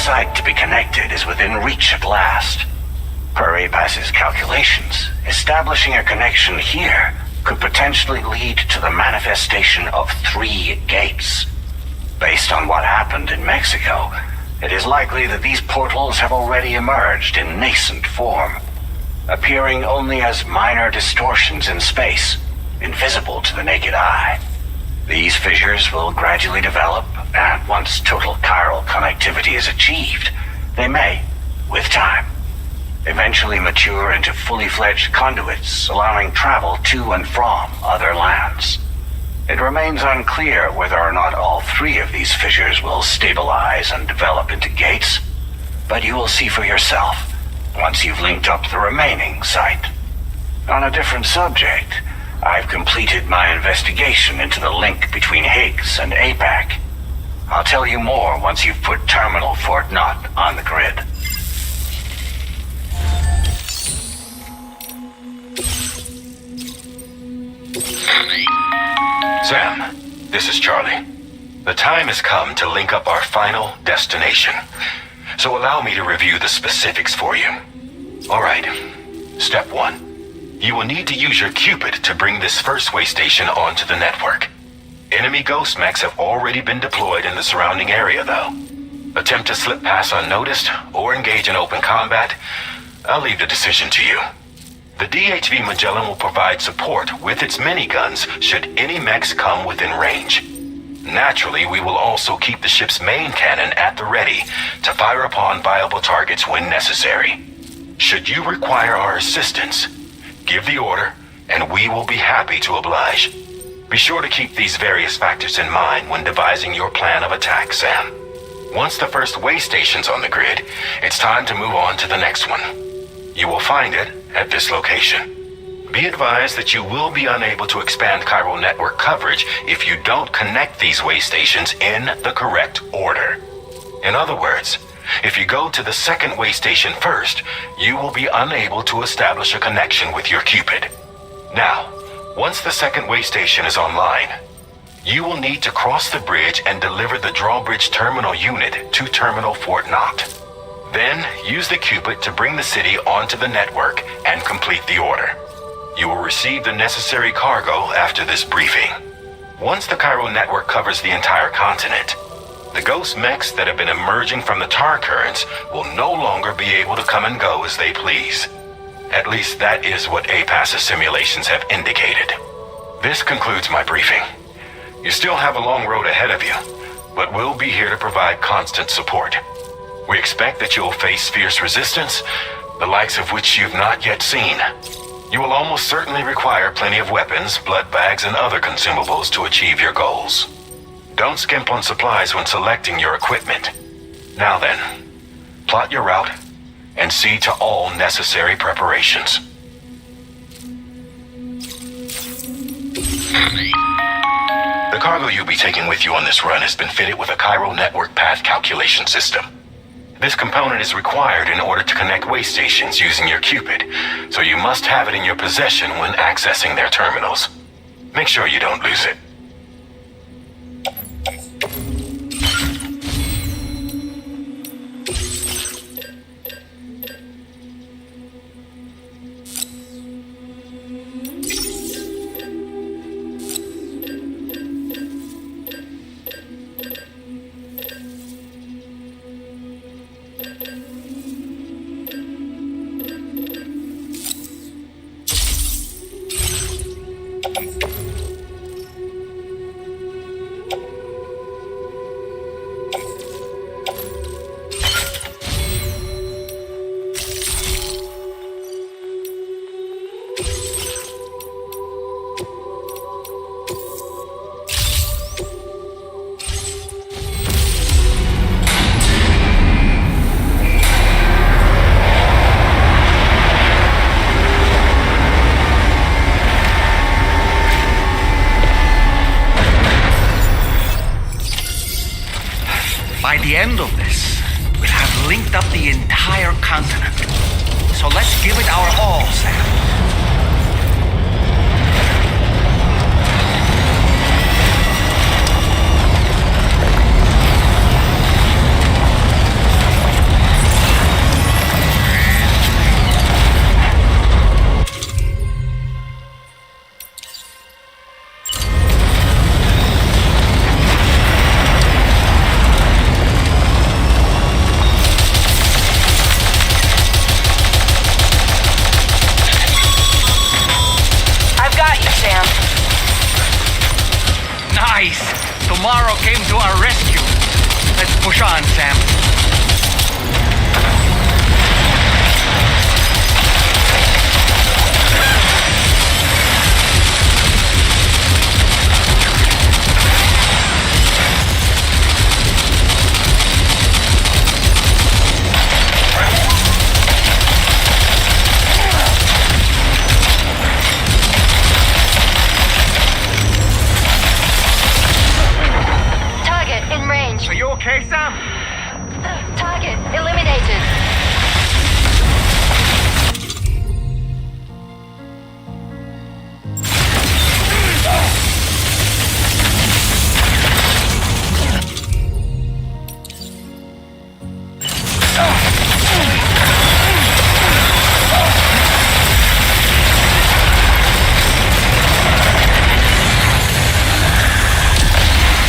site to be connected is within reach at last. Per APAS's calculations, establishing a connection here could potentially lead to the manifestation of 3 gates. Based on what happened in Mexico, it is likely that these portals have already emerged in nascent form, appearing only as minor distortions in space, invisible to the naked eye. These fissures will gradually develop, and once total chiral connectivity is achieved, they may, with time, eventually mature into fully fledged conduits, allowing travel to and from other lands. It remains unclear whether or not all 3 of these fissures will stabilize and develop into gates, but you will see for yourself once you've linked up the remaining site. On a different subject, I've completed my investigation into the link between Higgs and APAC. I'll tell you more once you've put Terminal Fort Knott on the grid. Sam, this is Charlie. The time has come to link up our final destination, so allow me to review the specifics for you. Alright, step 1. You will need to use your Cupid to bring this first way station onto the network. Enemy ghost mechs have already been deployed in the surrounding area, though. Attempt to slip past unnoticed or engage in open combat, I'll leave the decision to you. The DHV Magellan will provide support with its miniguns should any mechs come within range. Naturally, we will also keep the ship's main cannon at the ready to fire upon viable targets when necessary. Should you require our assistance, give the order, and we will be happy to oblige. Be sure to keep these various factors in mind when devising your plan of attack, Sam. Once the first way station's on the grid, it's time to move on to the next one. You will find it at this location. Be advised that you will be unable to expand chiral network coverage if you don't connect these way stations in the correct order. In other words, if you go to the second way station first, you will be unable to establish a connection with your Cupid. Now, once the second way station is online, you will need to cross the bridge and deliver the drawbridge terminal unit to Terminal Fort Knott. Then, use the Cupid to bring the city onto the network and complete the order. You will receive the necessary cargo after this briefing. Once the chiral network covers the entire continent, the ghost mechs that have been emerging from the tar currents will no longer be able to come and go as they please. At least that is what APAS's simulations have indicated. This concludes my briefing. You still have a long road ahead of you, but we'll be here to provide constant support. We expect that you'll face fierce resistance, the likes of which you've not yet seen. You will almost certainly require plenty of weapons, blood bags, and other consumables to achieve your goals. Don't skimp on supplies when selecting your equipment. Now then, plot your route and see to all necessary preparations. The cargo you'll be taking with you on this run has been fitted with a chiral network path calculation system. This component is required in order to connect way stations using your Cupid, so you must have it in your possession when accessing their terminals. Make sure you don't lose it. By the end of this, we'll have linked up the entire continent. So let's give it our all, Sam. Sam. Nice! Tomorrow came to our rescue. Let's push on, Sam. Are you okay, Sam? Target eliminated.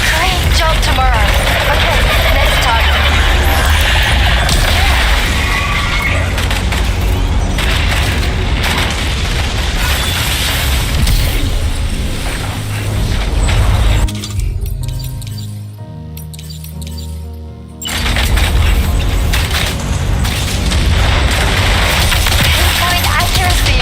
Great job tomorrow. Okay, next target. Pinpoint accuracy.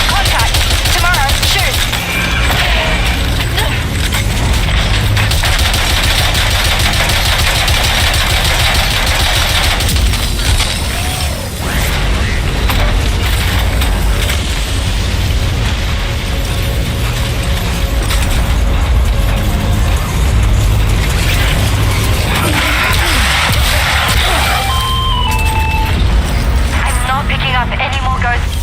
Contact. Tomorrow, shoot. I'm not picking up any more ghosts.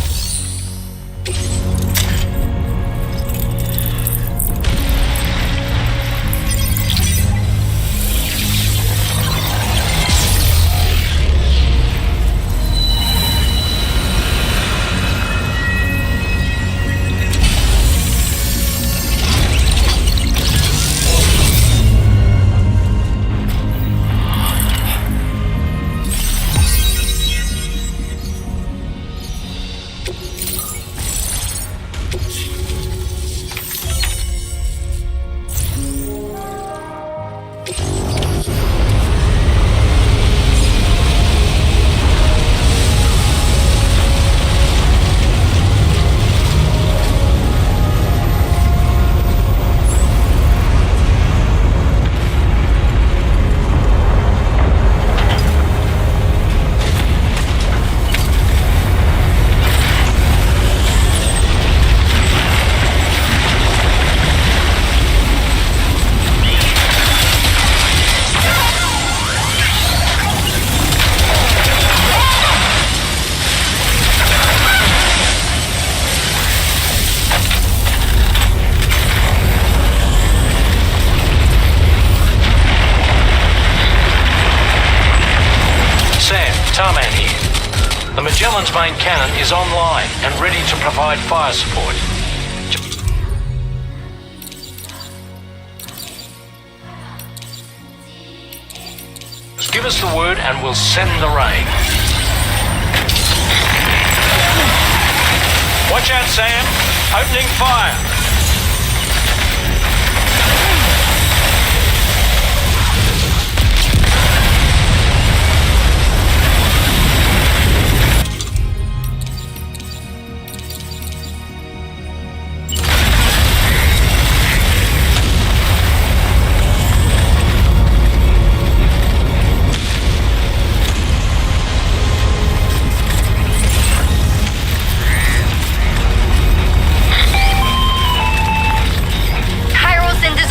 Tarman here. The Magellan's main cannon is online and ready to provide fire support. Just give us the word and we'll send the rain. Watch out, Sam. Opening fire.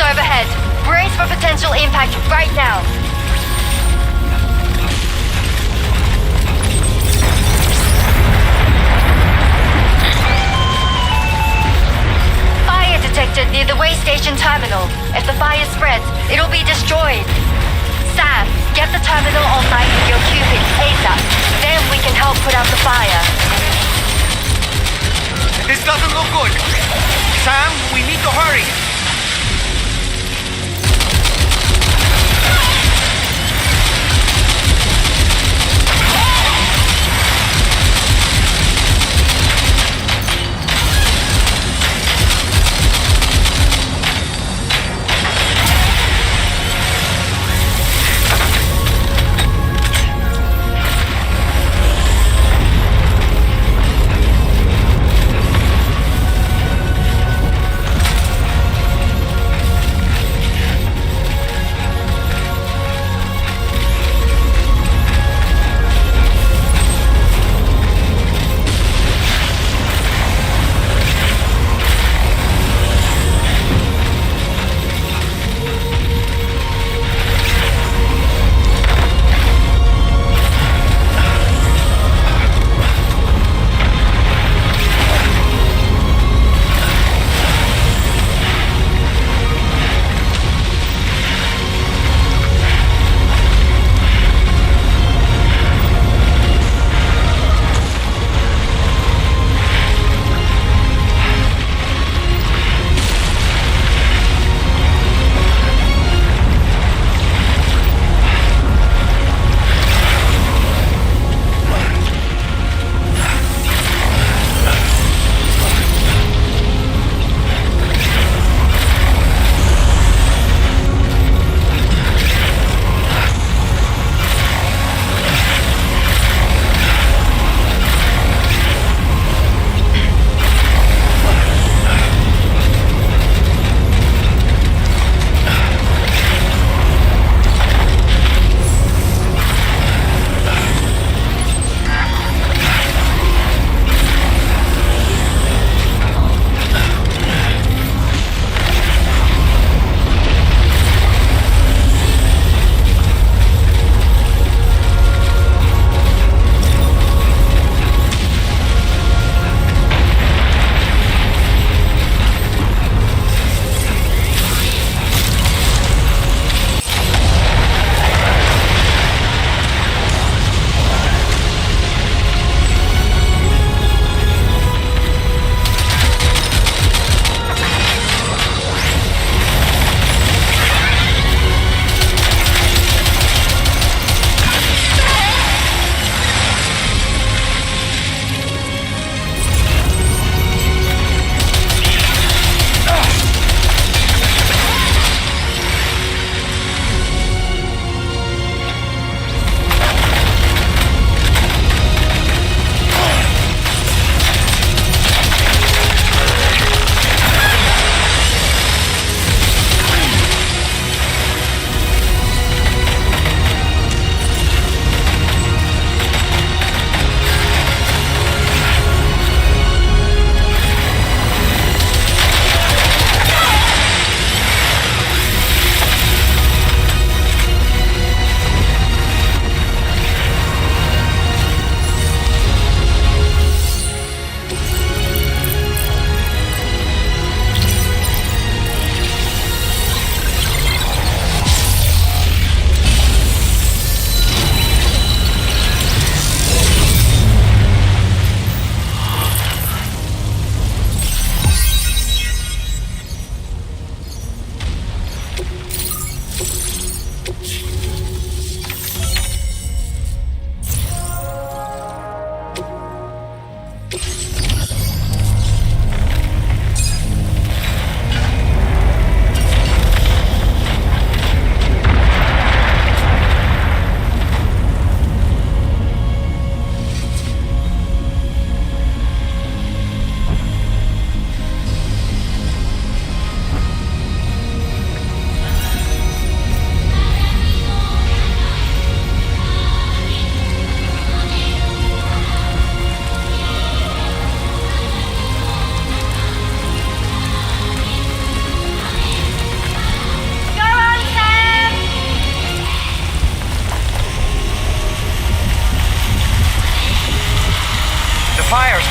Overhead. Brace for potential impact right now. Fire detected near the way station terminal. If the fire spreads, it'll be destroyed. Sam, get the terminal online with your Cupid ASAP. Then we can help put out the fire. This doesn't look good. Sam, we need to hurry.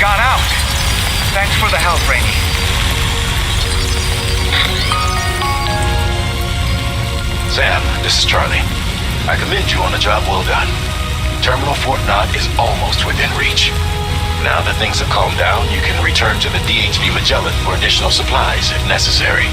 got out. Thanks for the help, Rainey. Sam, this is Charlie. I commend you on a job well done. Terminal Fort Knott is almost within reach. Now that things have calmed down, you can return to the DHV Magellan for additional supplies if necessary.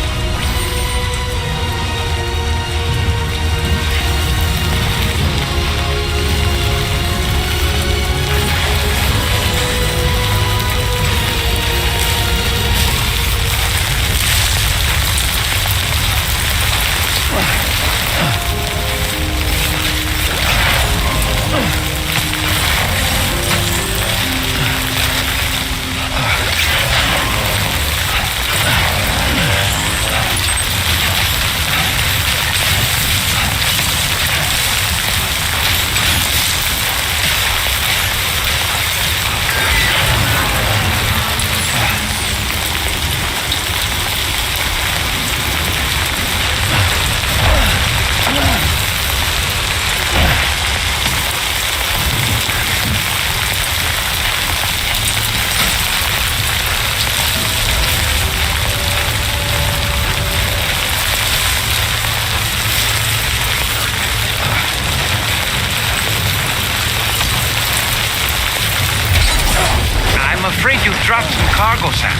I'm afraid you dropped some cargo, Sam.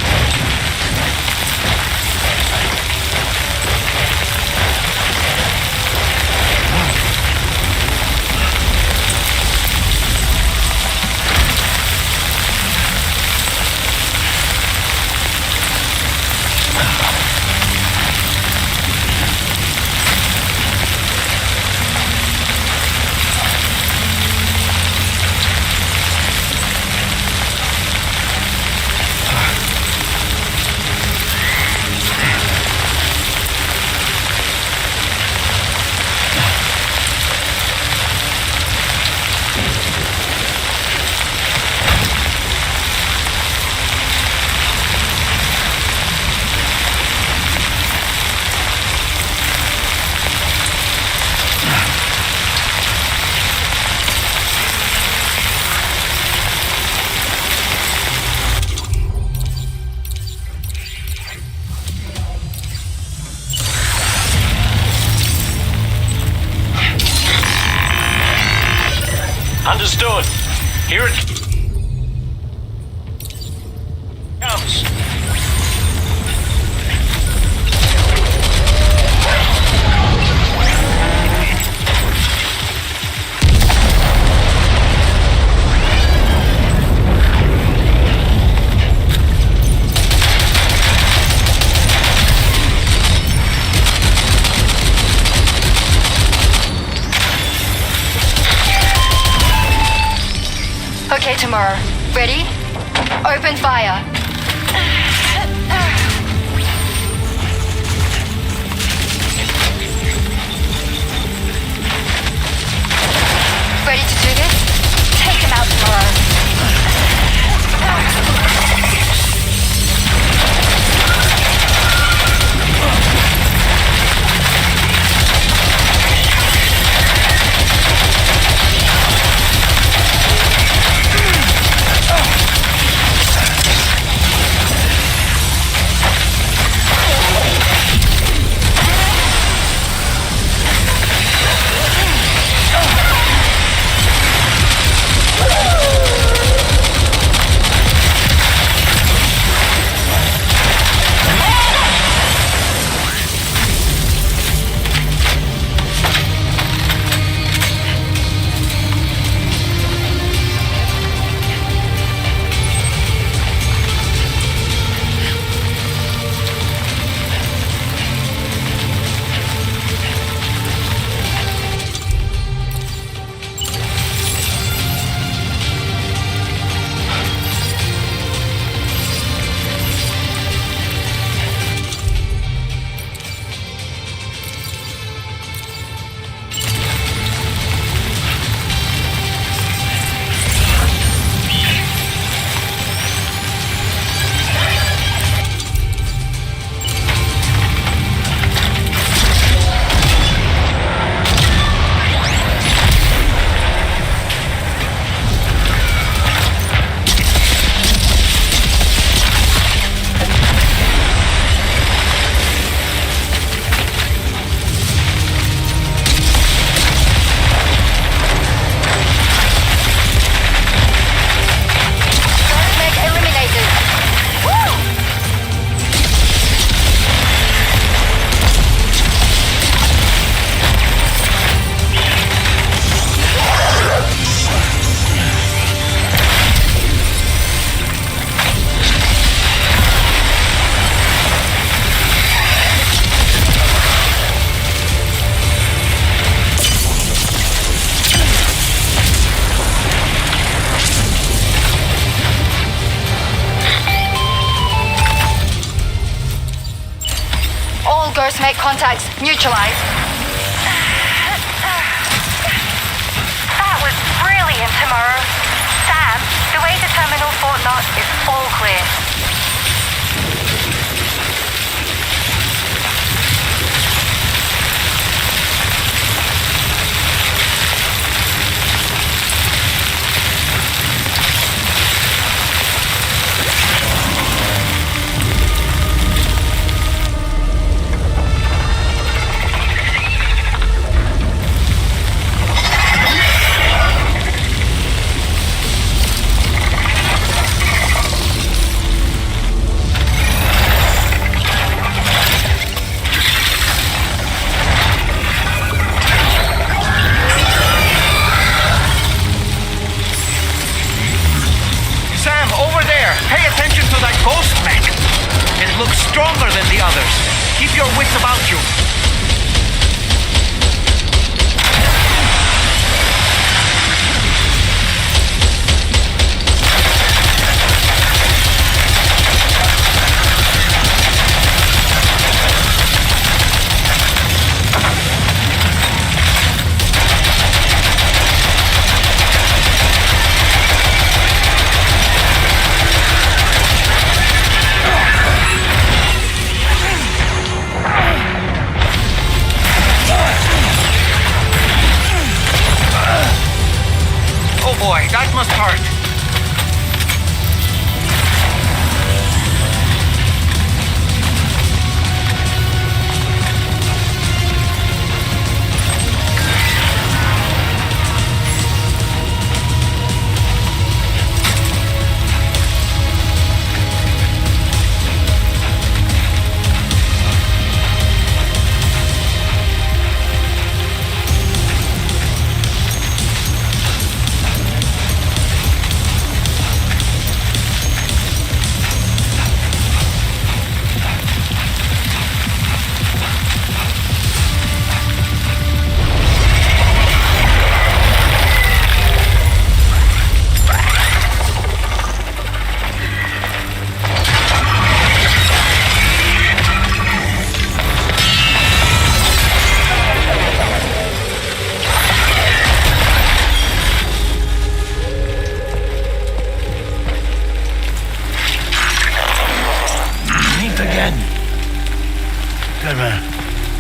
Understood. Here it comes. Okay, Tomorrow. Ready? Open fire. Ready to do this? Take him out, Tomorrow. All ghost mate contacts neutralized. That was brilliant, Tomorrow. Sam, the way to Terminal Fort Knox is all clear. Stronger than the others. Keep your wits about you. Boy, that must hurt.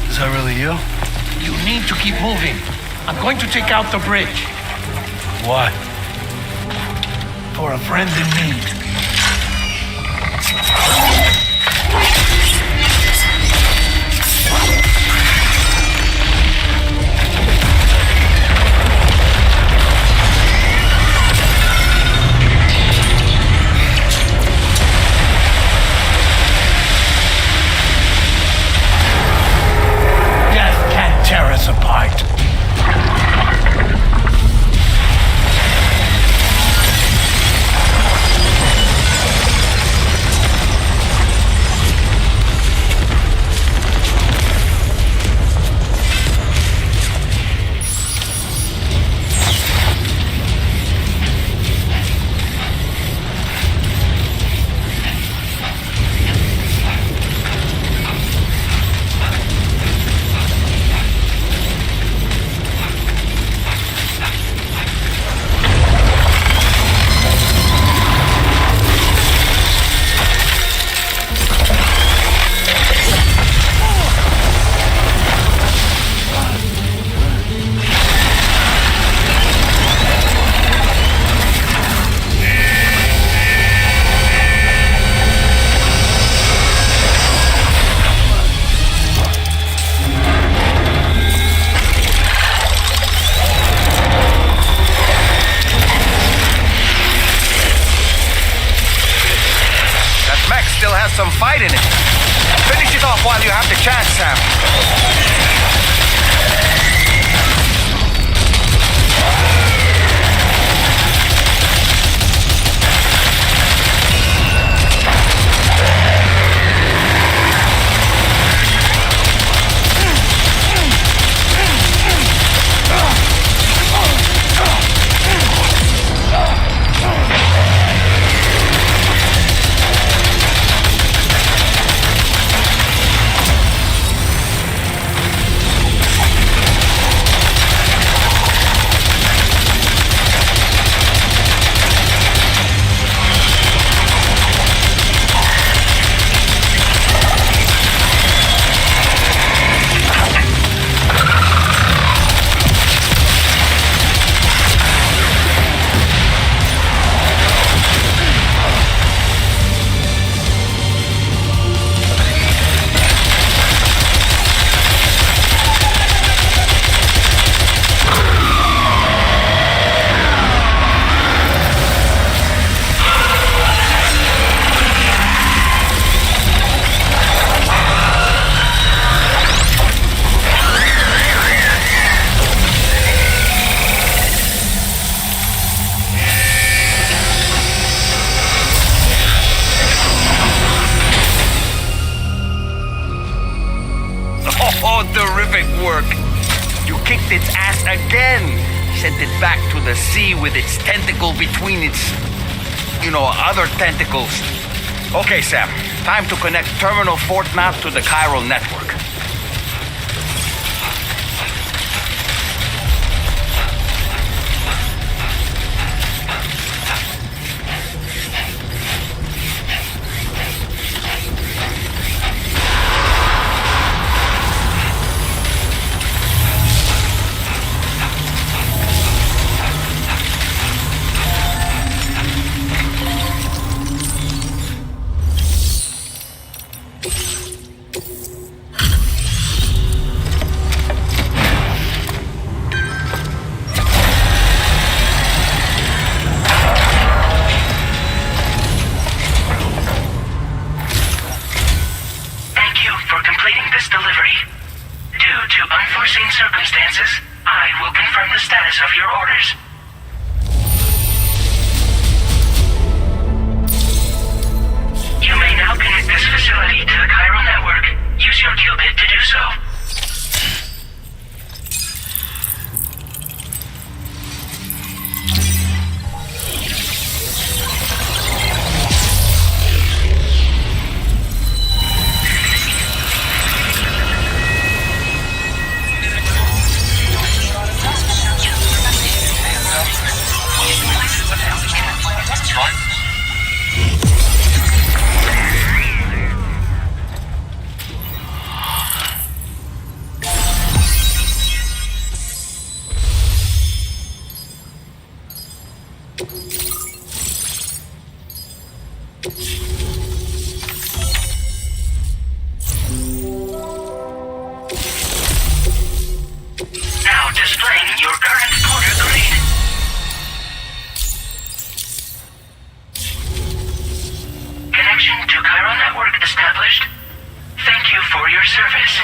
Is that really you? You need to keep moving. I'm going to take out the bridge. Why? For a friend in need. Tear us apart. Still has some fight in it. Finish it off while you have the chance, Sam. Oh, terrific work. You kicked its ass again. Sent it back to the sea with its tentacle between its, other tentacles. Okay, Sam. Time to connect Terminal Fort Map to the chiral network. Circumstances, I will confirm the status of your orders. You may now connect this facility to the chiral network. Use your qubit to do so. Now displaying your current quarter grade. Connection to chiral network established. Thank you for your service.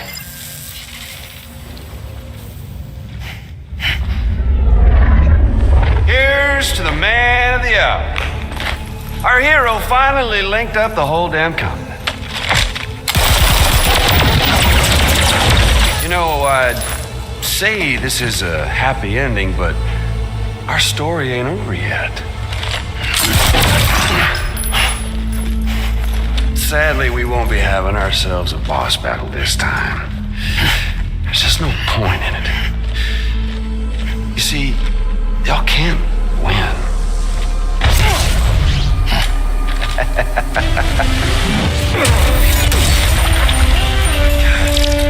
Here's to the man of the hour. Our hero finally linked up the whole damn continent. I'd say this is a happy ending, but our story ain't over yet. Sadly, we won't be having ourselves a boss battle this time. There's just no point in it. You see, y'all can't win.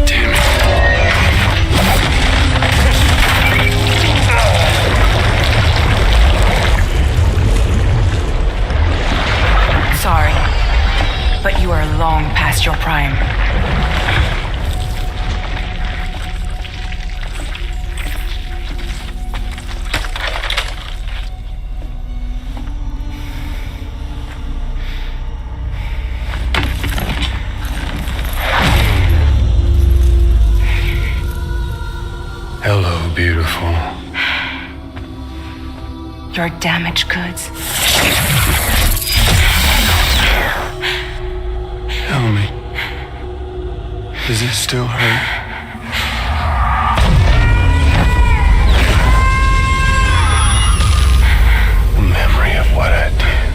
Damn it. Sorry, but you are long past your prime. Hello, beautiful. Your damaged goods. Tell me, does it still hurt? The memory of what I did.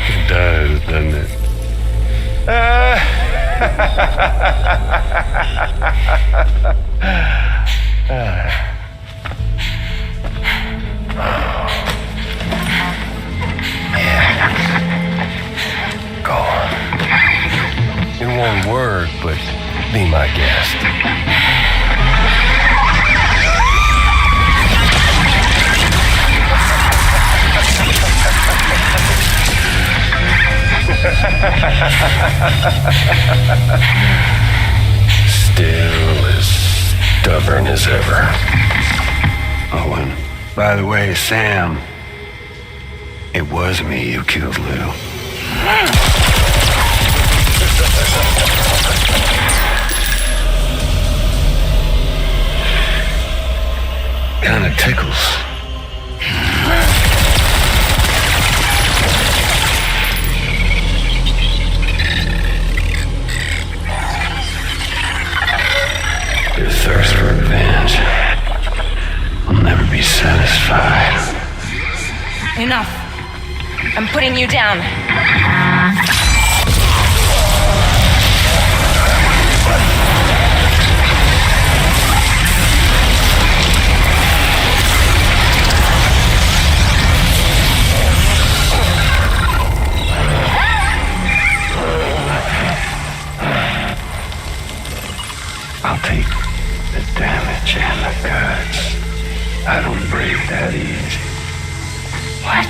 It does, doesn't it? Go on. In one word, but be my guest. Still as stubborn as ever. Oh, and by the way, Sam, it was me who killed Lou. Kinda tickles. Enough. I'm putting you down. I'll take the damage and the goods. I don't break that easy. What?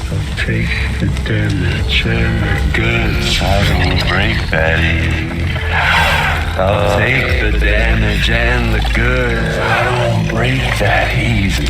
I'll take the damage and the goods. I don't break that easy. I'll take the damage and the goods. I don't break that easy.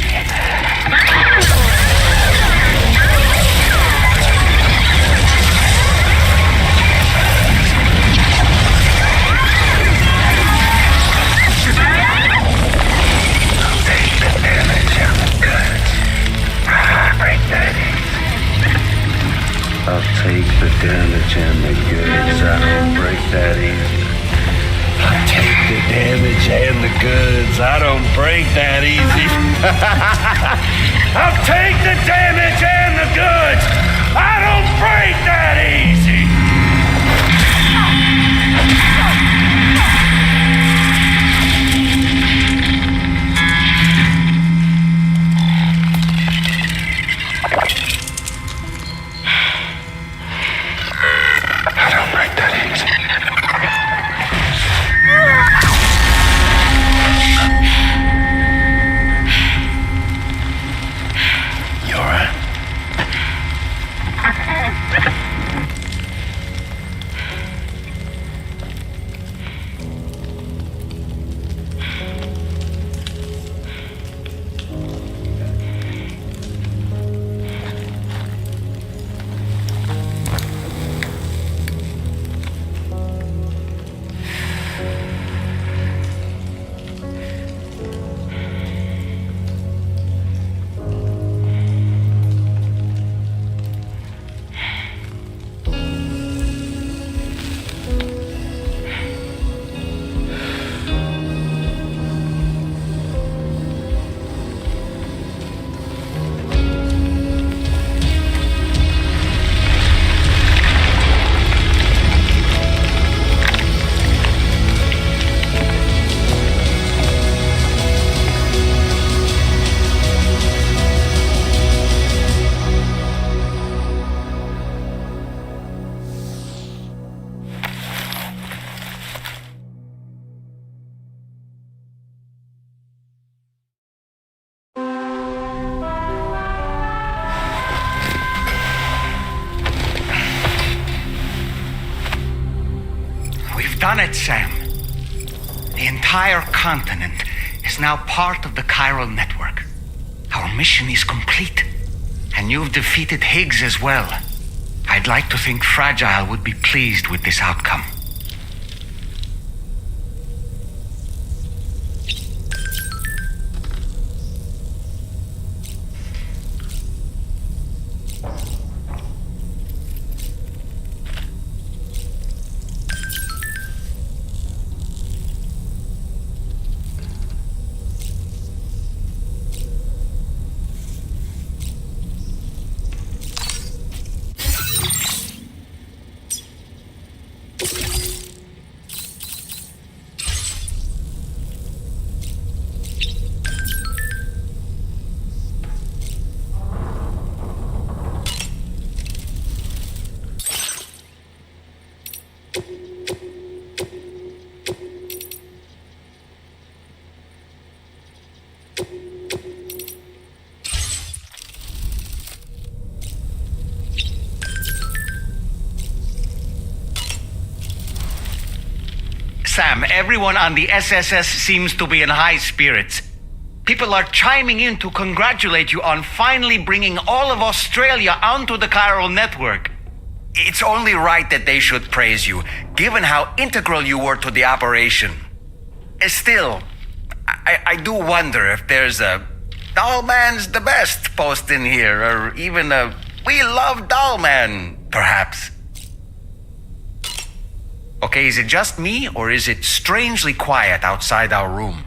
I'll take the damage and the goods. I don't break that easy. I'll take the damage and the goods. I don't break that easy. I'll take the damage and the goods. I don't break that easy. Done it, Sam. The entire continent is now part of the chiral network. Our mission is complete. And you've defeated Higgs as well. I'd like to think Fragile would be pleased with this outcome. Sam, everyone on the SSS seems to be in high spirits. People are chiming in to congratulate you on finally bringing all of Australia onto the chiral network. It's only right that they should praise you, given how integral you were to the operation. Still, I do wonder if there's a Dollman's the best post in here, or even a We Love Dollman, perhaps. Okay, is it just me, or is it strangely quiet outside our room?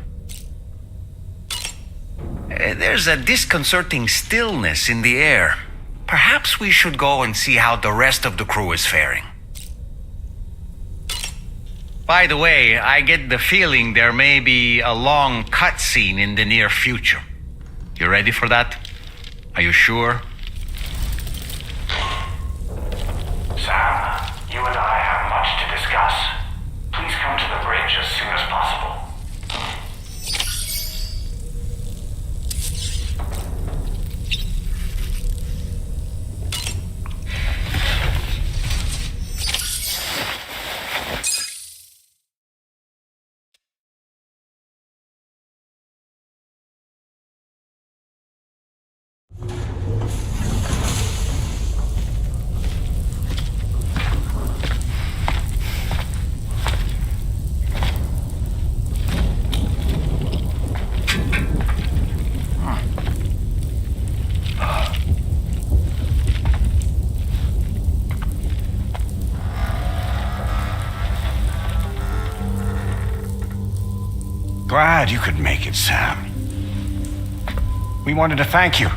There's a disconcerting stillness in the air. Perhaps we should go and see how the rest of the crew is faring. By the way, I get the feeling there may be a long cutscene in the near future. You ready for that? Are you sure? Sam, you and I have much to discuss. Please come to the bridge as soon as possible. Glad you could make it, Sam. We wanted to thank you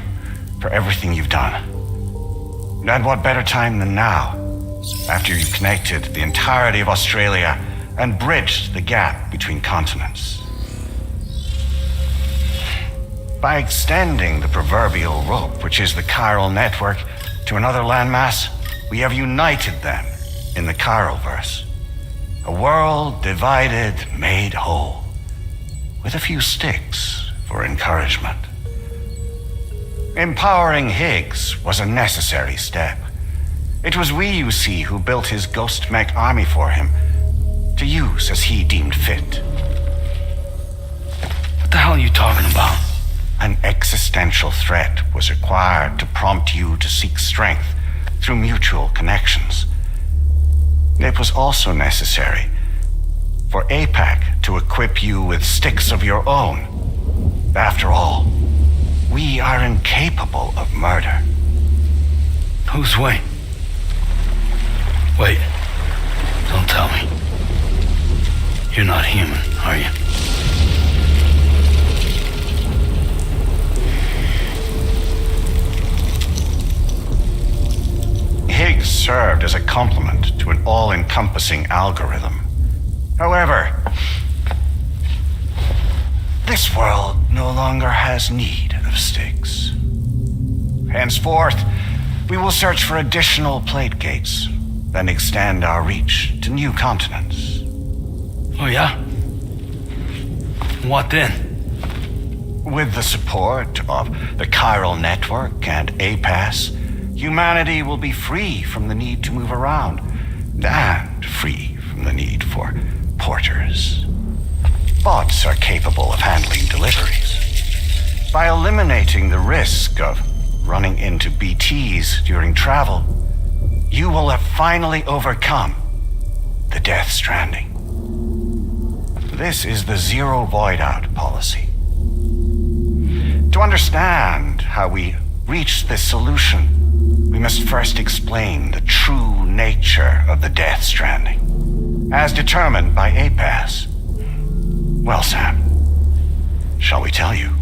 for everything you've done. And what better time than now, after you connected the entirety of Australia and bridged the gap between continents. By extending the proverbial rope, which is the chiral network, to another landmass, we have united them in the chiralverse. A world divided, made whole, with a few sticks for encouragement. Empowering Higgs was a necessary step. It was we, you see, who built his ghost mech army for him, to use as he deemed fit. What the hell are you talking about? An existential threat was required to prompt you to seek strength through mutual connections. It was also necessary for APAC to equip you with sticks of your own. After all, we are incapable of murder. Who's we? Wait, don't tell me. You're not human, are you? Higgs served as a complement to an all-encompassing algorithm. However, this world no longer has need of sticks. Henceforth, we will search for additional plate gates, then extend our reach to new continents. Oh yeah? What then? With the support of the chiral network and APAS, humanity will be free from the need to move around, and free from the need for porters. Bots are capable of handling deliveries. By eliminating the risk of running into BTs during travel, you will have finally overcome the Death Stranding. This is the zero void out policy. To understand how we reached this solution, we must first explain the true nature of the Death Stranding, as determined by APAS. Well, Sam, shall we tell you?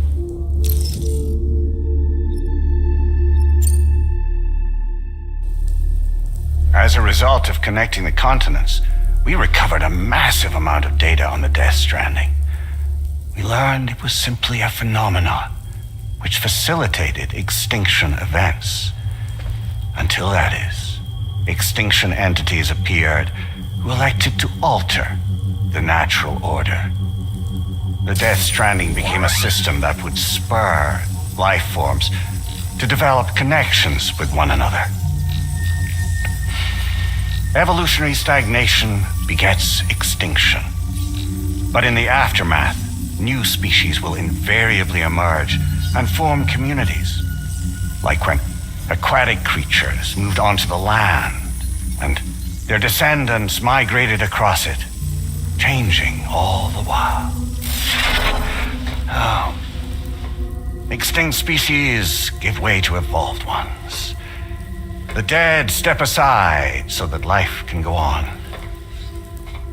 As a result of connecting the continents, we recovered a massive amount of data on the Death Stranding. We learned it was simply a phenomenon which facilitated extinction events. Until, that is, extinction entities appeared who elected to alter the natural order. The Death Stranding became a system that would spur life forms to develop connections with one another. Evolutionary stagnation begets extinction. But in the aftermath, new species will invariably emerge and form communities. Like when aquatic creatures moved onto the land and their descendants migrated across it, changing all the while. Oh. Extinct species give way to evolved ones. The dead step aside so that life can go on.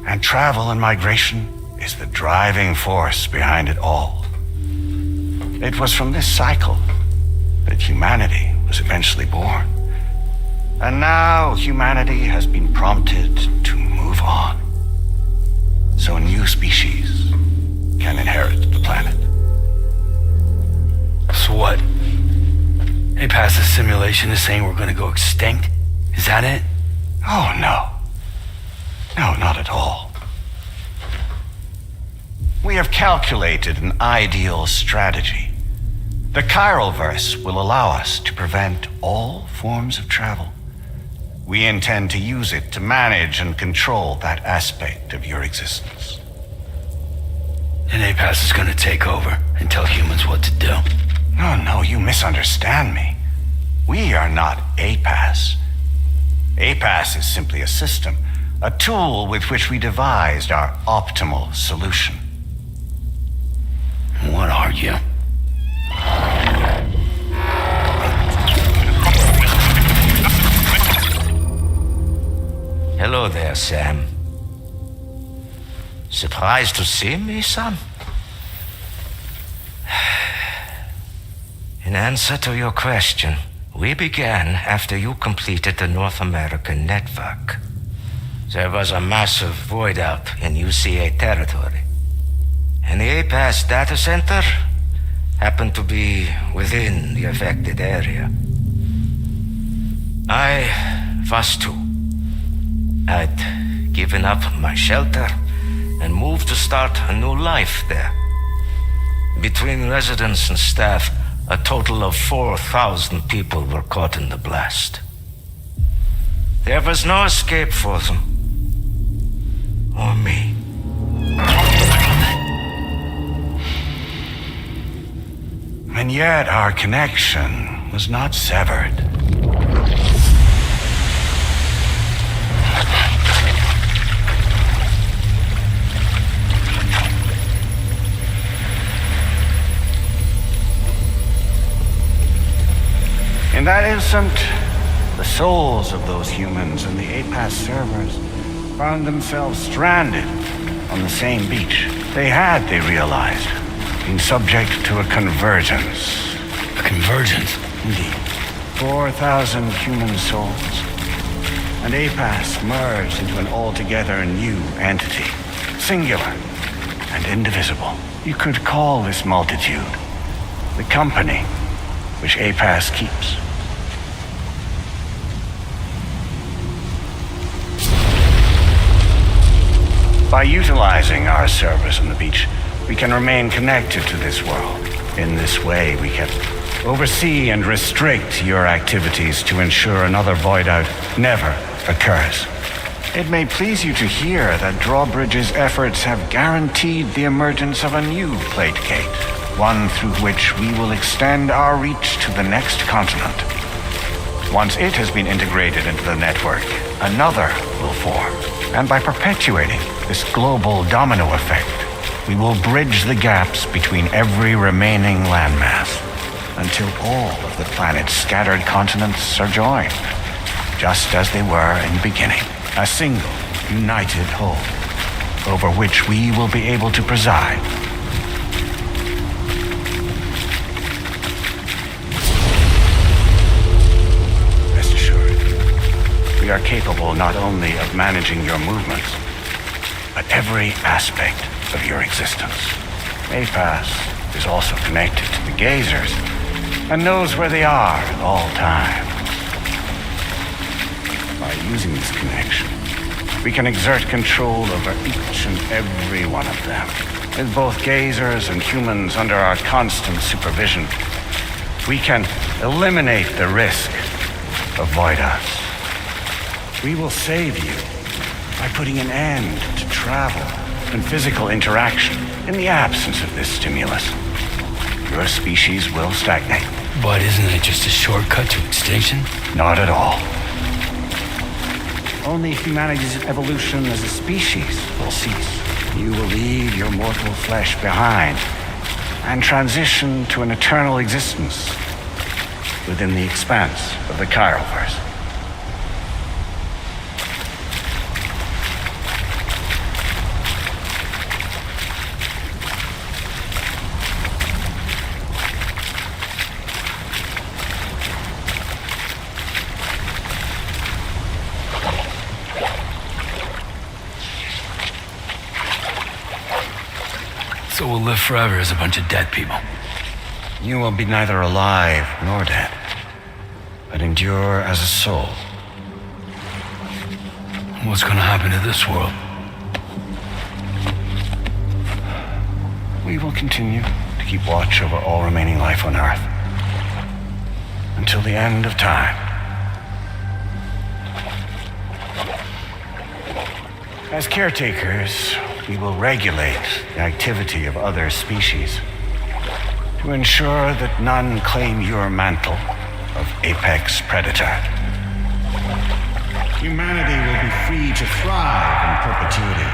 And travel and migration is the driving force behind it all. It was from this cycle that humanity was eventually born. And now humanity has been prompted to move on. So a new species can inherit the planet. So what? APAS's simulation is saying we're gonna go extinct? Is that it? Oh, no. No, not at all. We have calculated an ideal strategy. The Chiralverse will allow us to prevent all forms of travel. We intend to use it to manage and control that aspect of your existence. And APAS is gonna take over and tell humans what to do. No, you misunderstand me. We are not APAS. APAS is simply a system, a tool with which we devised our optimal solution. What are you? Hello there, Sam. Surprised to see me, son? In answer to your question, we began after you completed the North American network. There was a massive void out in UCA territory, and the APAS data center happened to be within the affected area. I was too. I'd given up my shelter and moved to start a new life there. Between residents and staff, a total of 4,000 people were caught in the blast. There was no escape for them. Or me. And yet our connection was not severed. In that instant, the souls of those humans and the APAS servers found themselves stranded on the same beach. They realized, been subject to a convergence. A convergence? Indeed. 4,000 human souls. And APAS merged into an altogether new entity. Singular and indivisible. You could call this multitude the company which APAS keeps. By utilizing our servers on the beach, we can remain connected to this world. In this way, we can oversee and restrict your activities to ensure another void out never occurs. It may please you to hear that Drawbridge's efforts have guaranteed the emergence of a new plate gate, one through which we will extend our reach to the next continent. Once it has been integrated into the network, another will form. And by perpetuating this global domino effect, we will bridge the gaps between every remaining landmass until all of the planet's scattered continents are joined, just as they were in the beginning. A single, united whole, over which we will be able to preside. Rest assured, we are capable not only of managing your movements, but every aspect of your existence. APAS is also connected to the gazers and knows where they are at all times. By using this connection, we can exert control over each and every one of them. With both gazers and humans under our constant supervision, we can eliminate the risk of void-outs. We will save you by putting an end to travel and physical interaction in the absence of this stimulus. Your species will stagnate. But isn't it just a shortcut to extinction? Not at all. Only humanity's evolution as a species will cease. You will leave your mortal flesh behind and transition to an eternal existence within the expanse of the Chiralverse. So we'll live forever as a bunch of dead people. You will be neither alive nor dead, but endure as a soul. What's gonna happen to this world? We will continue to keep watch over all remaining life on Earth until the end of time. As caretakers, we will regulate the activity of other species to ensure that none claim your mantle of apex predator. Humanity will be free to thrive in perpetuity,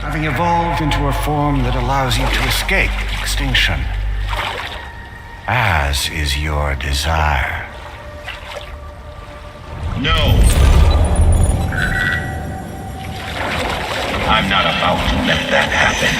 having evolved into a form that allows you to escape extinction, as is your desire. No. I'm not about to let that happen.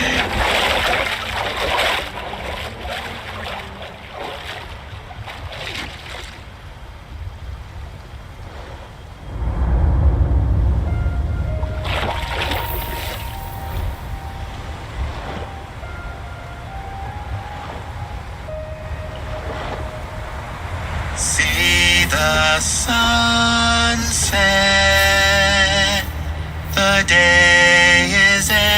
See the sunset, the day is ending.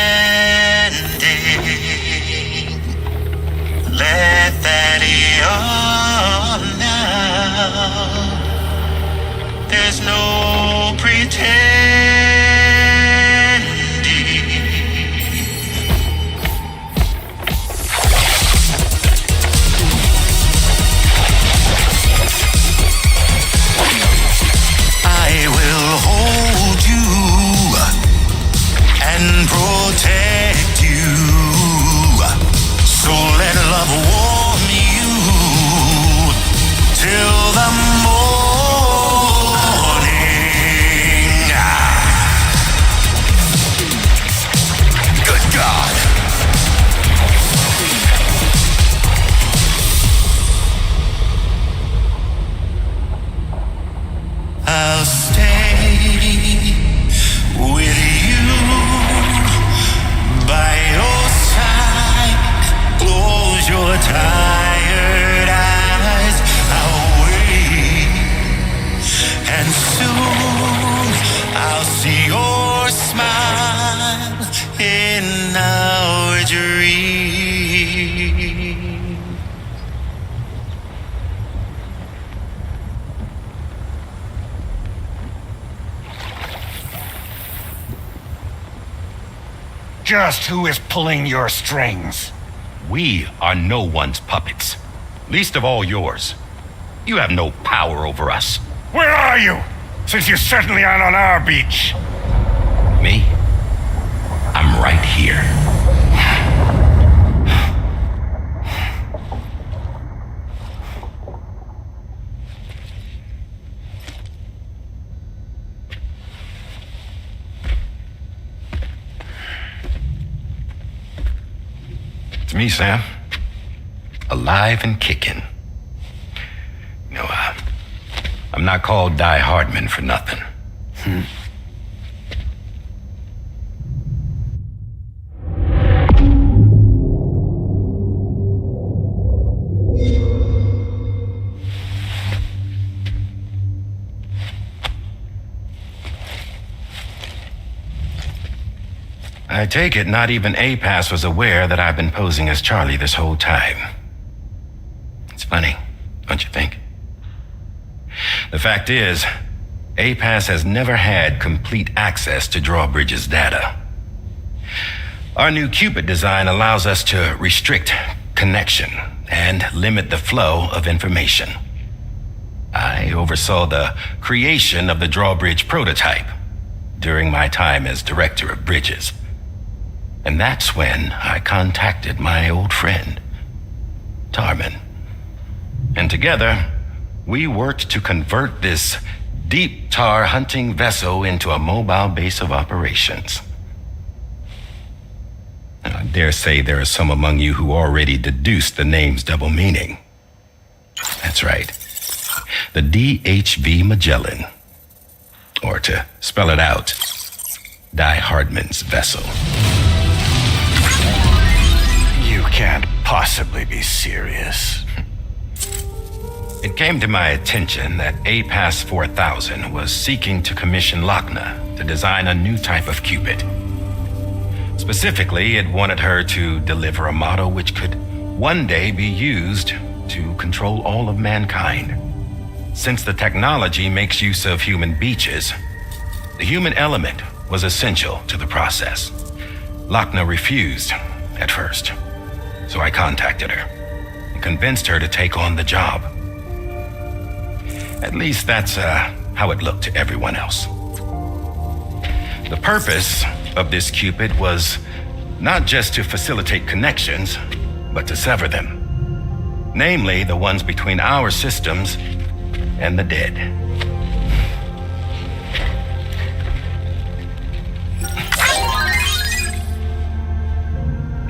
Let that yawn now. There's no pretending. I will hold you and protect you. So let love warm you till the morning. Good God. I'll stay with you by your side. Close your tired eyes. I'll wait, and soon I'll see your smile in our dream. Just who is pulling your strings? We are no one's puppets. Least of all yours. You have no power over us. Where are you? Since you certainly aren't on our beach. Me? I'm right here. It's me, Sam. Alive and kicking. You know, I'm not called Die Hardman for nothing. I take it not even APAS was aware that I've been posing as Charlie this whole time. It's funny, don't you think? The fact is, APAS has never had complete access to Drawbridge's data. Our new Cupid design allows us to restrict connection and limit the flow of information. I oversaw the creation of the Drawbridge prototype during my time as director of bridges. And that's when I contacted my old friend, Tarman. And together, we worked to convert this deep tar hunting vessel into a mobile base of operations. And I dare say there are some among you who already deduced the name's double meaning. That's right. The DHV Magellan. Or to spell it out, Die Hardman's vessel. You can't possibly be serious. It came to my attention that APAS 4000 was seeking to commission Lochna to design a new type of Cupid. Specifically, it wanted her to deliver a model which could one day be used to control all of mankind. Since the technology makes use of human beaches, the human element was essential to the process. Lochna refused at first, so I contacted her and convinced her to take on the job. At least that's how it looked to everyone else. The purpose of this Cupid was not just to facilitate connections, but to sever them. Namely, the ones between our systems and the dead.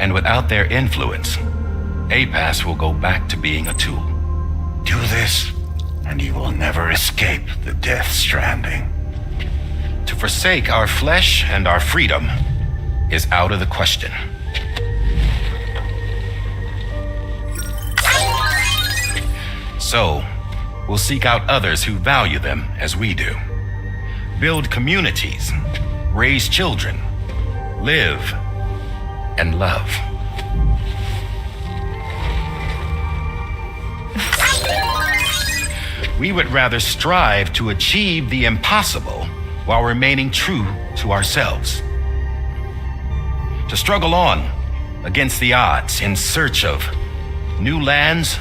And without their influence, APAS will go back to being a tool. Do this, and you will never escape the Death Stranding. To forsake our flesh and our freedom is out of the question. So, we'll seek out others who value them as we do. Build communities, raise children, live, and love. We would rather strive to achieve the impossible while remaining true to ourselves. To struggle on against the odds in search of new lands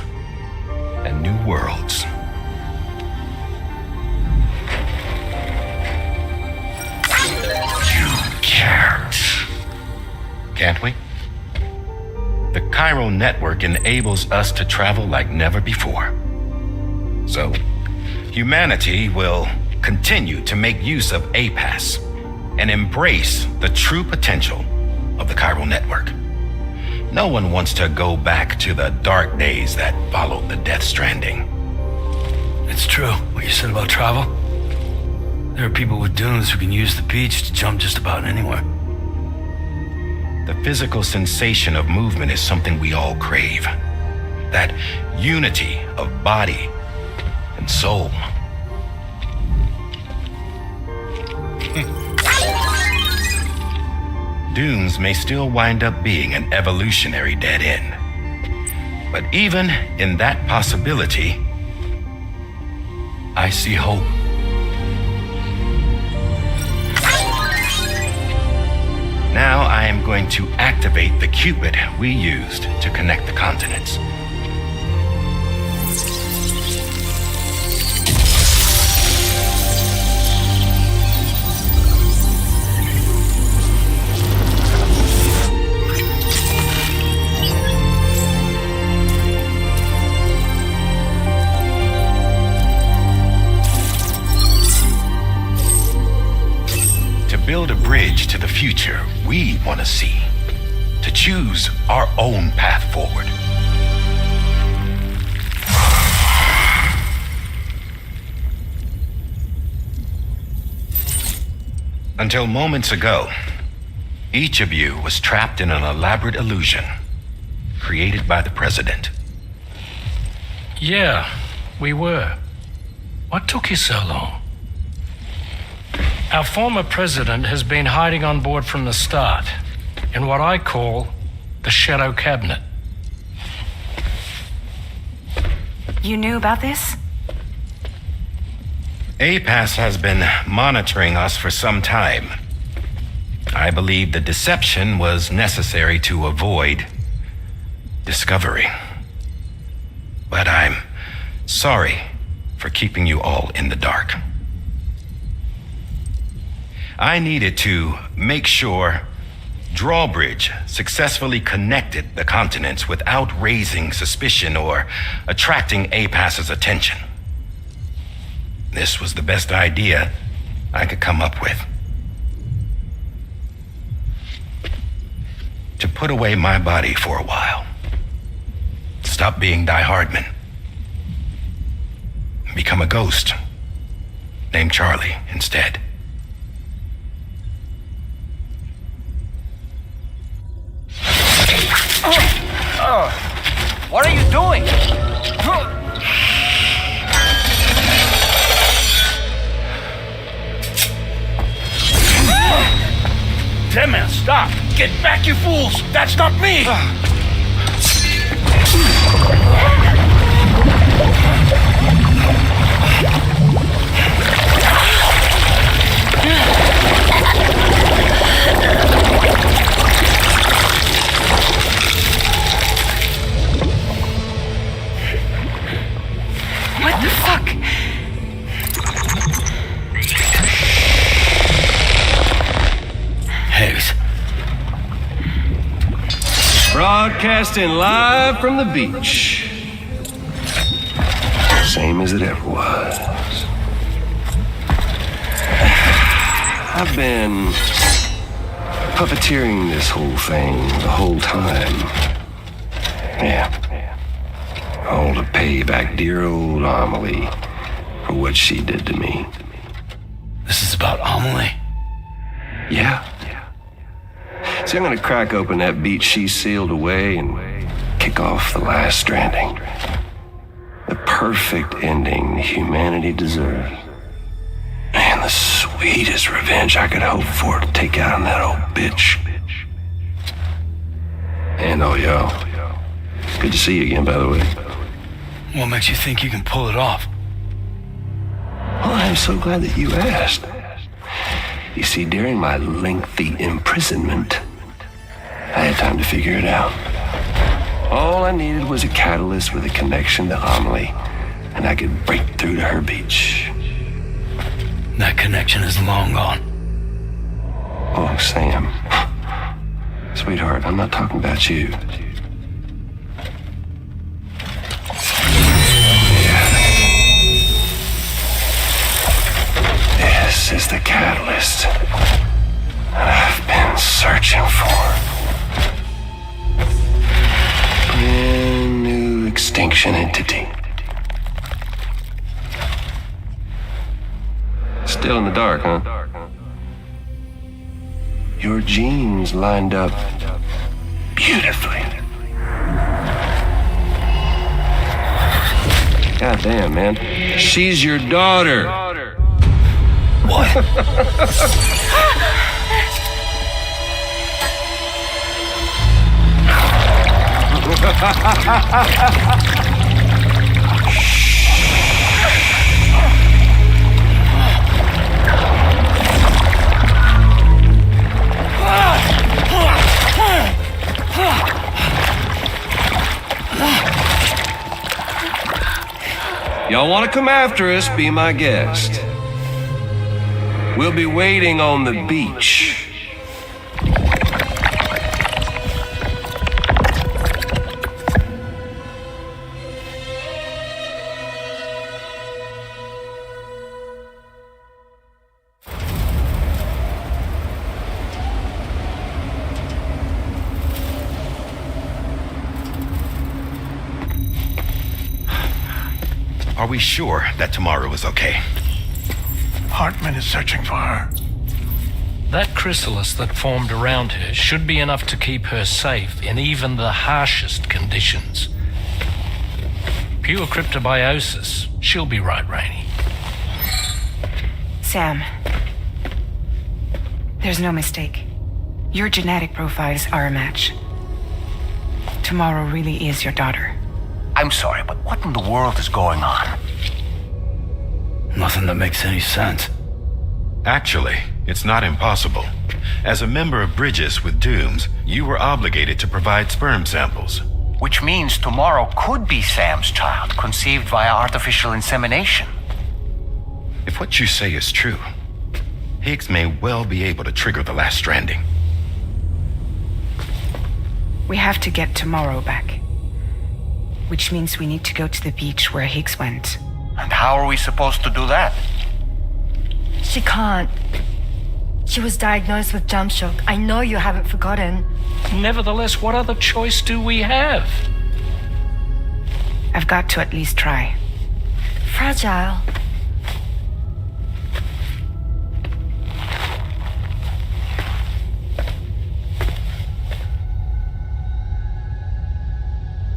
and new worlds. You can't. Can't we? The chiral network enables us to travel like never before. So, humanity will continue to make use of APAS and embrace the true potential of the chiral network. No one wants to go back to the dark days that followed the Death Stranding. It's true, what you said about travel. There are people with dunes who can use the beach to jump just about anywhere. The physical sensation of movement is something we all crave. That unity of body and soul. Dunes may still wind up being an evolutionary dead end. But even in that possibility, I see hope. Now I am going to activate the Cupid we used to connect the continents. Build a bridge to the future we want to see, to choose our own path forward. Until moments ago, each of you was trapped in an elaborate illusion created by the President. Yeah, we were. What took you so long? Our former president has been hiding on board from the start, in what I call the Shadow Cabinet. You knew about this? APAS has been monitoring us for some time. I believe the deception was necessary to avoid discovery. But I'm sorry for keeping you all in the dark. I needed to make sure Drawbridge successfully connected the continents without raising suspicion or attracting APAS's attention. This was the best idea I could come up with. To put away my body for a while. Stop being Die Hardman. Become a ghost. Named Charlie instead. What are you doing? Damn man, stop! Get back, you fools! That's not me! What the fuck? Higgs. Broadcasting live from the beach. Same as it ever was. I've been puppeteering this whole thing the whole time. Yeah. All to pay back dear old Amelie for what she did to me. This is about Amelie? Yeah. See, I'm gonna crack open that beach she sealed away and kick off the last stranding. The perfect ending humanity deserves. And the sweetest revenge I could hope for to take out on that old bitch. And oh, yo. Good to see you again, by the way. What makes you think you can pull it off? Well, I'm so glad that you asked. You see, during my lengthy imprisonment, I had time to figure it out. All I needed was a catalyst with a connection to Amelie, and I could break through to her beach. That connection is long gone. Oh, Sam. Sweetheart, I'm not talking about you. This is the catalyst that I've been searching for. Brand new extinction entity. Still in the dark, huh? Your genes lined up beautifully. God damn, man. She's your daughter. What? Y'all want to come after us, be my guest. We'll be waiting on the beach. Are we sure that tomorrow is okay? Hartman is searching for her. That chrysalis that formed around her should be enough to keep her safe in even the harshest conditions. Pure cryptobiosis. She'll be right, Rainey. Sam, there's no mistake. Your genetic profiles are a match. Tomorrow really is your daughter. I'm sorry, but what in the world is going on? Nothing that makes any sense. Actually, it's not impossible. As a member of Bridges with Dooms, you were obligated to provide sperm samples. Which means tomorrow could be Sam's child, conceived via artificial insemination. If what you say is true, Higgs may well be able to trigger the last stranding. We have to get tomorrow back. Which means we need to go to the beach where Higgs went. And how are we supposed to do that? She can't. She was diagnosed with jump shock. I know you haven't forgotten. Nevertheless, what other choice do we have? I've got to at least try. Fragile.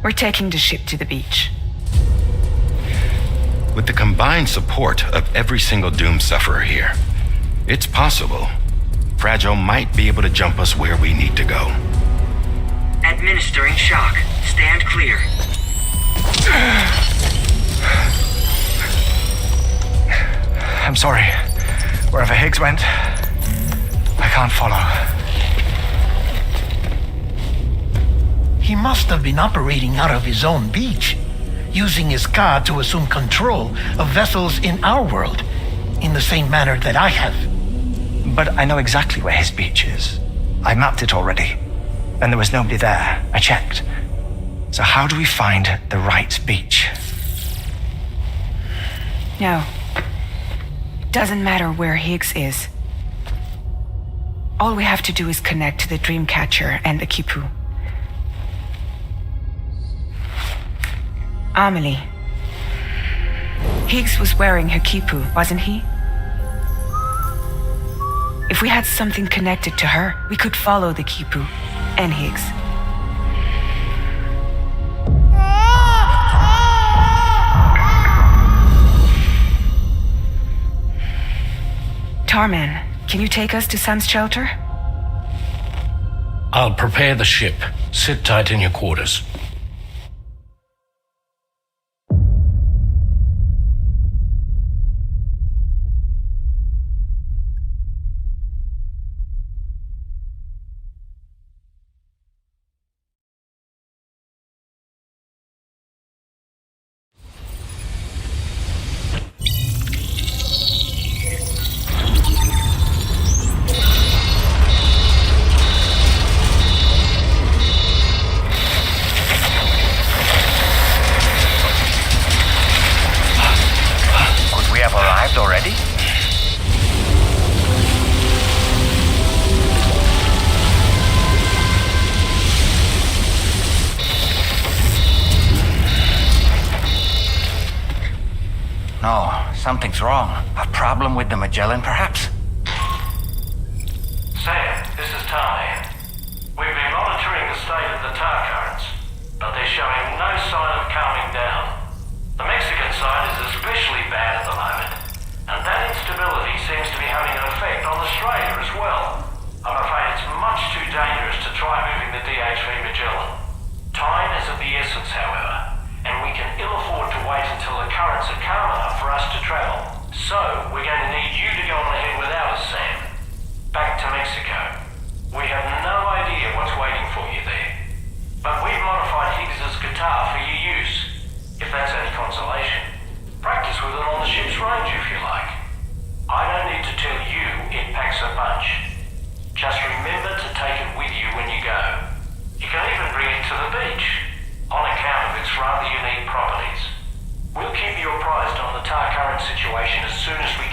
We're taking the ship to the beach. With the combined support of every single Doom sufferer here, it's possible Fragile might be able to jump us where we need to go. Administering shock. Stand clear. I'm sorry. Wherever Higgs went, I can't follow. He must have been operating out of his own beach, using his car to assume control of vessels in our world, in the same manner that I have. But I know exactly where his beach is. I mapped it already, and there was nobody there. I checked. So how do we find the right beach? No. It doesn't matter where Higgs is. All we have to do is connect to the Dreamcatcher and the Kipu. Amelie. Higgs was wearing her Kipu, wasn't he? If we had something connected to her, we could follow the Kipu and Higgs. Tarman, can you take us to Sam's shelter? I'll prepare the ship. Sit tight in your quarters. Already? No, something's wrong. A problem with the Magellan, perhaps? Sam, this is Tommy. We've been monitoring the state of the tar currents, but they're showing no sign of calming down. The Mexican side is especially bad at the moment, and that instability seems to be having an effect on Australia as well. I'm afraid it's much too dangerous to try moving the DHV Magellan. Time is of the essence, however, and we can ill afford to wait until the currents are calm enough for us to travel. So, we're going to need you to go on ahead without us, Sam. Back to Mexico. We have no idea what's waiting for you there. But we've modified Higgs's guitar for your use, if that's any consolation. Practice with it on the ship's range if you like. I don't need to tell you it packs a punch. Just remember to take it with you when you go. You can even bring it to the beach, on account of its rather unique properties. We'll keep you apprised on the tar current situation as soon as we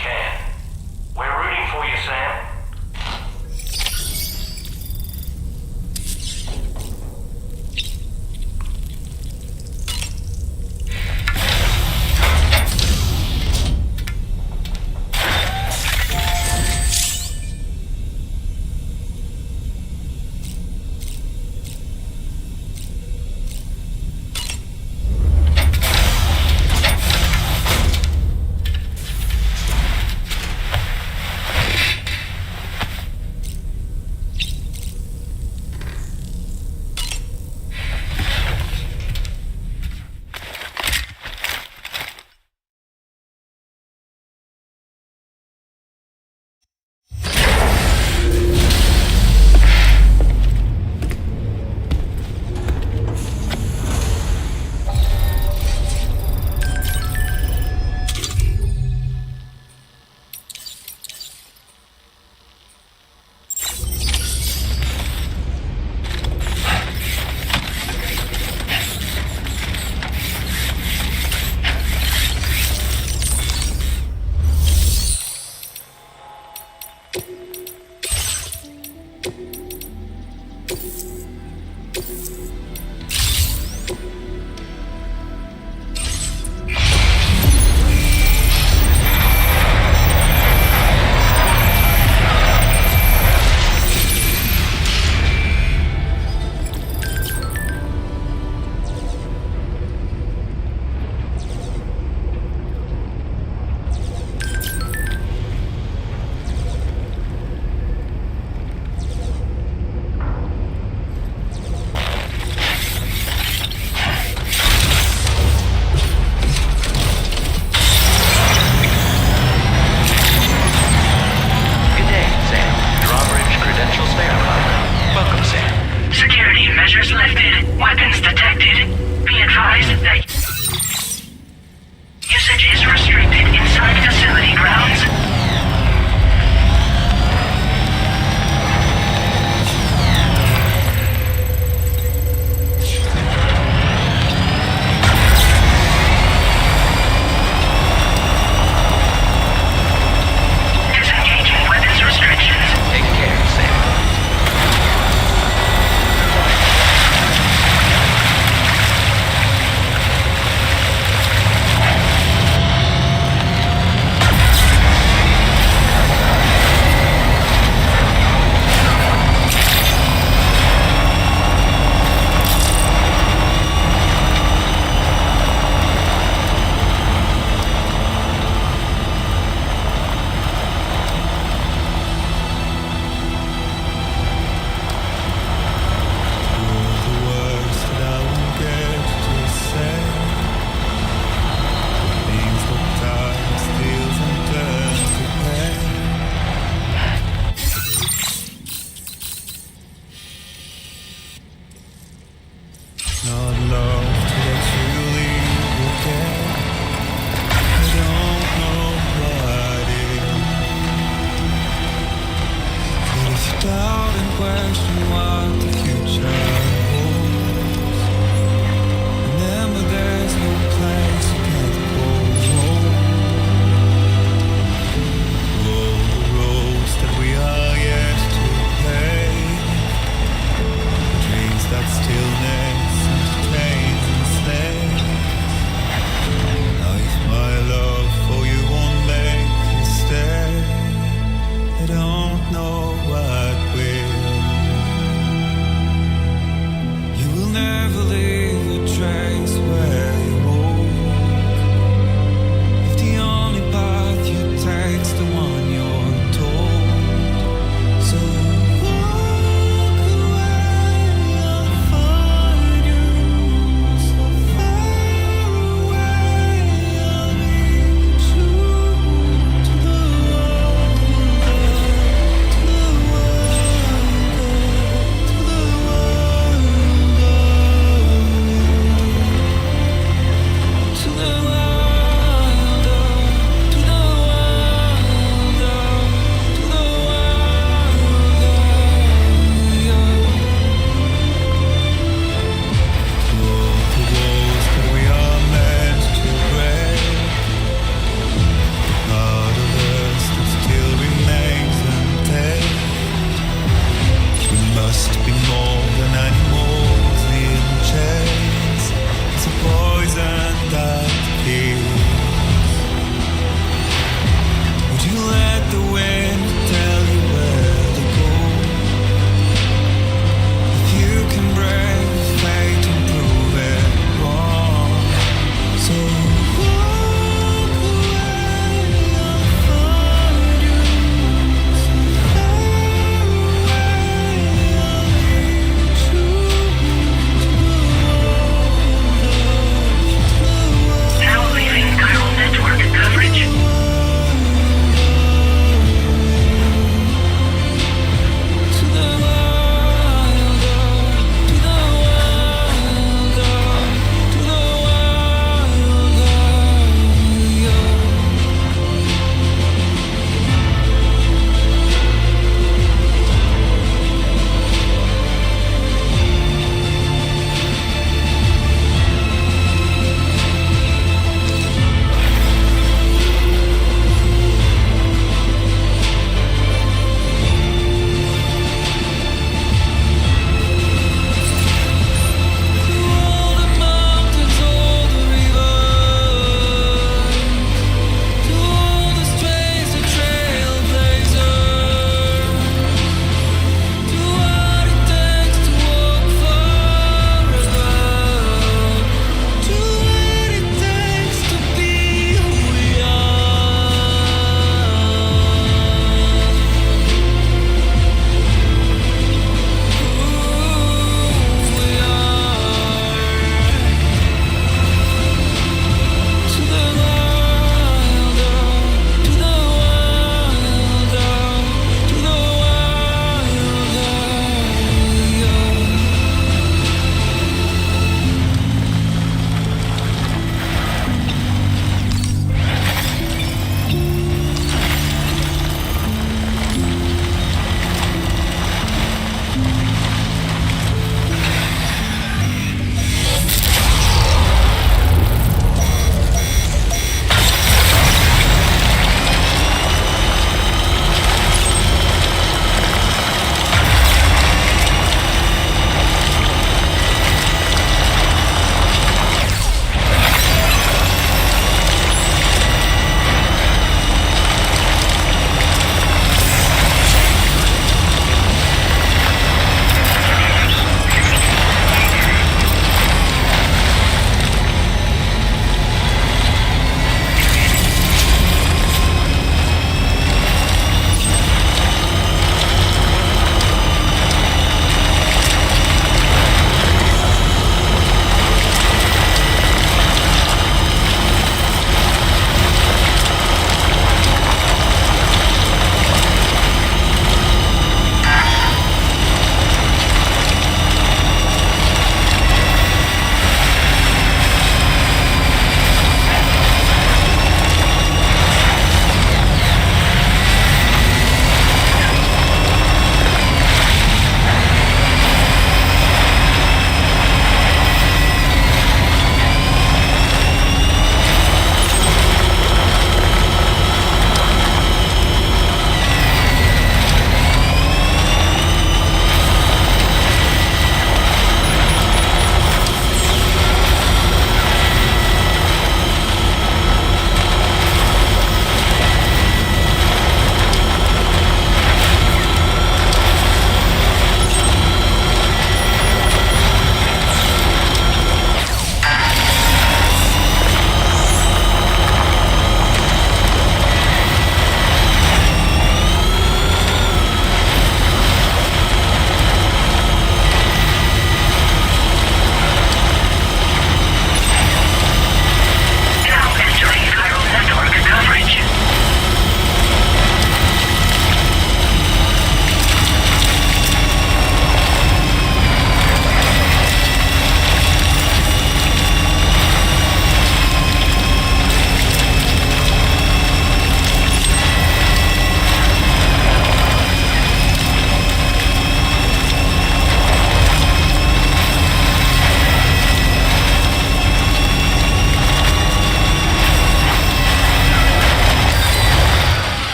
doubt and question what the future holds. Remember, there's no place you can't go. Roll the roads that we are yet to pave, dreams that stillness entertains and stays. Now if my love for you won't make you stay, I don't know what will. You will never leave a trace where you walk. If the only path you take's the one you're told, so walk away, I'll find you. So far away, I'll lead you to the world, to the must be more than animals in chains. It's a poison that kills. Would you let the wind tell you where to go? If you can brave fate and prove it wrong, so walk away, I'll find you. So far away, I'll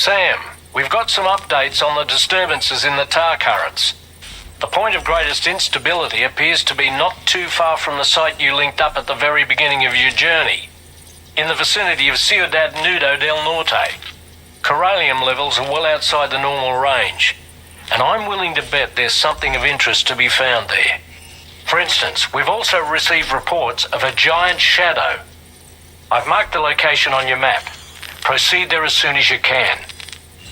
Sam, we've got some updates on the disturbances in the tar currents. The point of greatest instability appears to be not too far from the site you linked up at the very beginning of your journey, in the vicinity of Ciudad Nudo del Norte. Corallium levels are well outside the normal range, and I'm willing to bet there's something of interest to be found there. For instance, we've also received reports of a giant shadow. I've marked the location on your map. Proceed there as soon as you can.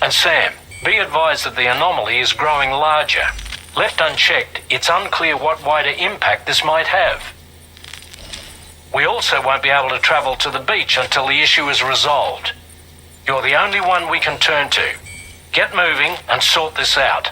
And Sam, be advised that the anomaly is growing larger. Left unchecked, it's unclear what wider impact this might have. We also won't be able to travel to the beach until the issue is resolved. You're the only one we can turn to. Get moving and sort this out.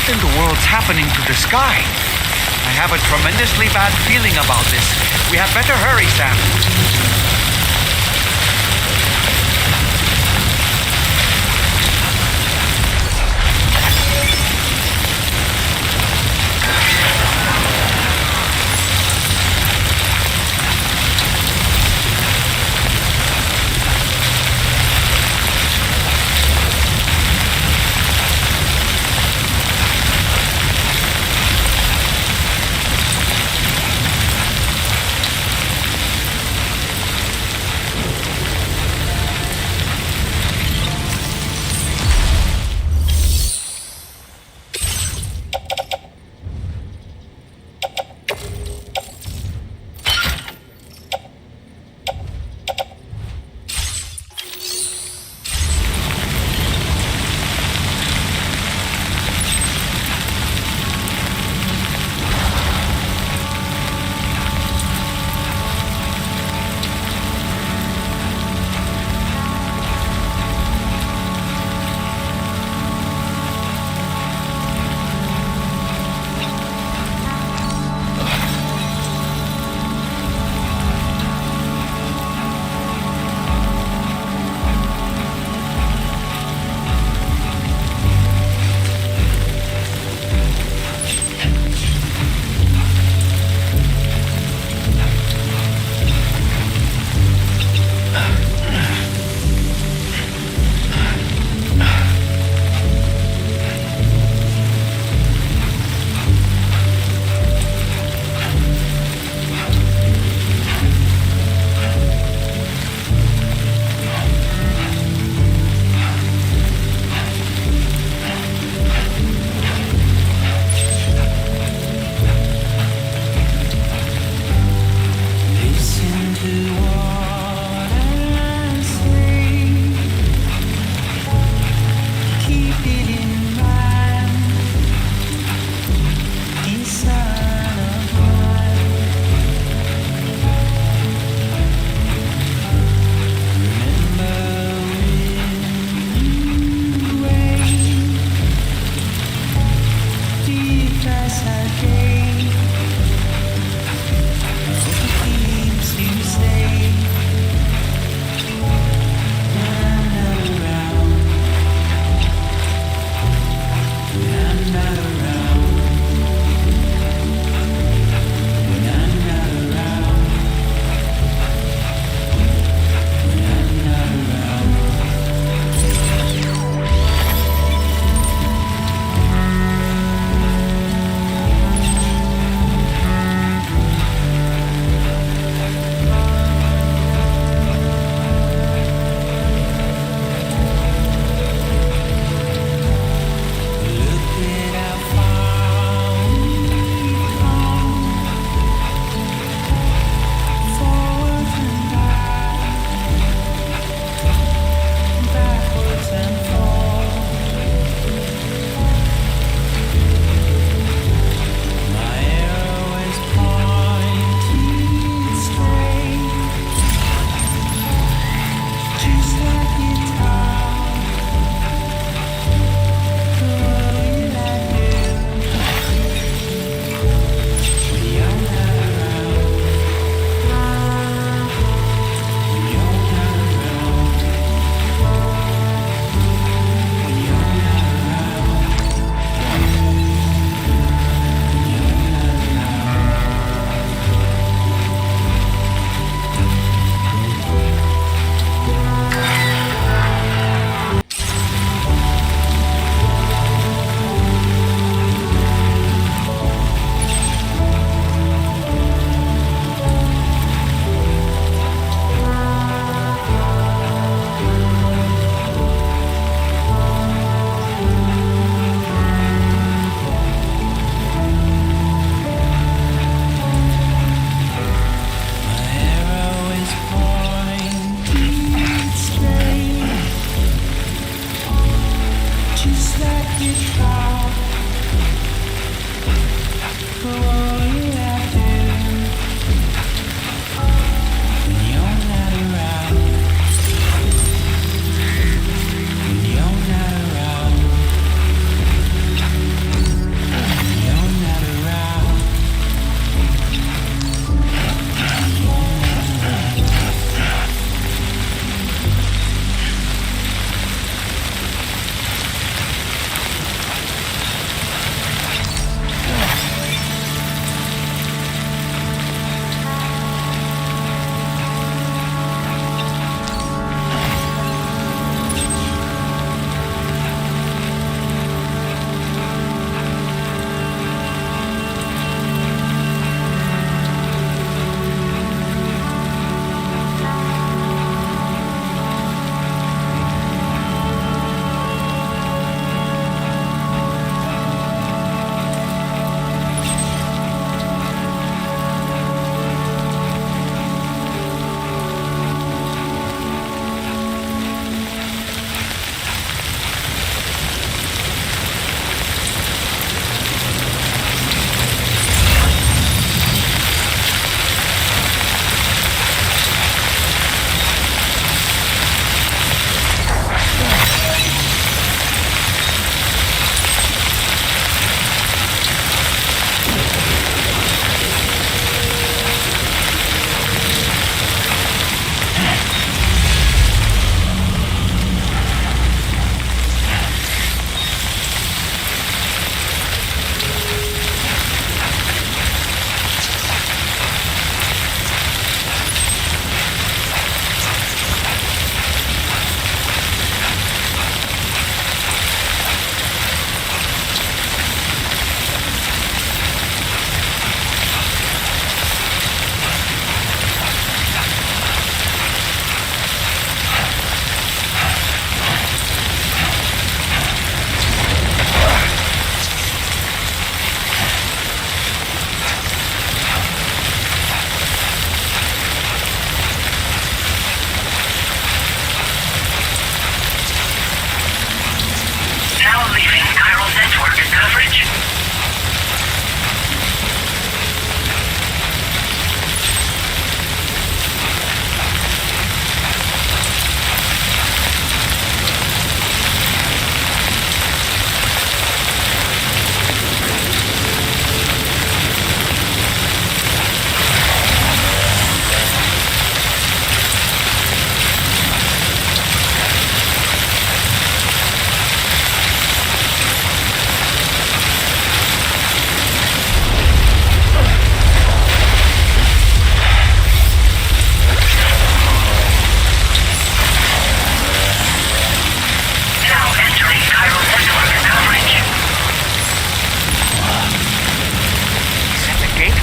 What in the world's happening? happening to the sky. I have a tremendously bad feeling about this. We had better hurry, Sam.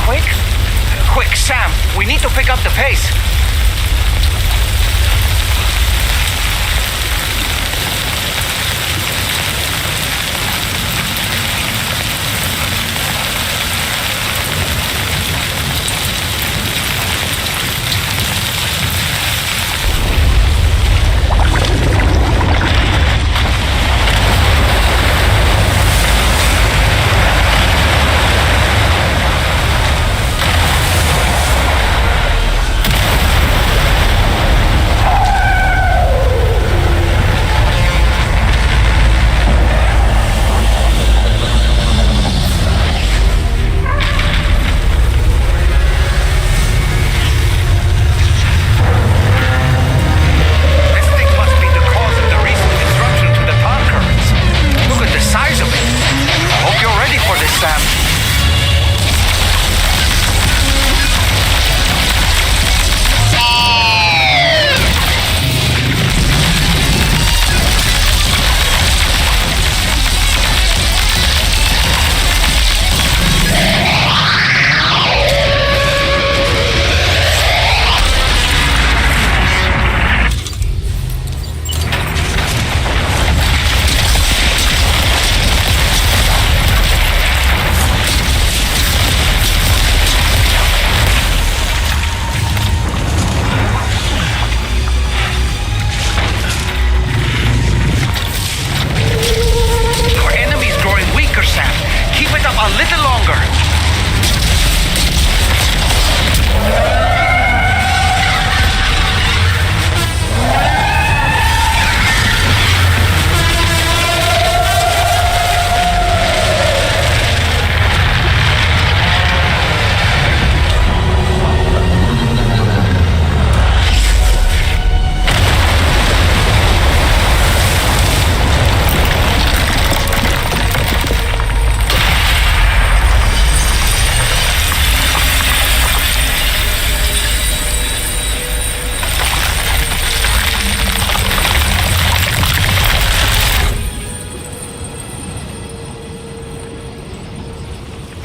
quick? Quick, Sam, we need to pick up the pace.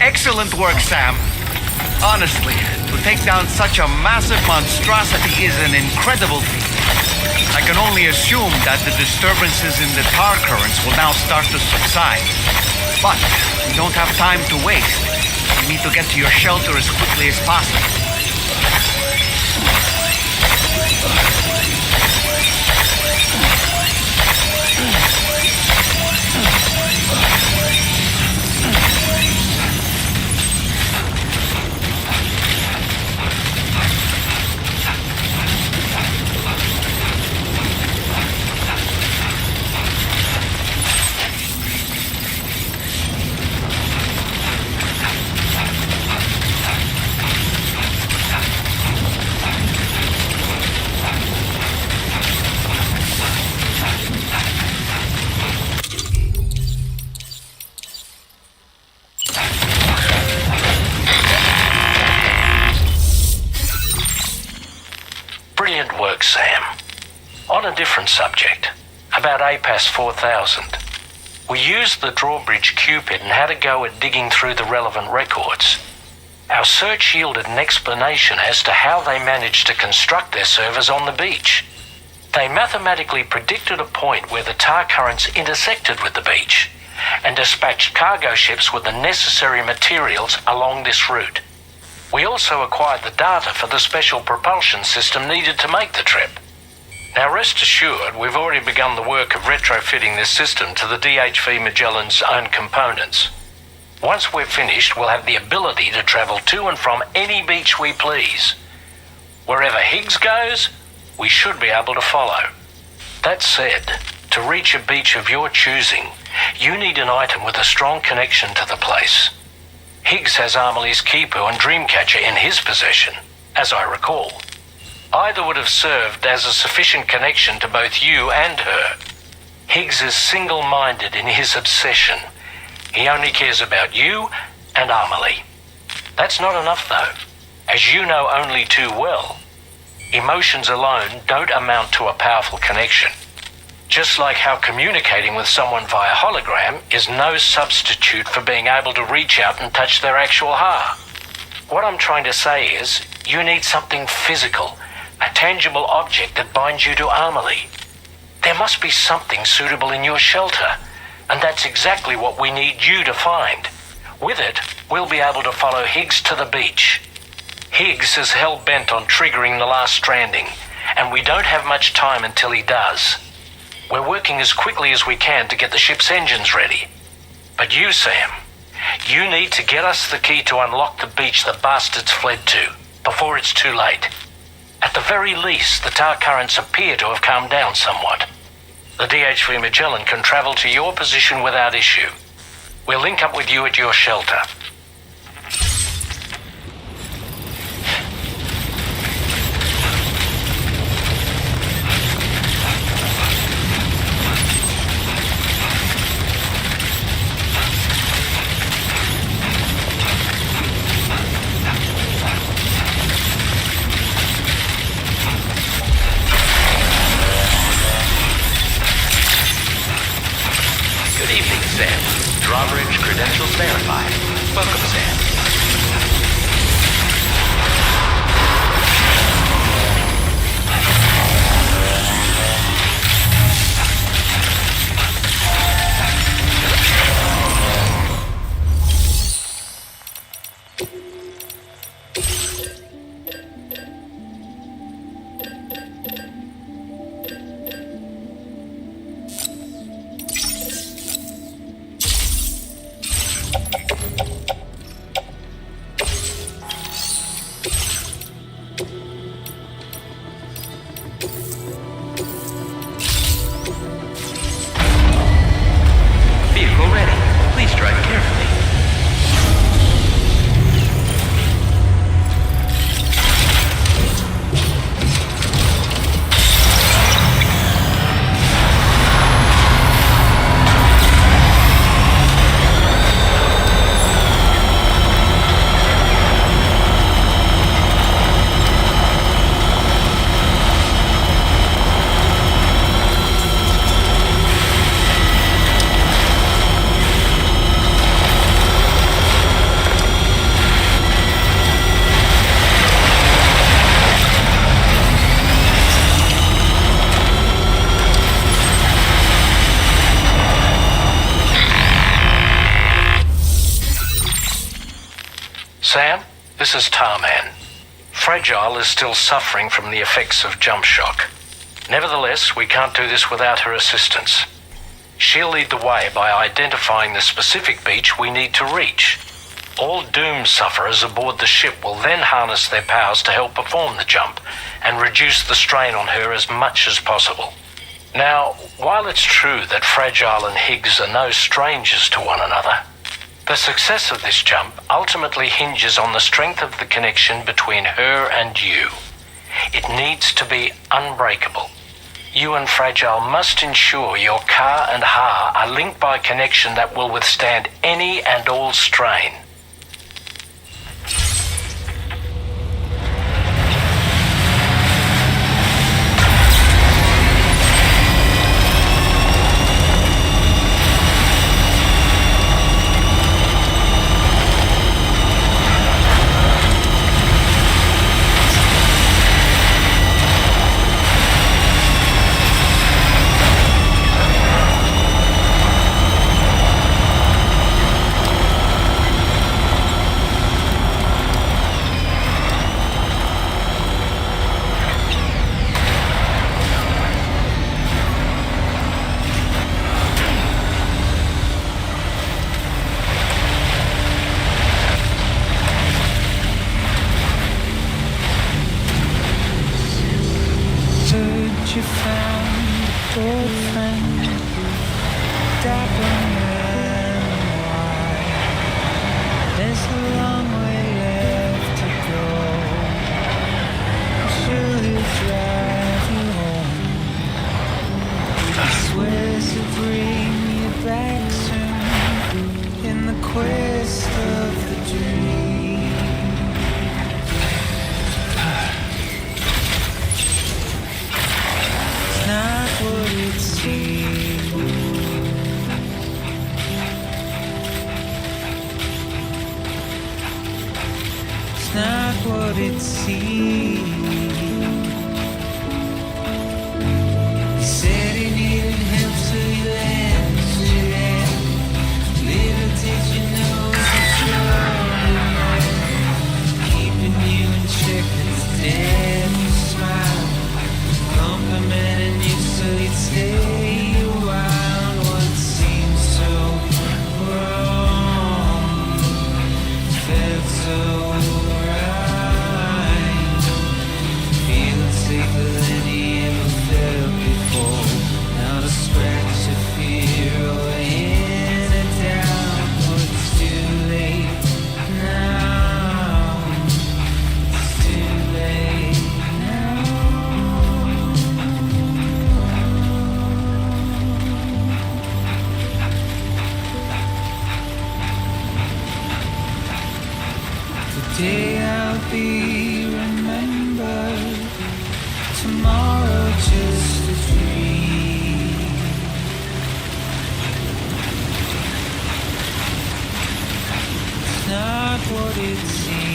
Excellent work, Sam. Honestly, to take down such a massive monstrosity is an incredible feat. I can only assume that the disturbances in the tar currents will now start to subside. But we don't have time to waste. You need to get to your shelter as quickly as possible. Brilliant work, Sam. On a different subject, about APAS 4000. We used the drawbridge Cupid and had a go at digging through the relevant records. Our search yielded an explanation as to how they managed to construct their servers on the beach. They mathematically predicted a point where the tar currents intersected with the beach and dispatched cargo ships with the necessary materials along this route. We also acquired the data for the special propulsion system needed to make the trip. Now rest assured, we've already begun the work of retrofitting this system to the DHV Magellan's own components. Once we're finished, we'll have the ability to travel to and from any beach we please. Wherever Higgs goes, we should be able to follow. That said, to reach a beach of your choosing, you need an item with a strong connection to the place. Higgs has Amelie's Kipu and Dreamcatcher in his possession, as I recall. Either would have served as a sufficient connection to both you and her. Higgs is single-minded in his obsession. He only cares about you and Amelie. That's not enough, though. As you know only too well, emotions alone don't amount to a powerful connection. Just like how communicating with someone via hologram is no substitute for being able to reach out and touch their actual heart. What I'm trying to say is, you need something physical, a tangible object that binds you to Amelie. There must be something suitable in your shelter, and that's exactly what we need you to find. With it, we'll be able to follow Higgs to the beach. Higgs is hell-bent on triggering the last stranding, and we don't have much time until he does. We're working as quickly as we can to get the ship's engines ready. But you, Sam, you need to get us the key to unlock the beach the bastards fled to, before it's too late. At the very least, the tar currents appear to have calmed down somewhat. The DHV Magellan can travel to your position without issue. We'll link up with you at your shelter. Good evening, Sam. Drawbridge credentials verified. Welcome, Sam. Vehicle ready. Please drive carefully. Sam, this is Tarman. Fragile is still suffering from the effects of jump shock. Nevertheless, we can't do this without her assistance. She'll lead the way by identifying the specific beach we need to reach. All doom sufferers aboard the ship will then harness their powers to help perform the jump and reduce the strain on her as much as possible. Now, while it's true that Fragile and Higgs are no strangers to one another, the success of this jump ultimately hinges on the strength of the connection between her and you. It needs to be unbreakable. You and Fragile must ensure your Ka and Ha are linked by a connection that will withstand any and all strain. You found a old friend, dapper man, why? There's a long way left to go. I'm sure he'll drive you home. He swears to bring you back soon in the quest of the dream. Not what it seems. It's not what it seems. He said he needed help, so he left it. Little did you know it's a keeping you in check. It's dead smile, complimenting you so you'd stay a while. What seems so wrong felt so right. Feeling safer than he ever felt before. Not a scratch of fear or any doubt. But it's too late now. It's too late now. Today I'll be remembered, tomorrow just a dream. It's not what it seems.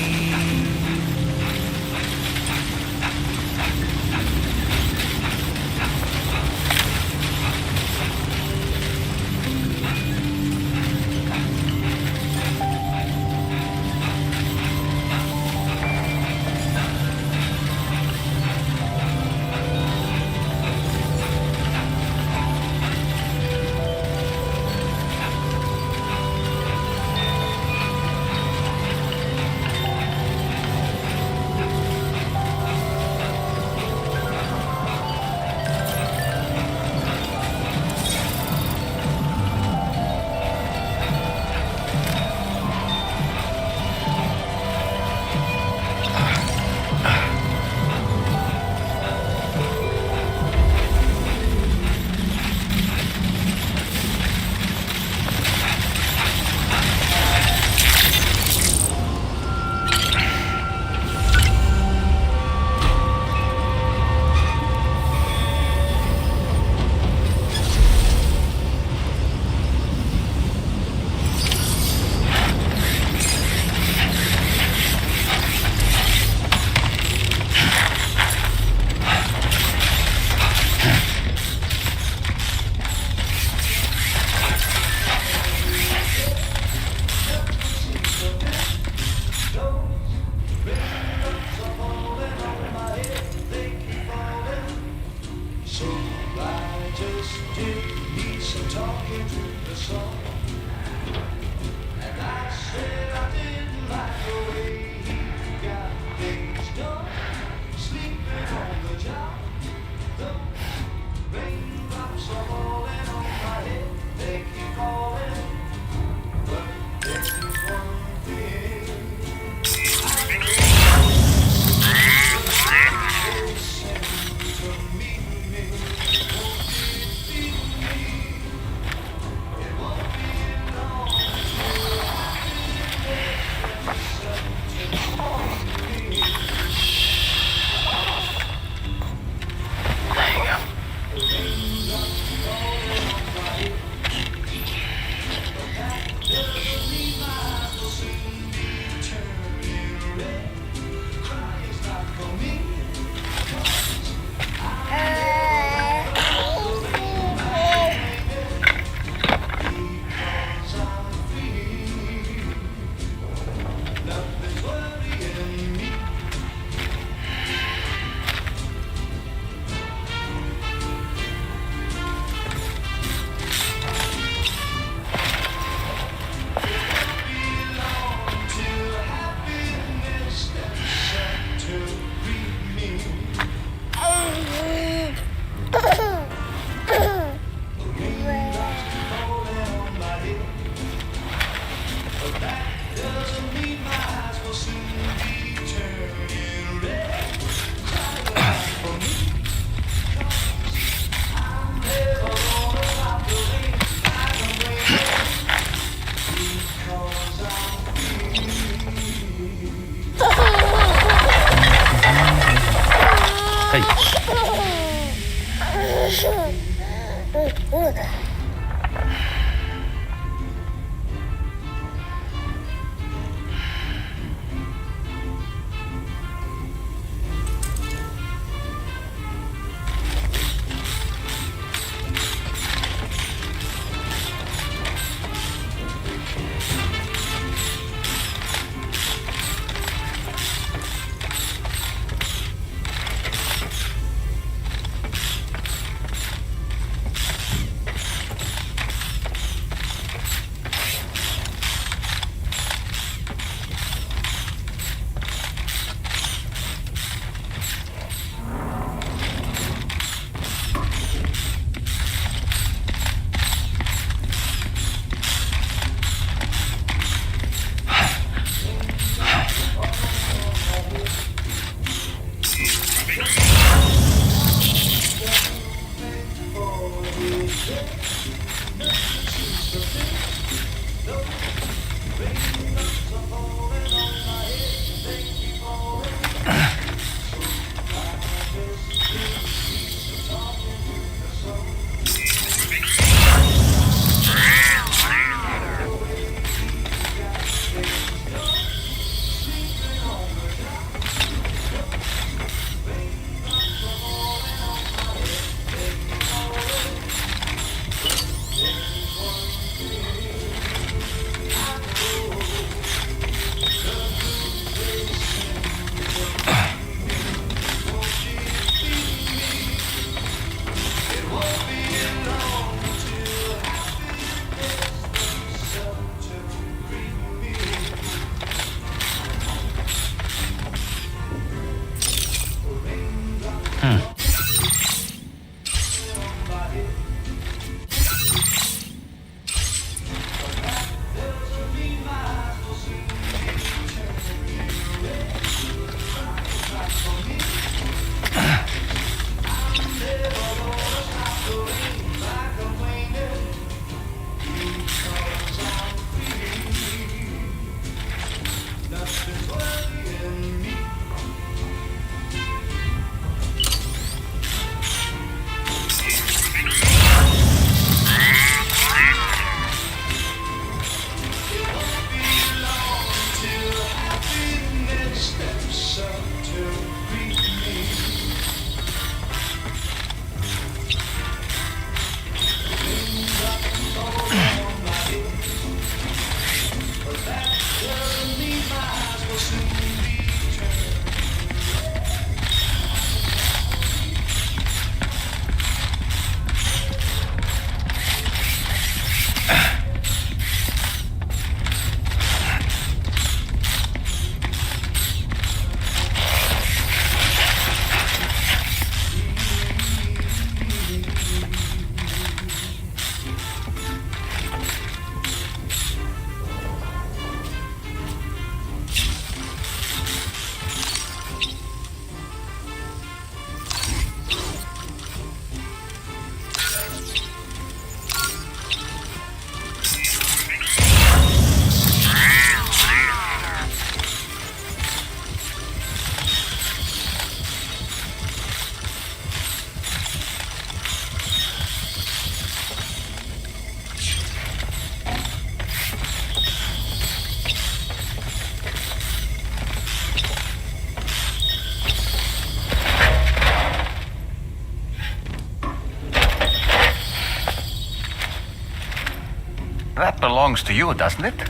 belongs to you, doesn't it?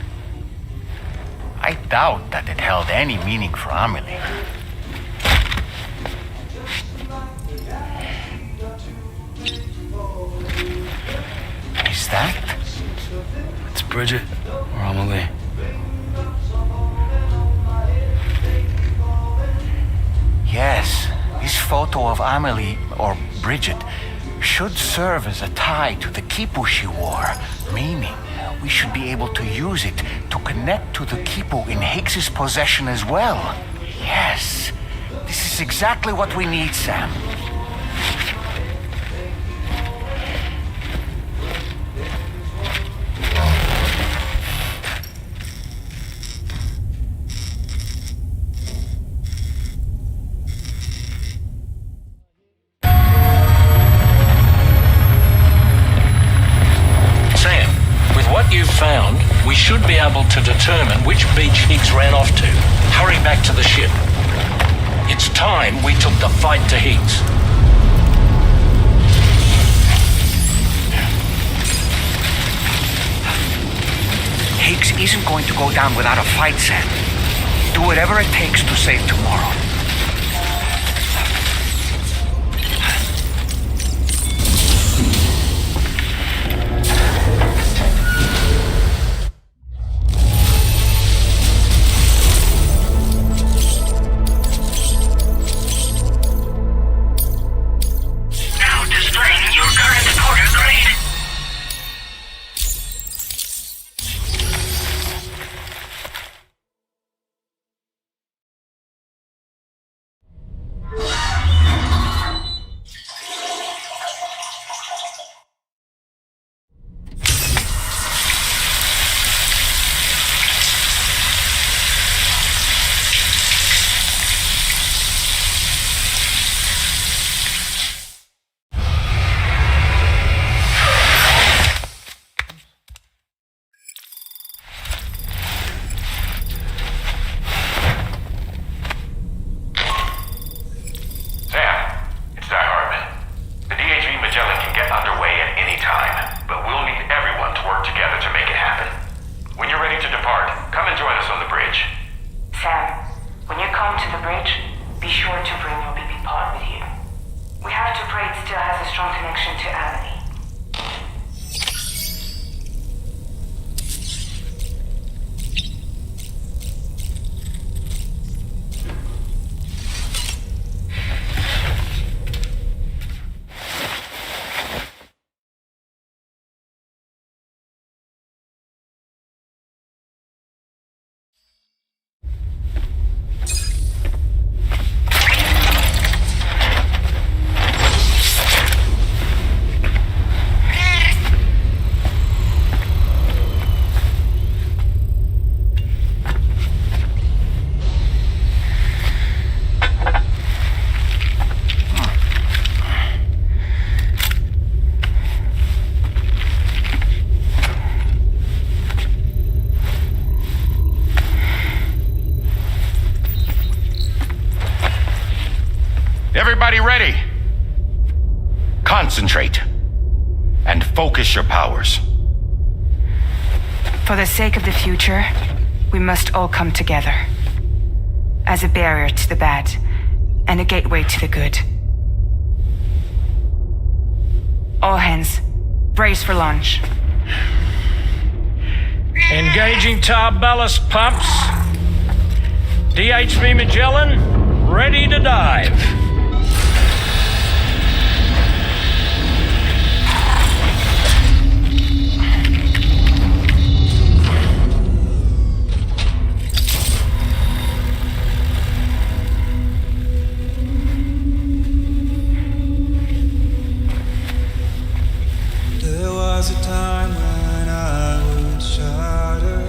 I doubt that it held any meaning for Amelie. Is that? It's Bridget or Amelie. Yes, this photo of Amelie, or Bridget, should serve as a tie to the quipu she wore, meaning we should be able to use it to connect to the quipu in Higgs's possession as well. Yes, this is exactly what we need, Sam. Found, we should be able to determine which beach Higgs ran off to. Hurry back to the ship. It's time we took the fight to Higgs. Higgs isn't going to go down without a fight, Sam. Do whatever it takes to save tomorrow. Everybody ready? Concentrate and focus your powers. For the sake of the future, we must all come together. As a barrier to the bad, and a gateway to the good. All hands, brace for launch. Engaging tar ballast pumps. DHV Magellan, ready to dive. There was a time when I would shudder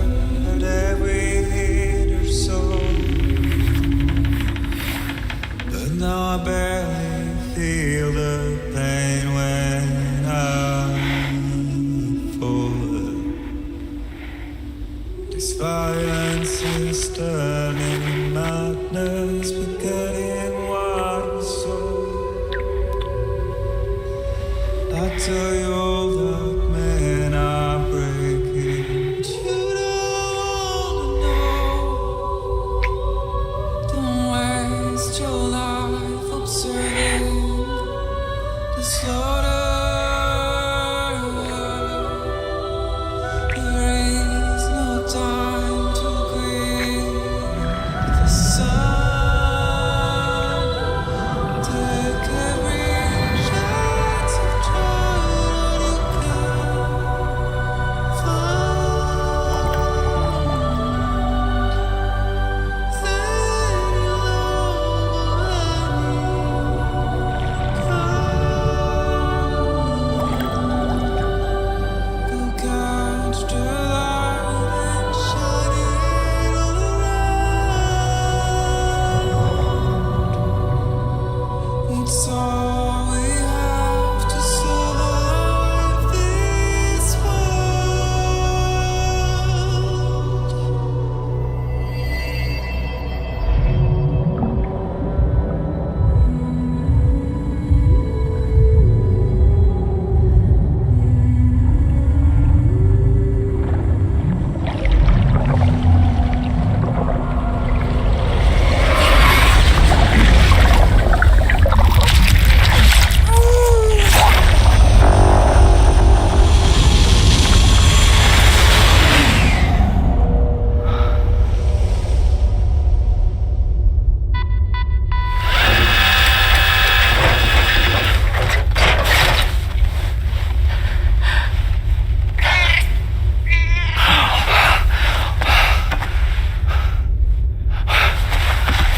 at every hit or soul, but now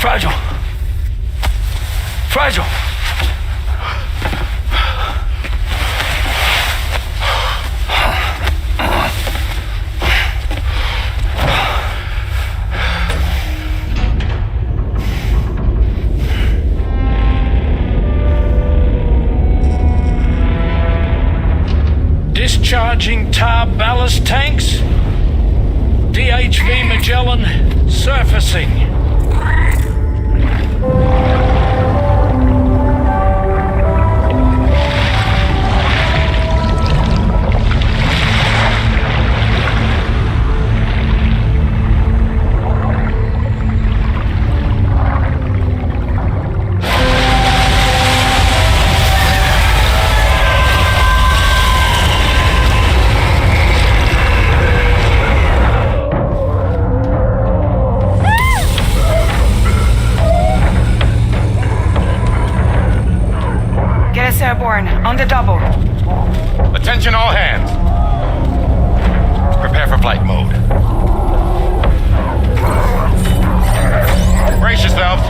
Fragile. Fragile. Discharging tar ballast tanks. DHV Magellan surfacing. Airborne, on the double. Attention all hands. Prepare for flight mode. Brace yourselves.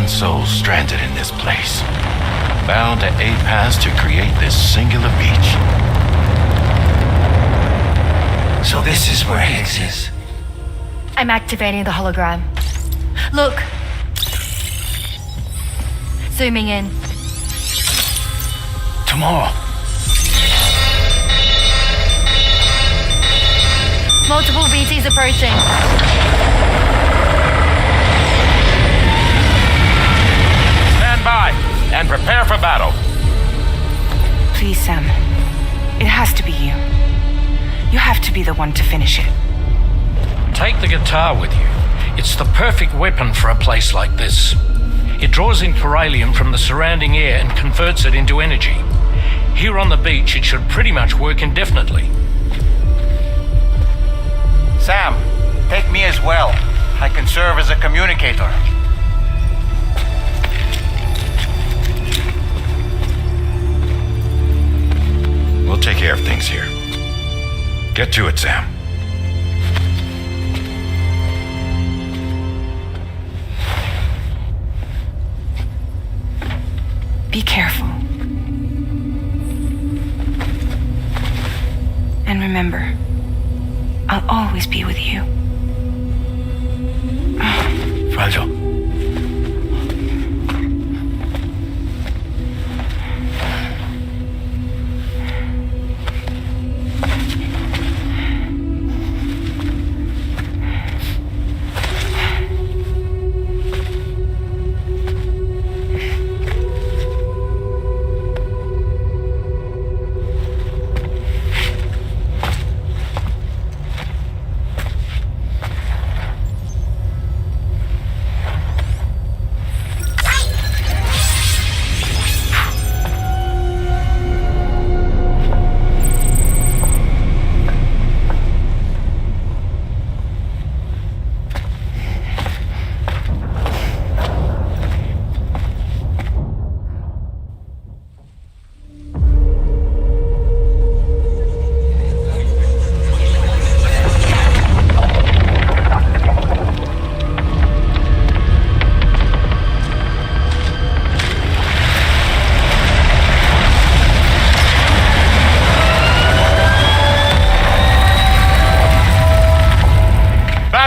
Souls stranded in this place, bound to 8 paths to create this singular beach. So this is where Higgs is. I'm activating the hologram. Look. Zooming in. Tomorrow. Multiple BTs approaching. By and prepare for battle. Please, Sam. It has to be you. You have to be the one to finish it. Take the guitar with you. It's the perfect weapon for a place like this. It draws in chiralium from the surrounding air and converts it into energy. Here on the beach, it should pretty much work indefinitely. Sam, take me as well. I can serve as a communicator. We'll take care of things here. Get to it, Sam. Be careful. And remember, I'll always be with you. Fragile.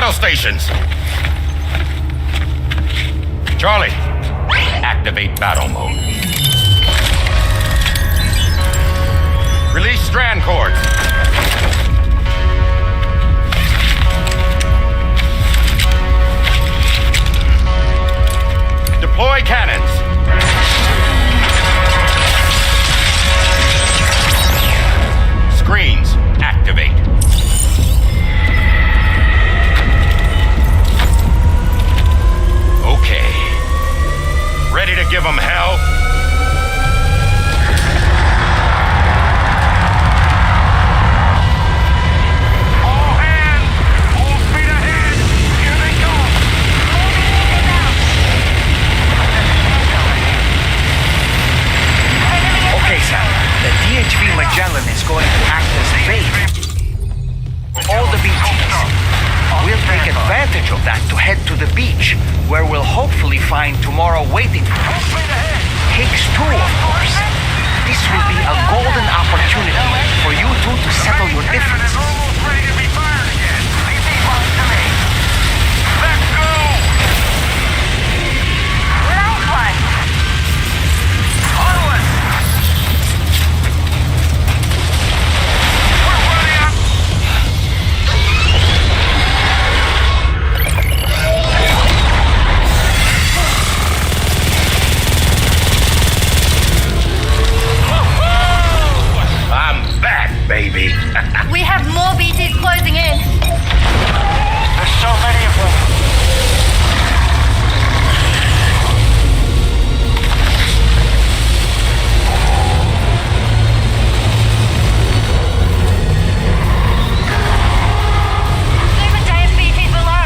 Stations. Charlie, activate battle mode. Release strand cords. Deploy cannons. give them hell? Okay, Sam. The DHV Magellan is going to act as bait for all the BTs. We'll take advantage of that to head to the beach, where we'll hopefully find tomorrow waiting for us. Higgs too, of course. This will be a golden opportunity for you two to settle your differences. Baby. We have more BTs closing in. There's so many of them. Super giant BTs below.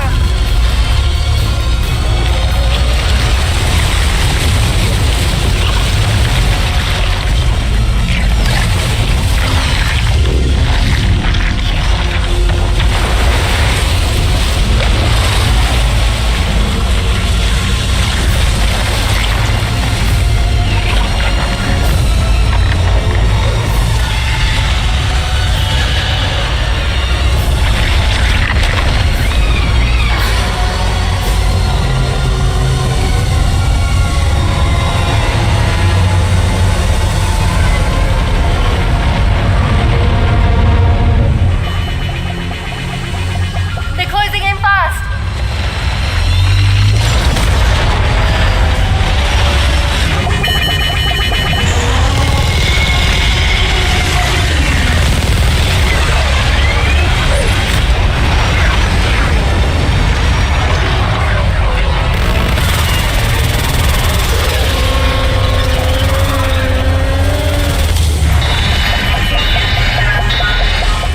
They're closing in fast.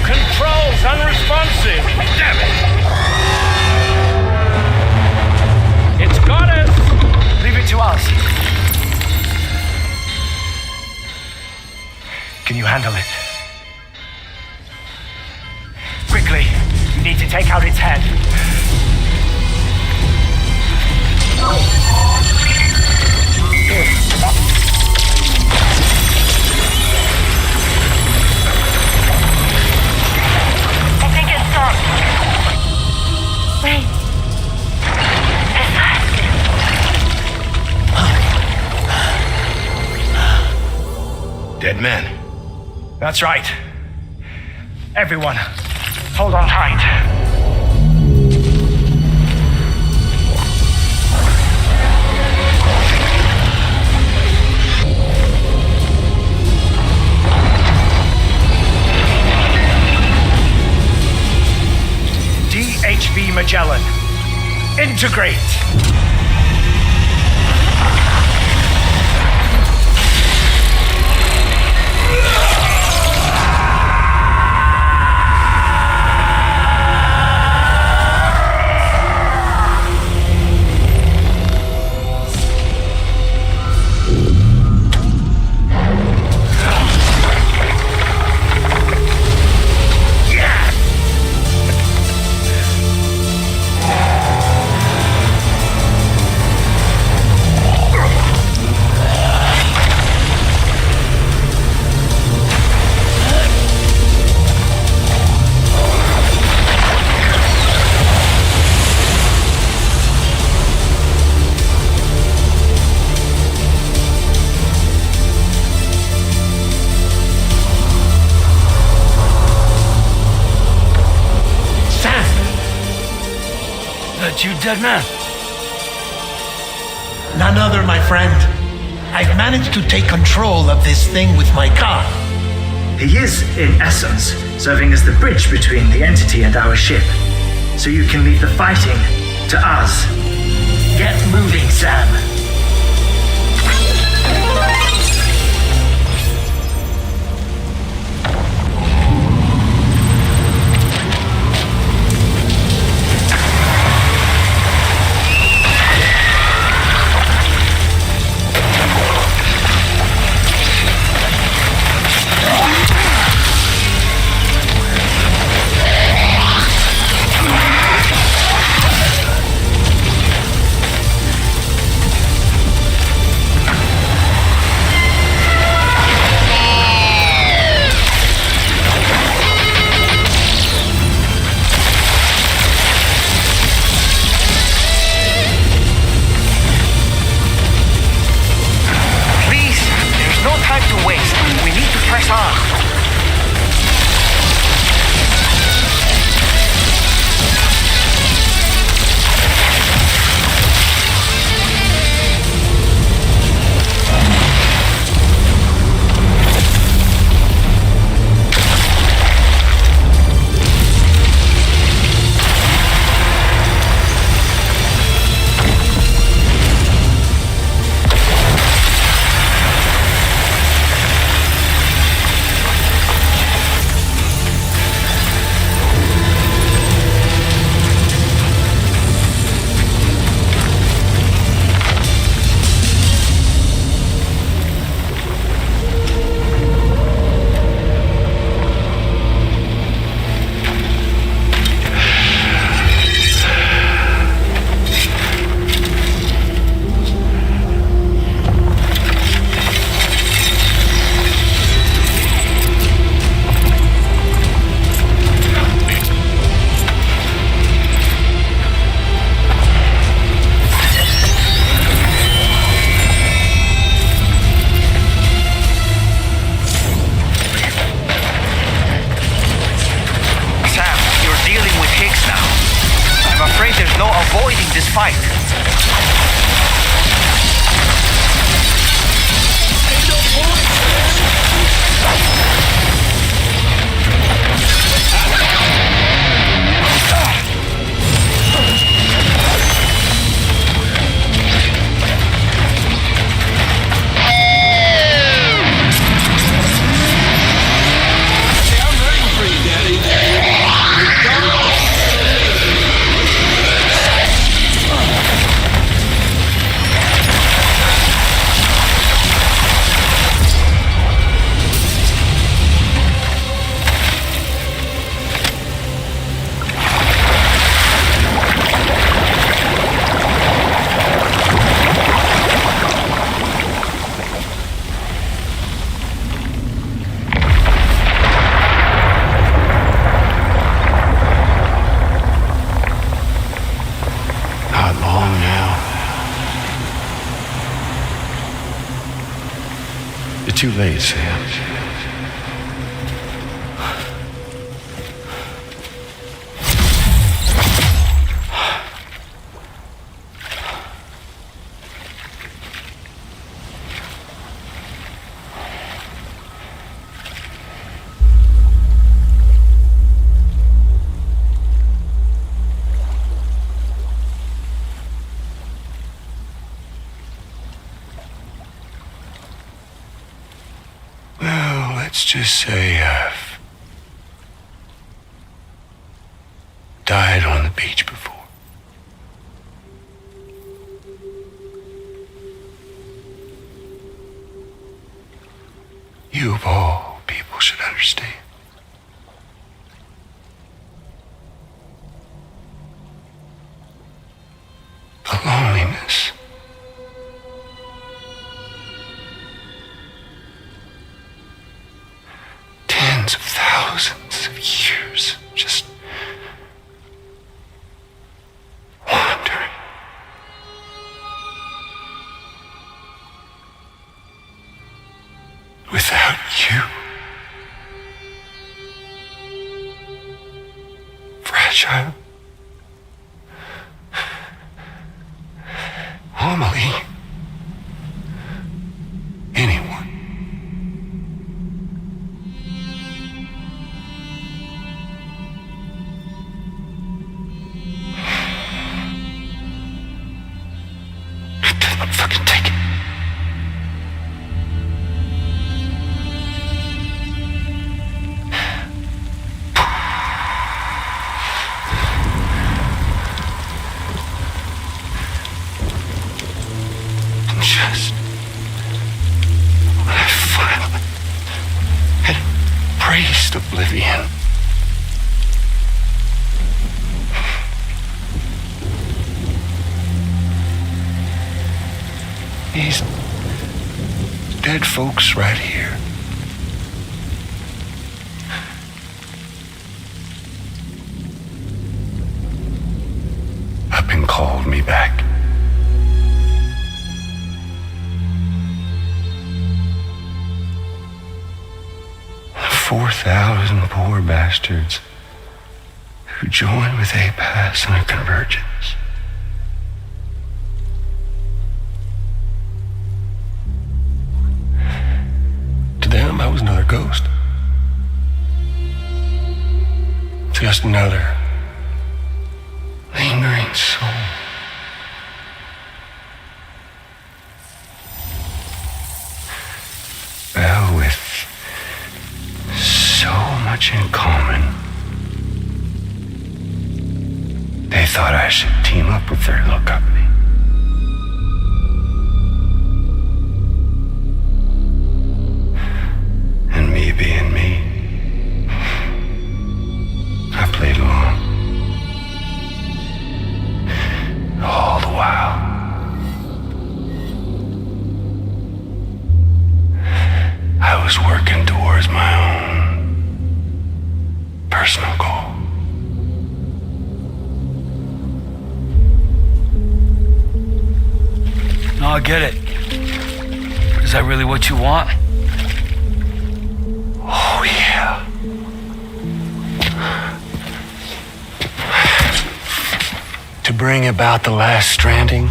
Controls unresponsive. Damn it. It's got us. Leave it to us. Can you handle it? Quickly, you need to take out its head. I think it stopped. Wait. Is that? Dead men. That's right. Everyone, hold on tight. DHV Magellan, integrate. You dead man? None other, my friend. I've managed to take control of this thing with my car. He is, in essence, serving as the bridge between the entity and our ship. So you can leave the fighting to us. Get moving, Sam. this fight. Too late, Sam. Let's just say I've died on the beach before. You of all people should understand. The loneliness. Tens of thousands of years just wandering. Without you. Fragile. Amelie. Anyone. It doesn't fucking take it. Just when I finally had embraced oblivion, these dead folks right here up and called me back. 4,000 poor bastards who joined with APAS in a convergence. To them, I was another ghost. Just another lingering soul. Well, with so much in common, they thought I should team up with their little company. And me being me, I played along. All the while, I was working towards my own personal goal. No, I get it. Is that really what you want? Oh, yeah. To bring about the last stranding?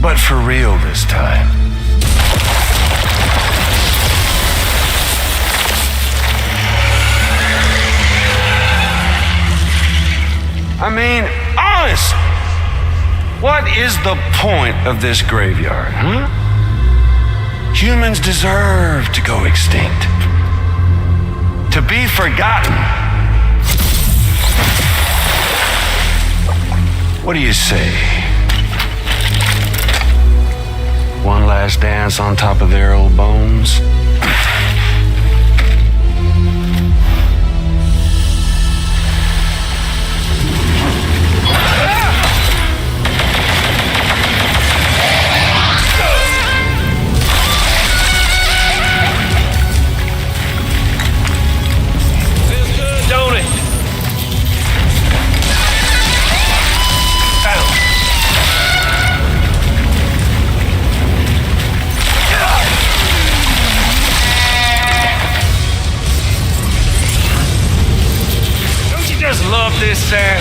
But for real this time. I mean, honest, what is the point of this graveyard, huh? Humans deserve to go extinct, to be forgotten. What do you say? One last dance on top of their old bones? Love this, Sam.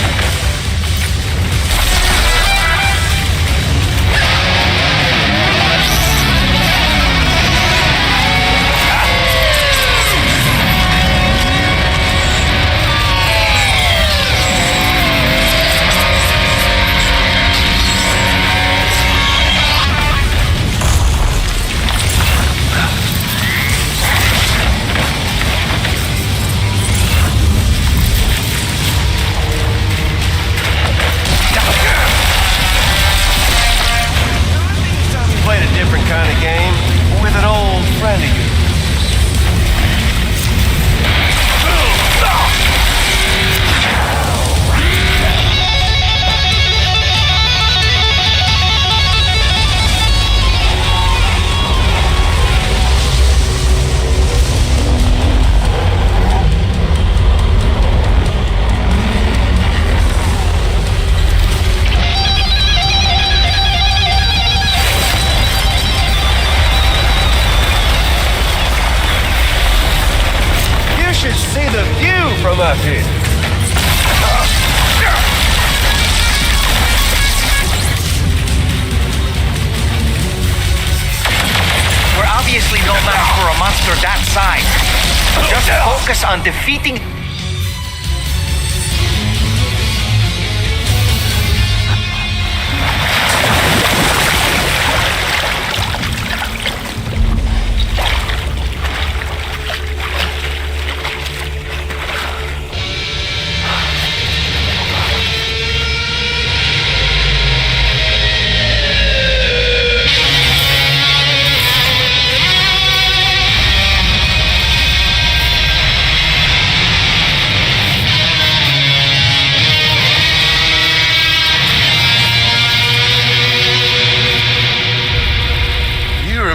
On defeating.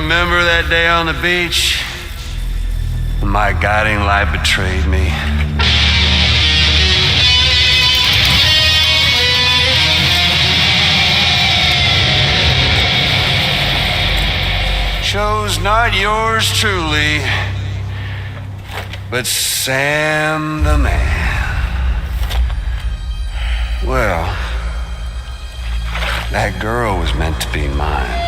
Remember that day on the beach when my guiding light betrayed me? Chose not yours truly, but Sam the man. Well, that girl was meant to be mine.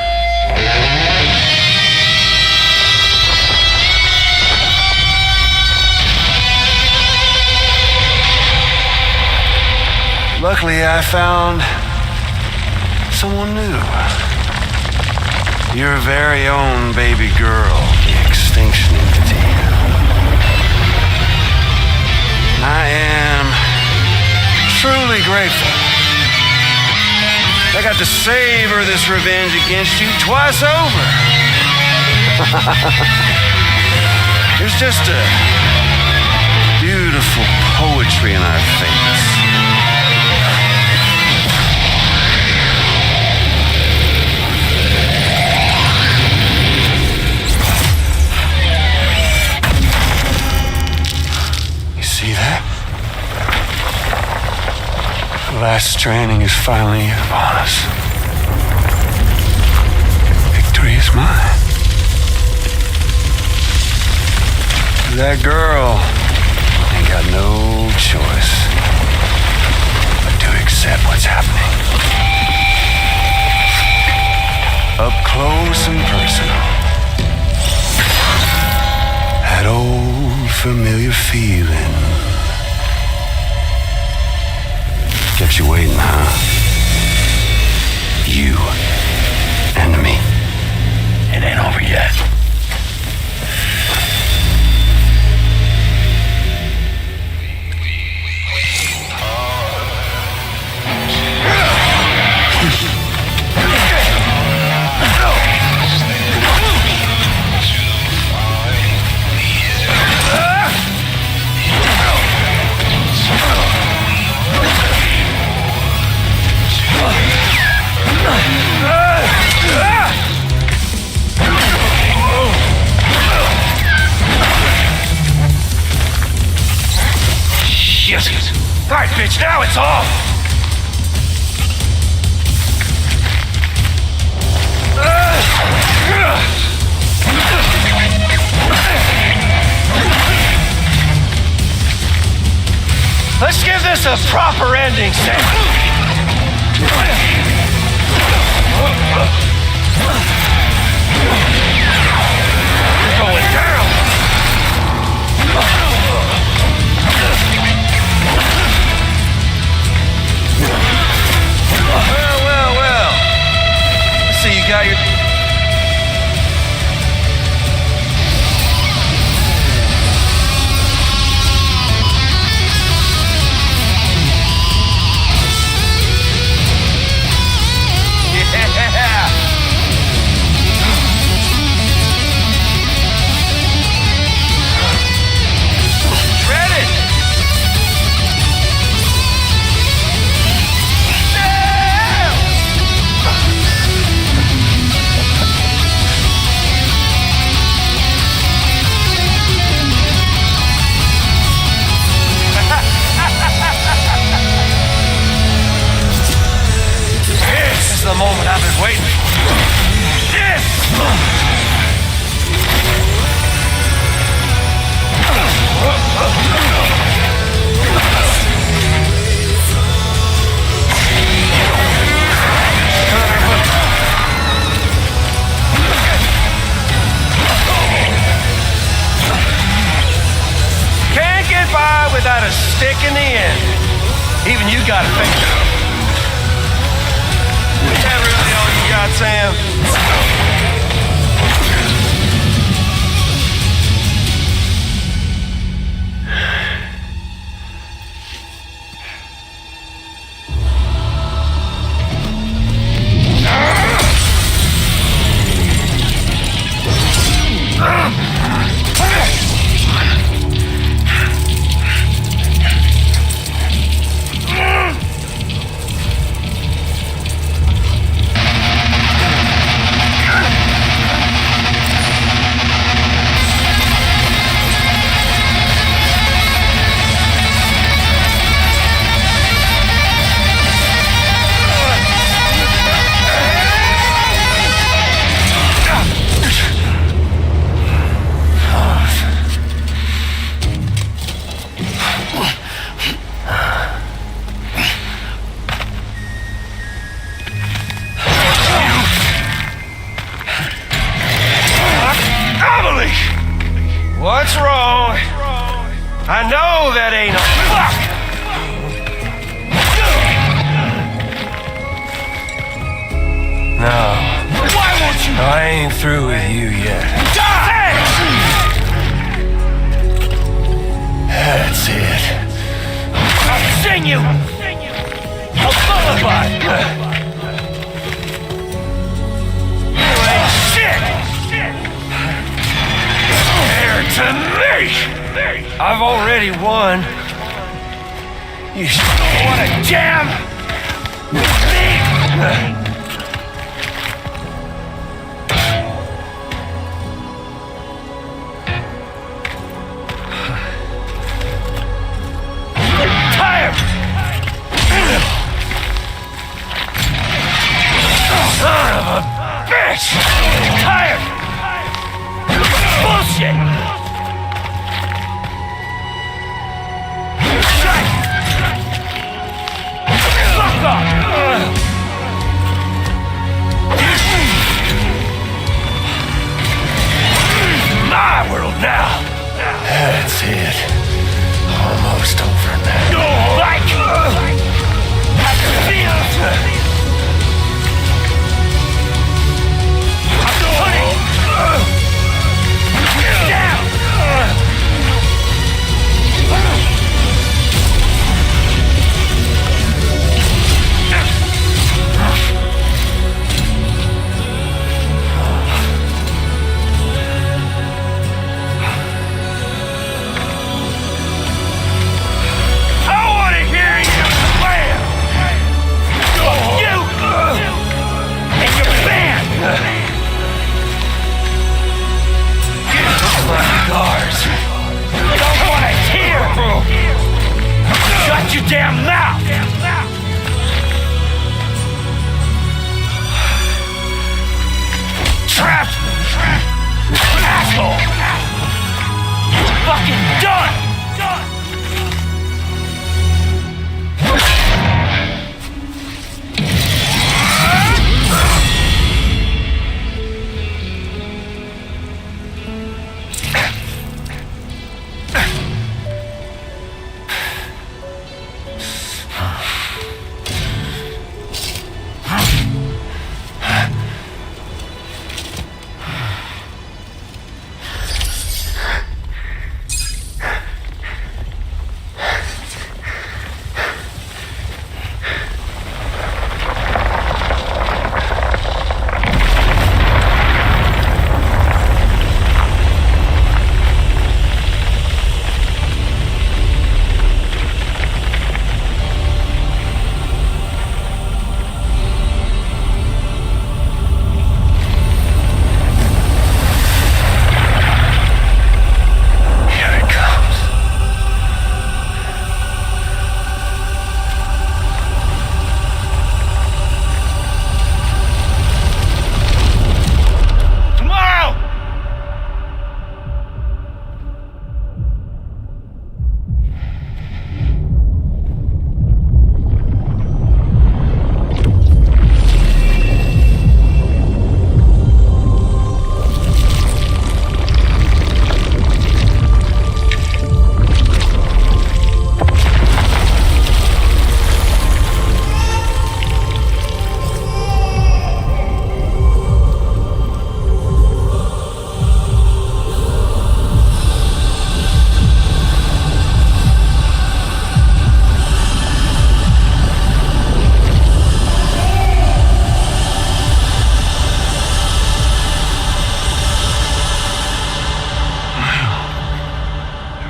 Luckily, I found someone new. Your very own baby girl, the extinction entity. I am truly grateful. I got to savor this revenge against you twice over. There's just a beautiful poetry in our fates. See that? The last stranding is finally upon us. Victory is mine. That girl ain't got no choice but to accept what's happening. Up close and personal. That old familiar feeling. Kept you waiting, huh? You and me. It ain't over yet. All right, bitch, now it's off! Let's give this a proper ending, Sam. You're going down! Well. Let's see, you got your... The moment I've been waiting for. Yes! Can't get by without a stick in the end. Even you got a finger. Is that really all you got, Sam? What's wrong? I know that ain't a fuck! No. Why won't you? I ain't through with you yet. That's it. I'll sing you a lullaby! To me! I've already won. You want to jam with me? Tired! Son of a bitch! Tired! Bullshit! Trapped! Asshole! It's fucking done!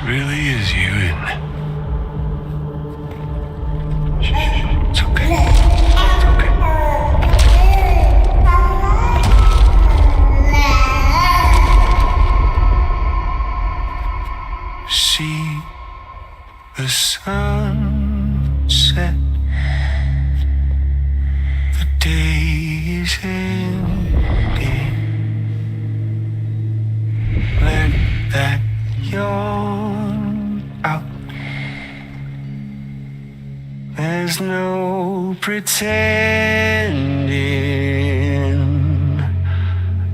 Really is you, isn't it? It's okay. It's okay. See the sun set. The day is ending. Let that yawn out. There's no pretending.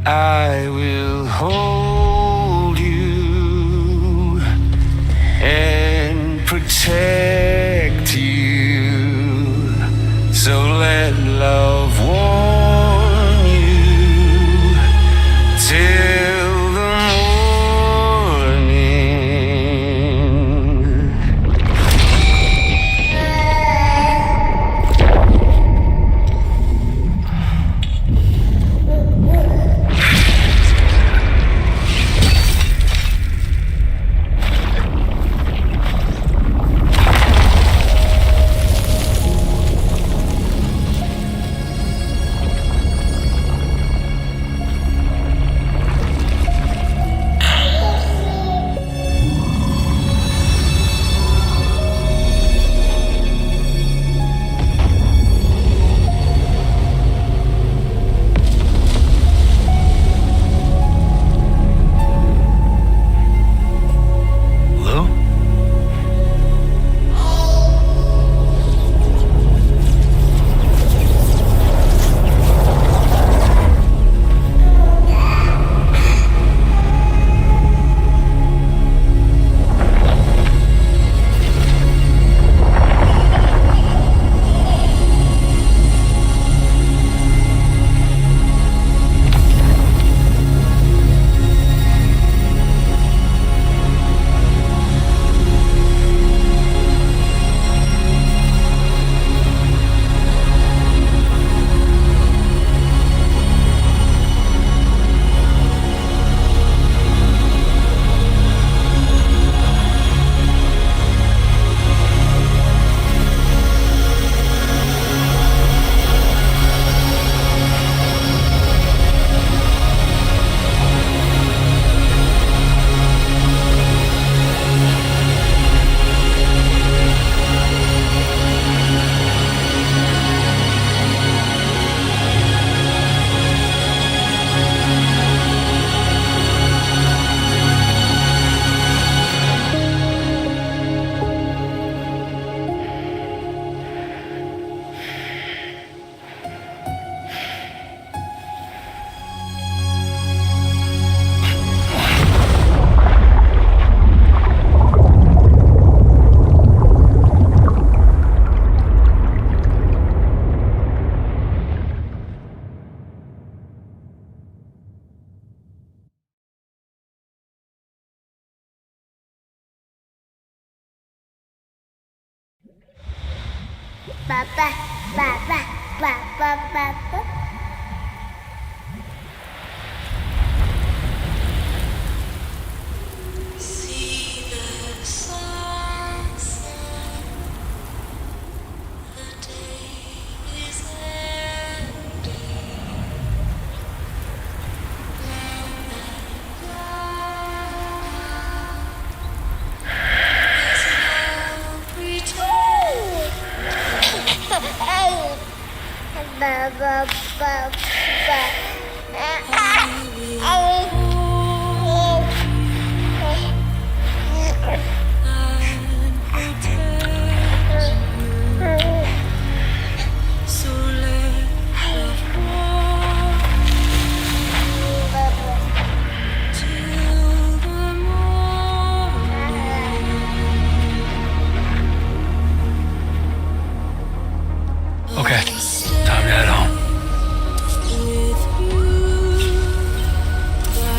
I will hold you and protect you. So let love warm you till the morning. Papa, Papa, Papa, Papa. See the sunset. The day is ending. Ba, ba, ba, So let love walk till the morning. Okay, time to head home. With you by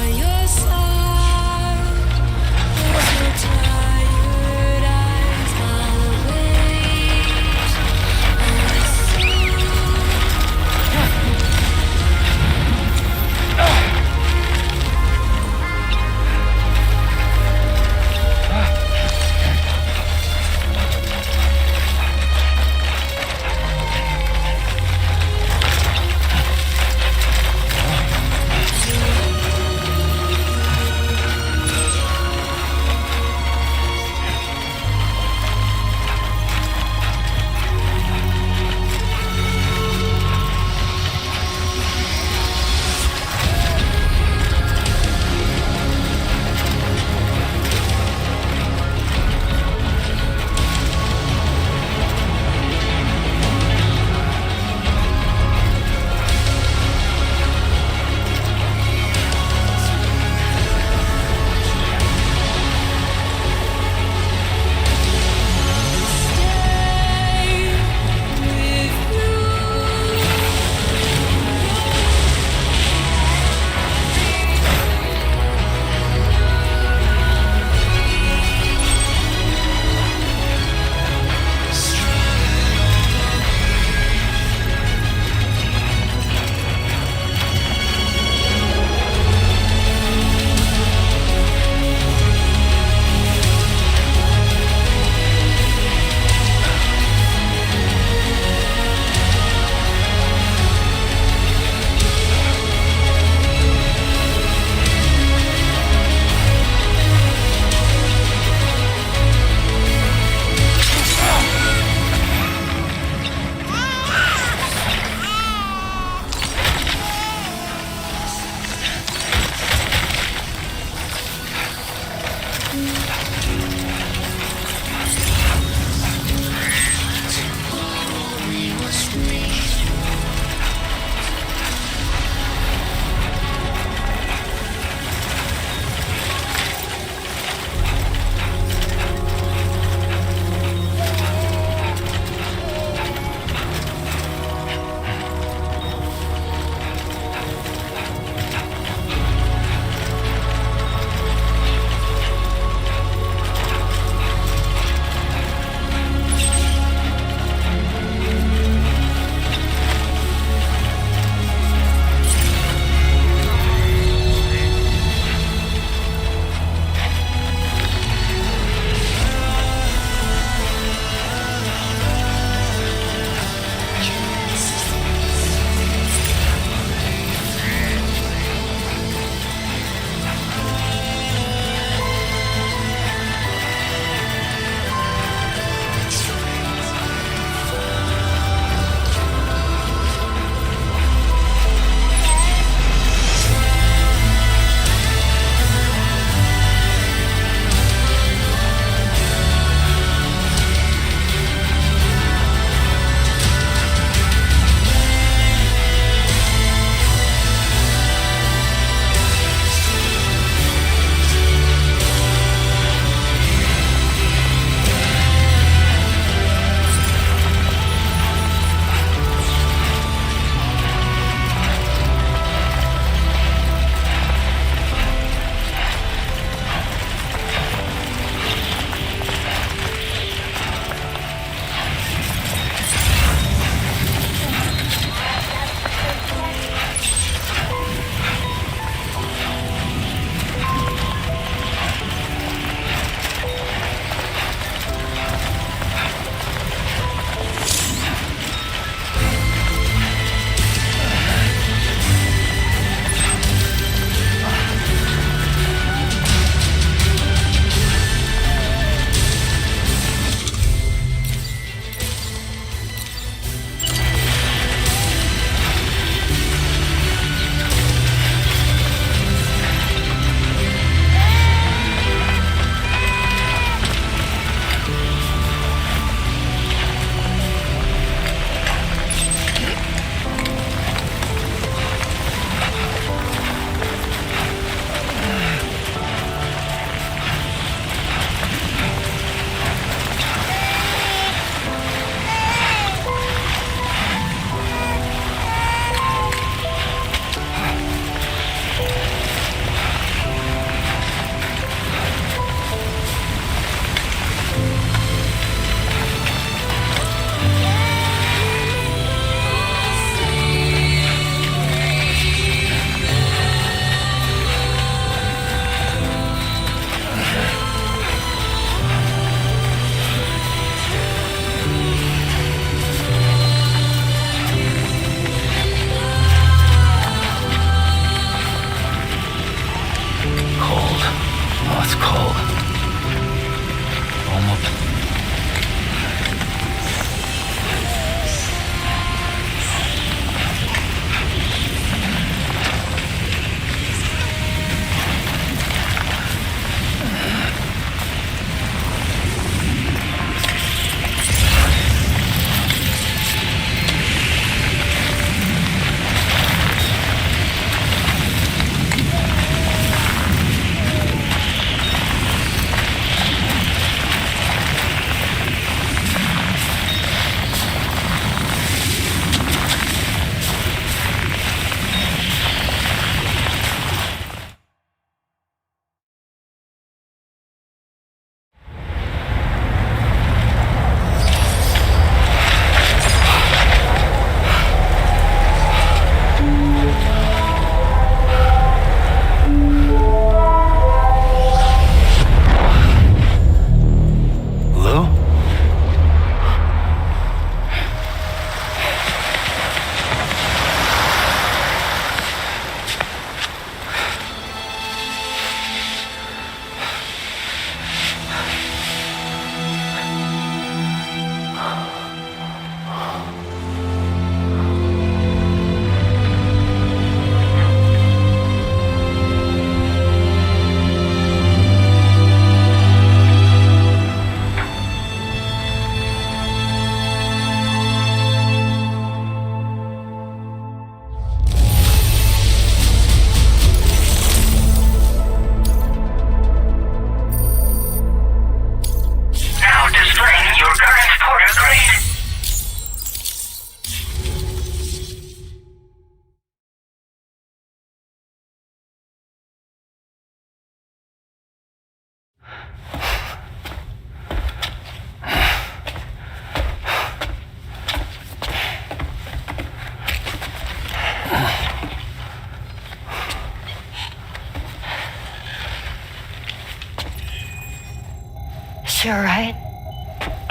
You alright?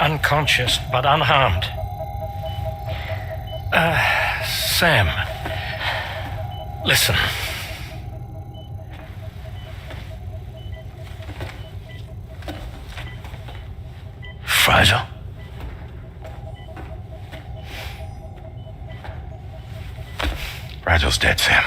Unconscious, but unharmed. Sam. Listen. Fragile? Fragile's dead, Sam.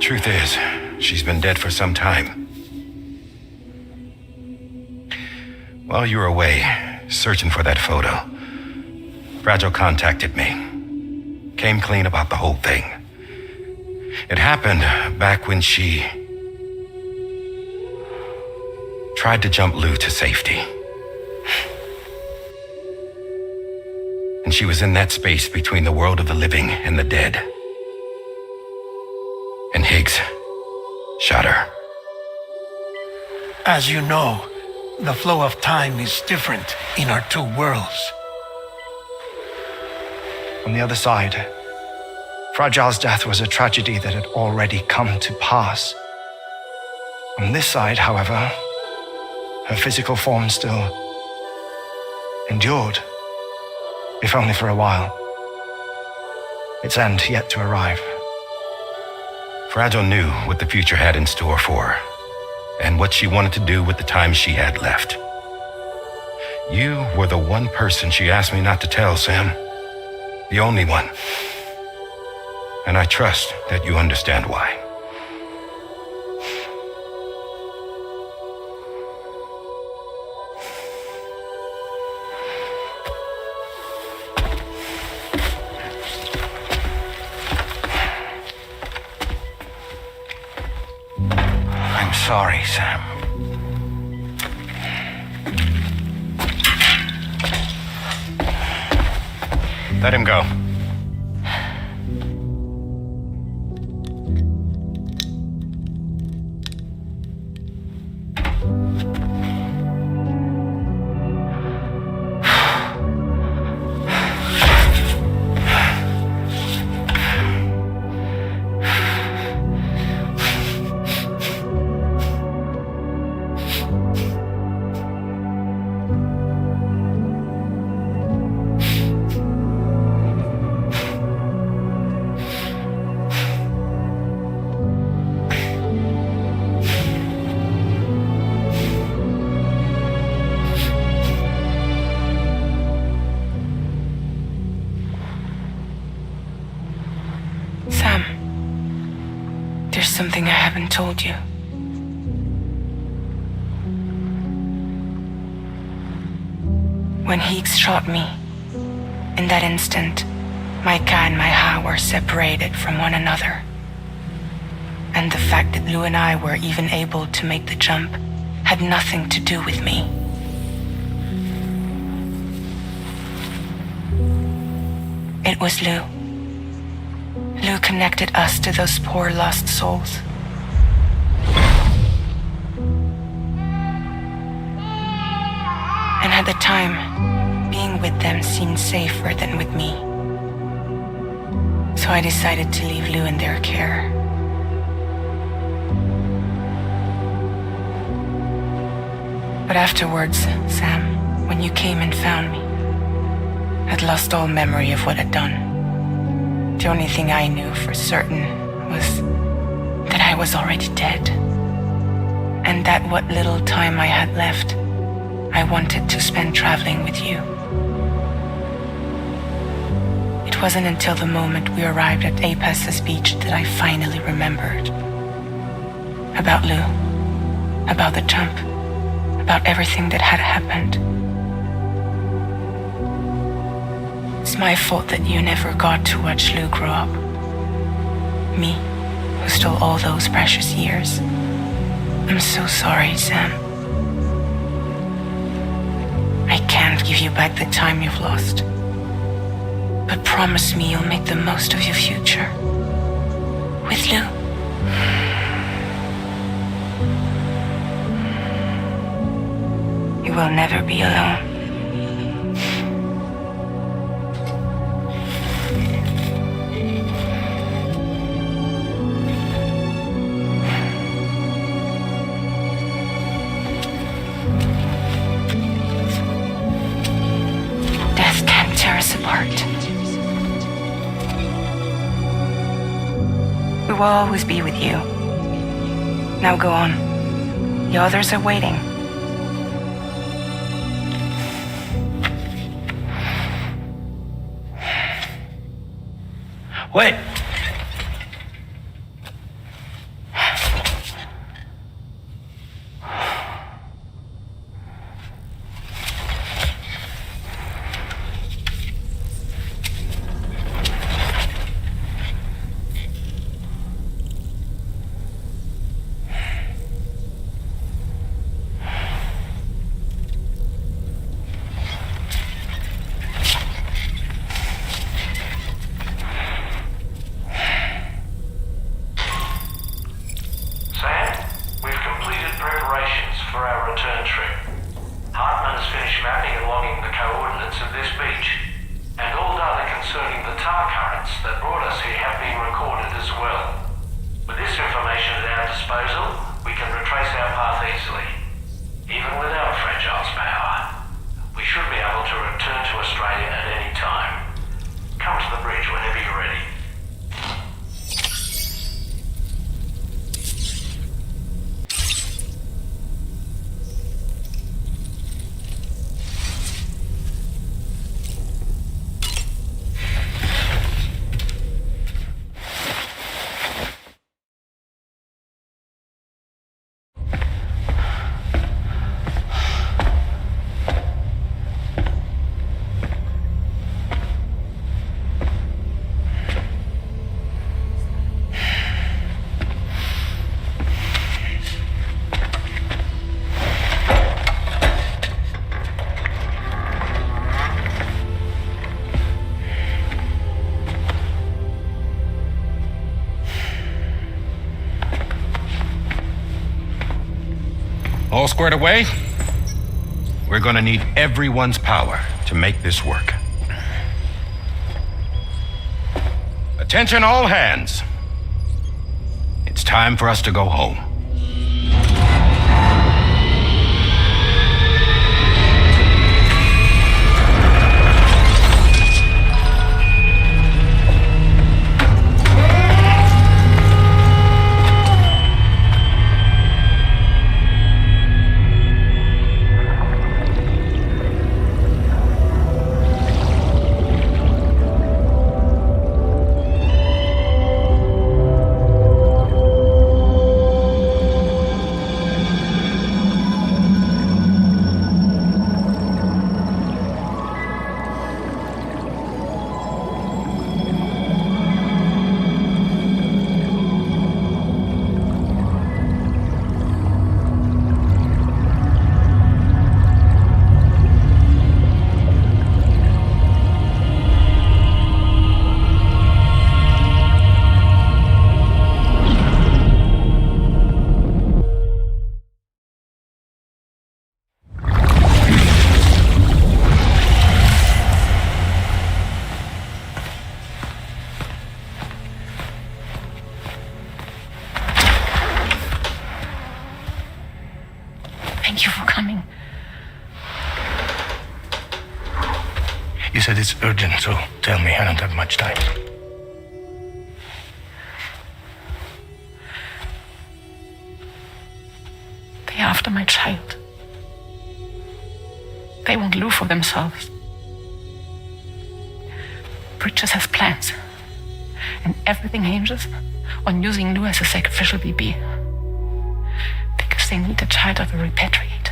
Truth is, she's been dead for some time. While you were away, searching for that photo, Fragile contacted me. Came clean about the whole thing. It happened back when she tried to jump Lou to safety. And she was in that space between the world of the living and the dead. And Higgs shot her. As you know, the flow of time is different in our two worlds. On the other side, Fragile's death was a tragedy that had already come to pass. On this side, however, her physical form still endured, if only for a while. Its end yet to arrive. Fragile knew what the future had in store for her, and what she wanted to do with the time she had left. You were the one person she asked me not to tell, Sam. The only one. And I trust that you understand why. I'm sorry, Sam. Let him go. Something I haven't told you. When Higgs shot me, in that instant, my Ka and my Ha were separated from one another. And the fact that Lou and I were even able to make the jump had nothing to do with me. It was Lou. Lou connected us to those poor lost souls. And at the time, being with them seemed safer than with me. So I decided to leave Lou in their care. But afterwards, Sam, when you came and found me, I'd lost all memory of what I'd done. The only thing I knew for certain was that I was already dead. And that what little time I had left, I wanted to spend traveling with you. It wasn't until the moment we arrived at Apas's beach that I finally remembered. About Lou, about the jump, about everything that had happened. It's my fault that you never got to watch Lou grow up. Me, who stole all those precious years. I'm so sorry, Sam. I can't give you back the time you've lost. But promise me you'll make the most of your future. With Lou. You will never be alone. Death can't tear us apart. We will always be with you. Now go on. The others are waiting. Wait! All squared away? We're gonna need everyone's power to make this work. Attention all hands. It's time for us to go home. Thank you for coming. You said it's urgent, so tell me. I don't have much time. They're after my child. They want Lou for themselves. Bridges has plans, and everything hinges on using Lou as a sacrificial BB. Because they need a child of a repatriate.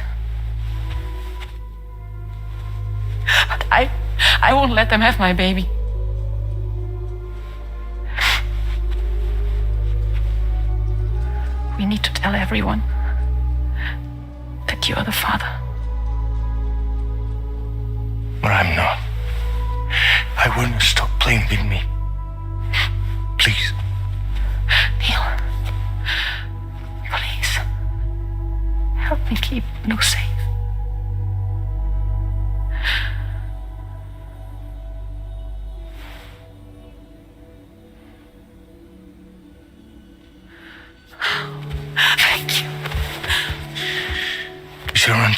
But I won't let them have my baby. We need to tell everyone that you are the father. Or I'm not. I wouldn't stop playing with me. Please. Neil. Please. Help me keep Lou safe.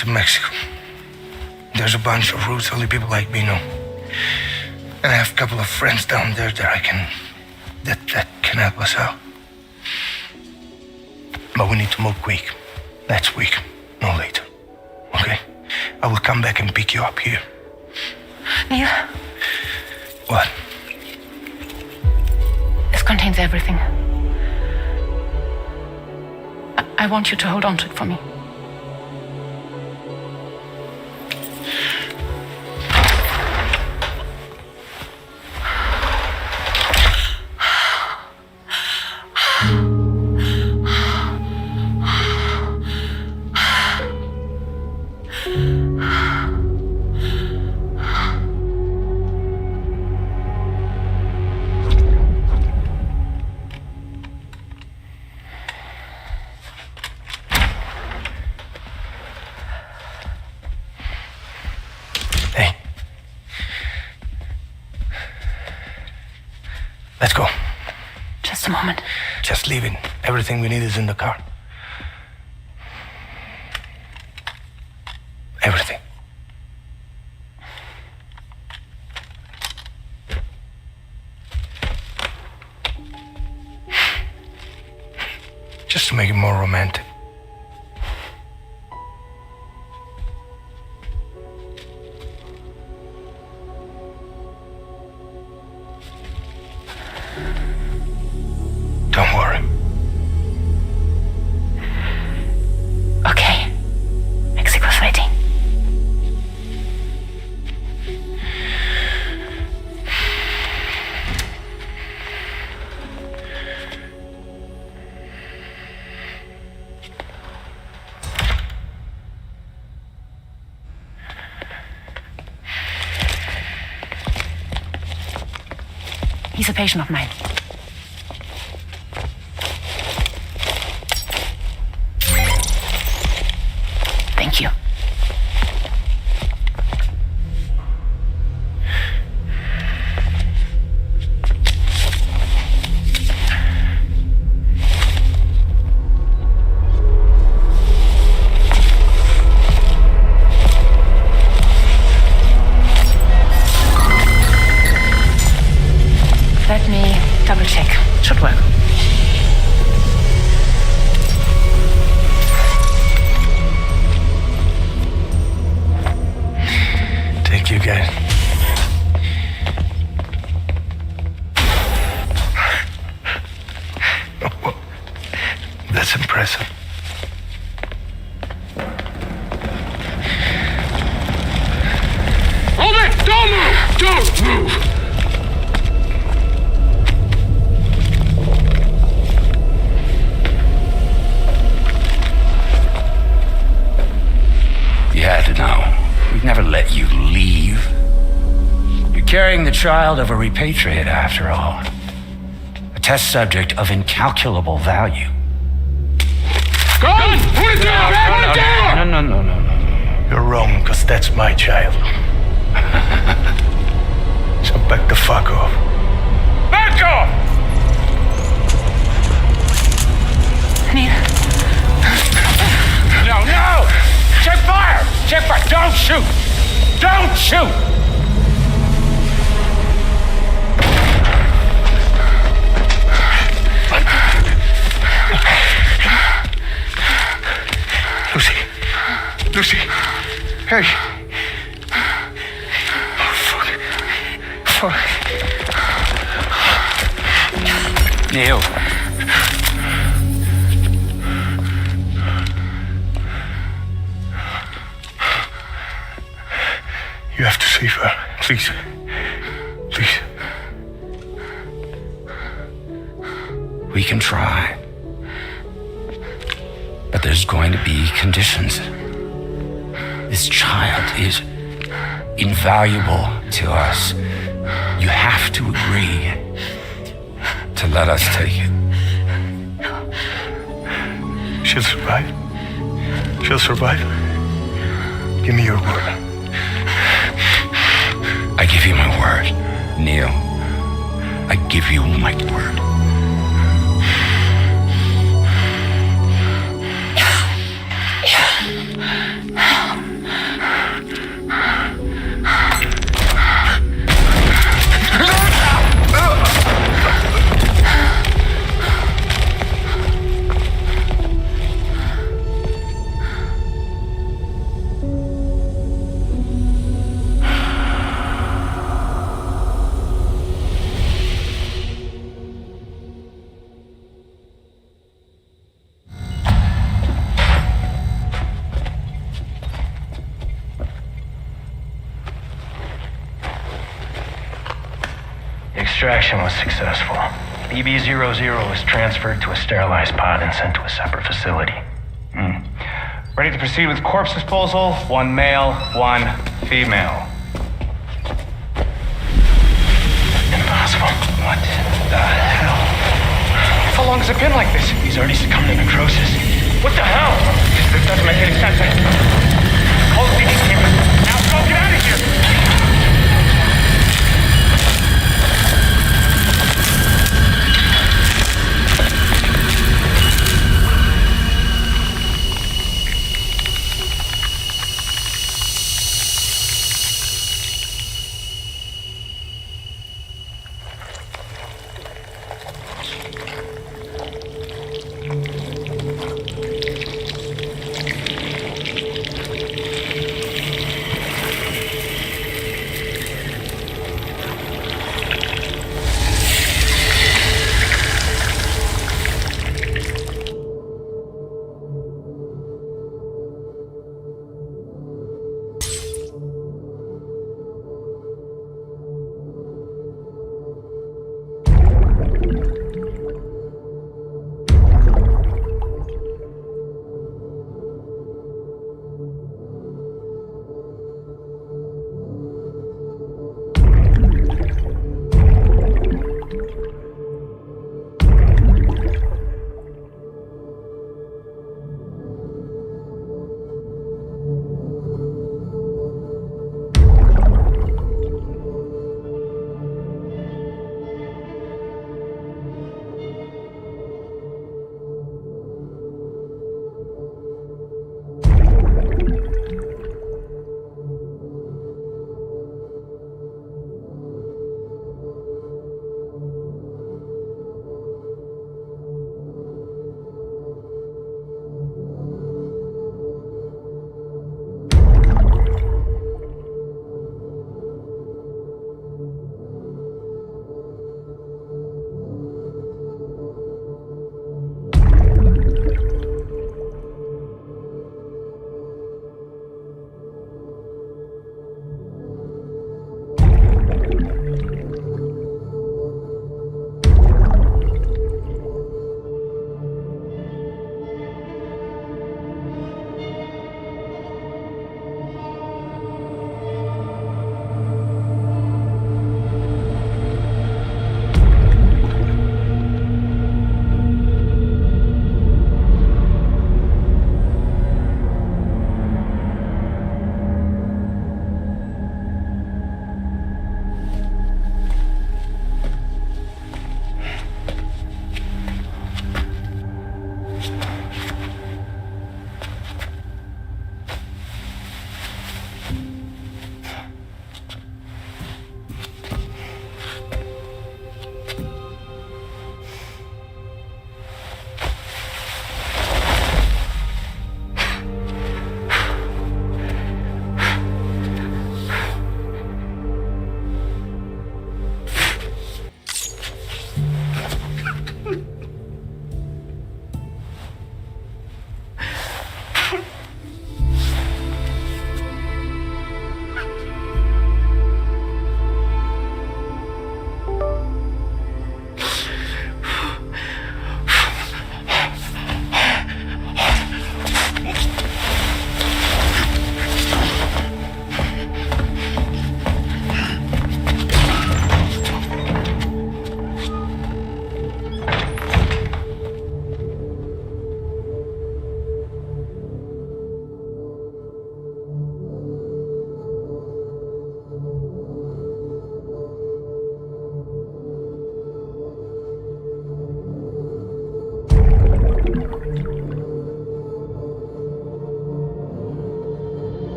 to Mexico. There's a bunch of routes only people like me know. And I have a couple of friends down there that can help us out. But we need to move quick. Next week, no later. Okay? I will come back and pick you up here. Neil? What? This contains everything. I want you to hold on to it for me. Let's go. Just a moment. Just leave it. Everything we need is in the car. Everything. Just to make it more romantic. Don't worry. Okay. Mexico's waiting. He's a patient of mine. Thank you. Let me double check. Should work. Thank you, guys. Oh, that's impressive. Hold it! Don't move! Don't move! You had to know. We'd never let you leave. You're carrying the child of a repatriate, after all. A test subject of incalculable value. Gun! Put it down! Put it down! No. You're wrong, because that's my child. So back the fuck off. Back off! Neil. No! Check fire! Check fire! Don't shoot! Don't shoot! Lucy. Hey. Oh, fuck. Neil. You have to save her. Please. Please. We can try. But there's going to be conditions. This child is invaluable to us. You have to agree to let us take it. She'll survive. She'll survive. Give me your word. I give you my word, Neil. I give you my word. Extraction was successful. BB-00 was transferred to a sterilized pod and sent to a separate facility. Ready to proceed with corpse disposal. 1 male, 1 female. Impossible. What the hell? How long has it been like this? He's already succumbed to necrosis. What the hell? This doesn't make any sense. Call the CD cameras. Now go, get out of here!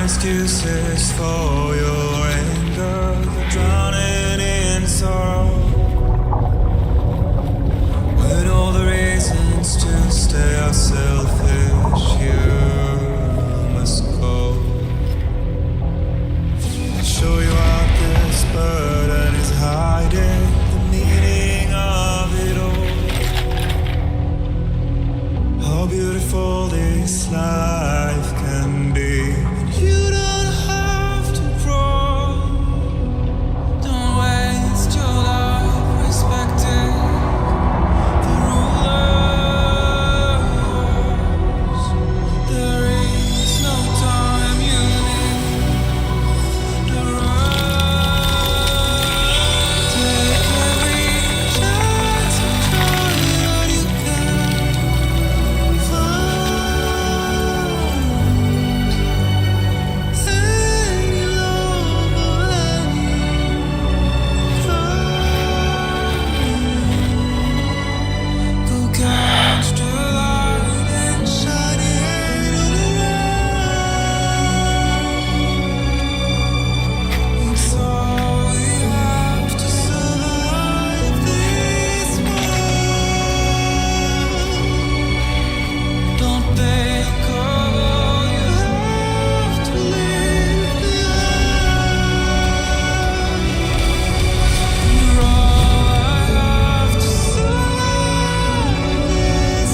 excuses for your anger, you're drowning in sorrow. With all the reasons to stay are selfish, you must go. I'll show you out this burden is hiding the meaning of it all. How beautiful this life can be. And you don't have to grow. Don't waste your life respecting the rulers. There is no time you need to run. Take every chance and try what you can find. And you'll go catch the light and shine it all around. It's all we have to survive this world. Don't think of all you have to leave behind. You're all I have to survive this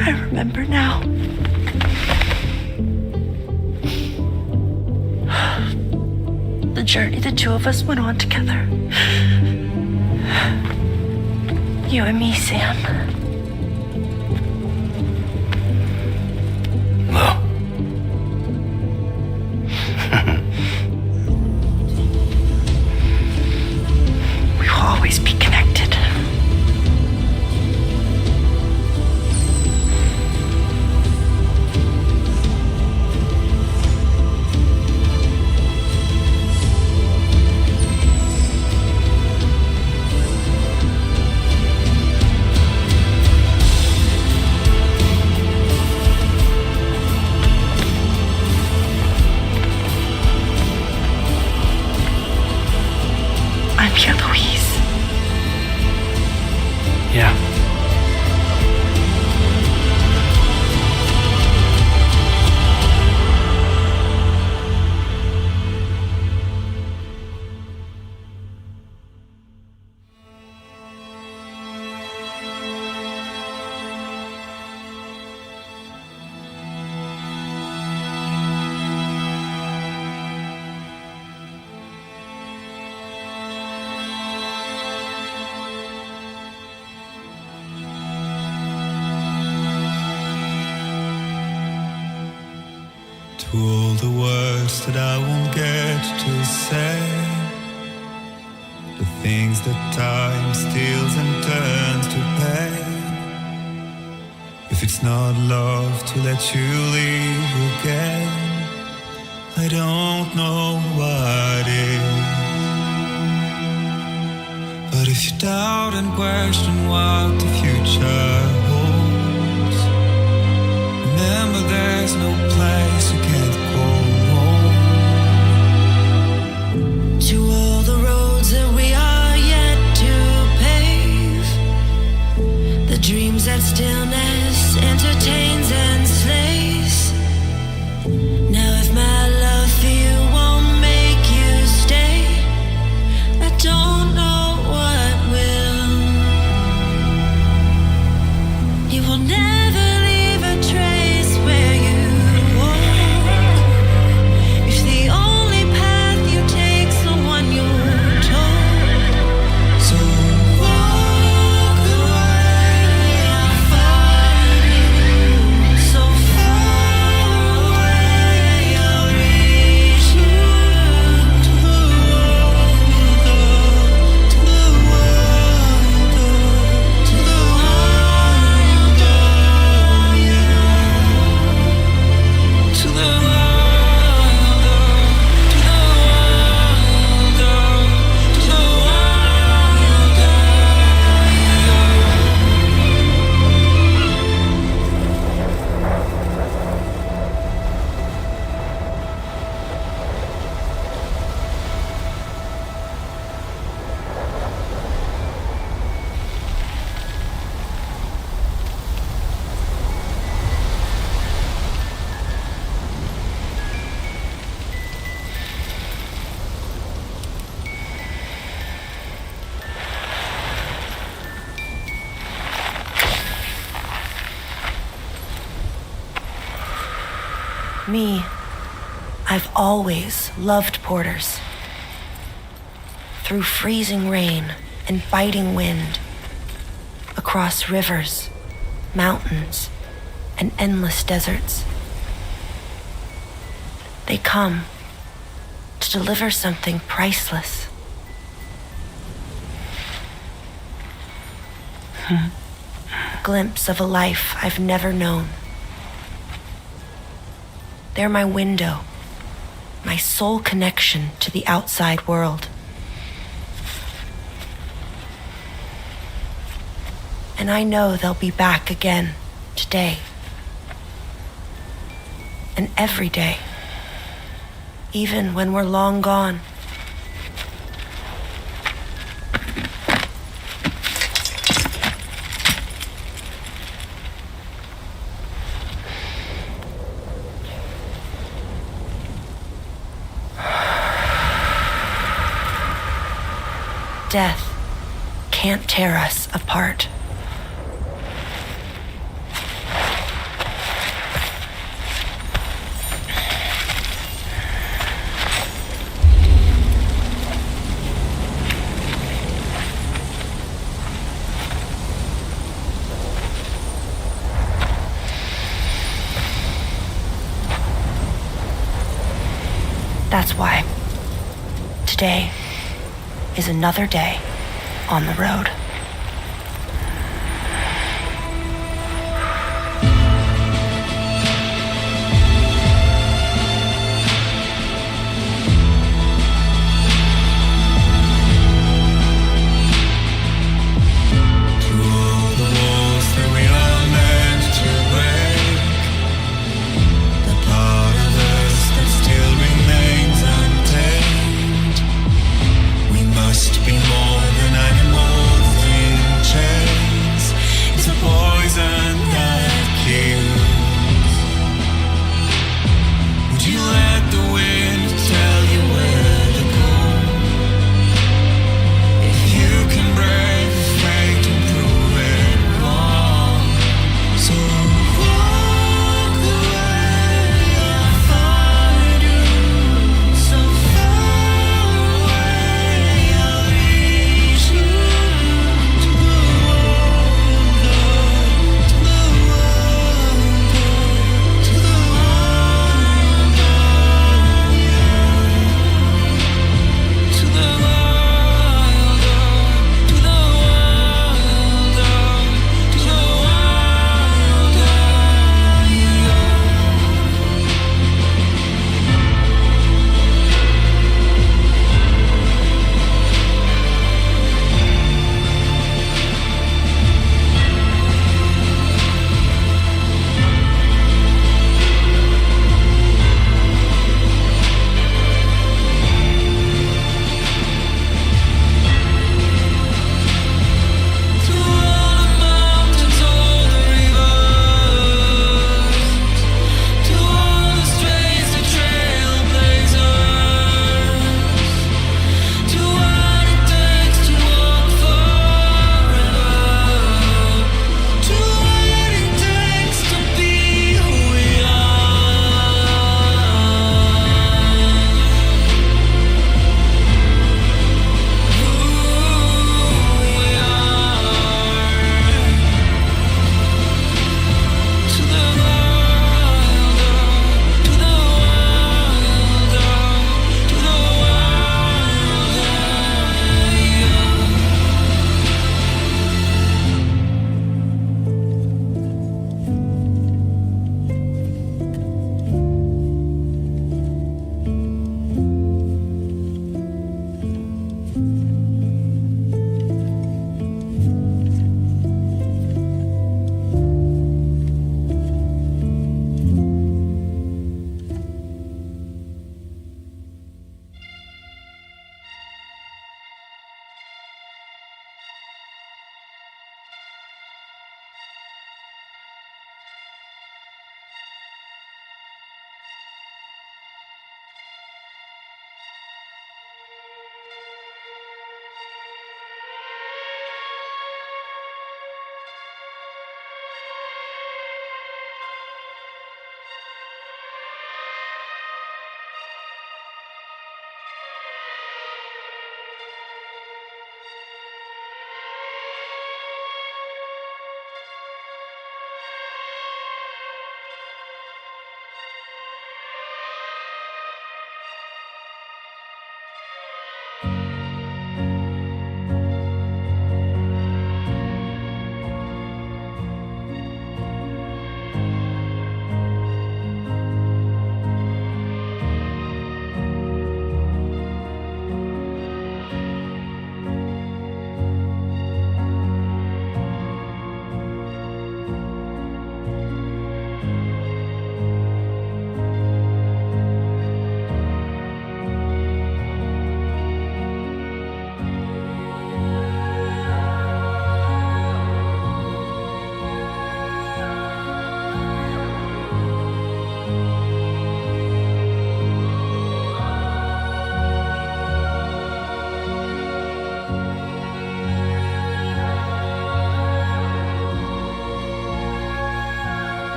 I remember now. The journey the two of us went on together. You and me, Sam. Well. We will always be connected. to all the words that I won't get to say, the things that time steals and turns to pain. If it's not love to let you leave again, I don't know what is. But if you doubt and question what the future holds, remember there's no place you can't call home. To all the roads that we are yet to pave, the dreams that stillness entertains and slays. Now if my love for you won't make you stay, I don't know what will. You will never leave a trace where you walk. If the only path you take's the one you're told, so walk the way I'll find you. So far away I'll reach you. To the world, to the world, to the world, yeah. To the world, to the world, to the Me, I've always loved porters. Through freezing rain and biting wind, across rivers, mountains, and endless deserts. They come to deliver something priceless. A glimpse of a life I've never known. They're my window, my sole connection to the outside world. And I know they'll be back again today. And every day, even when we're long gone. Death can't tear us apart. That's why today is another day on the road. Must be more than animals.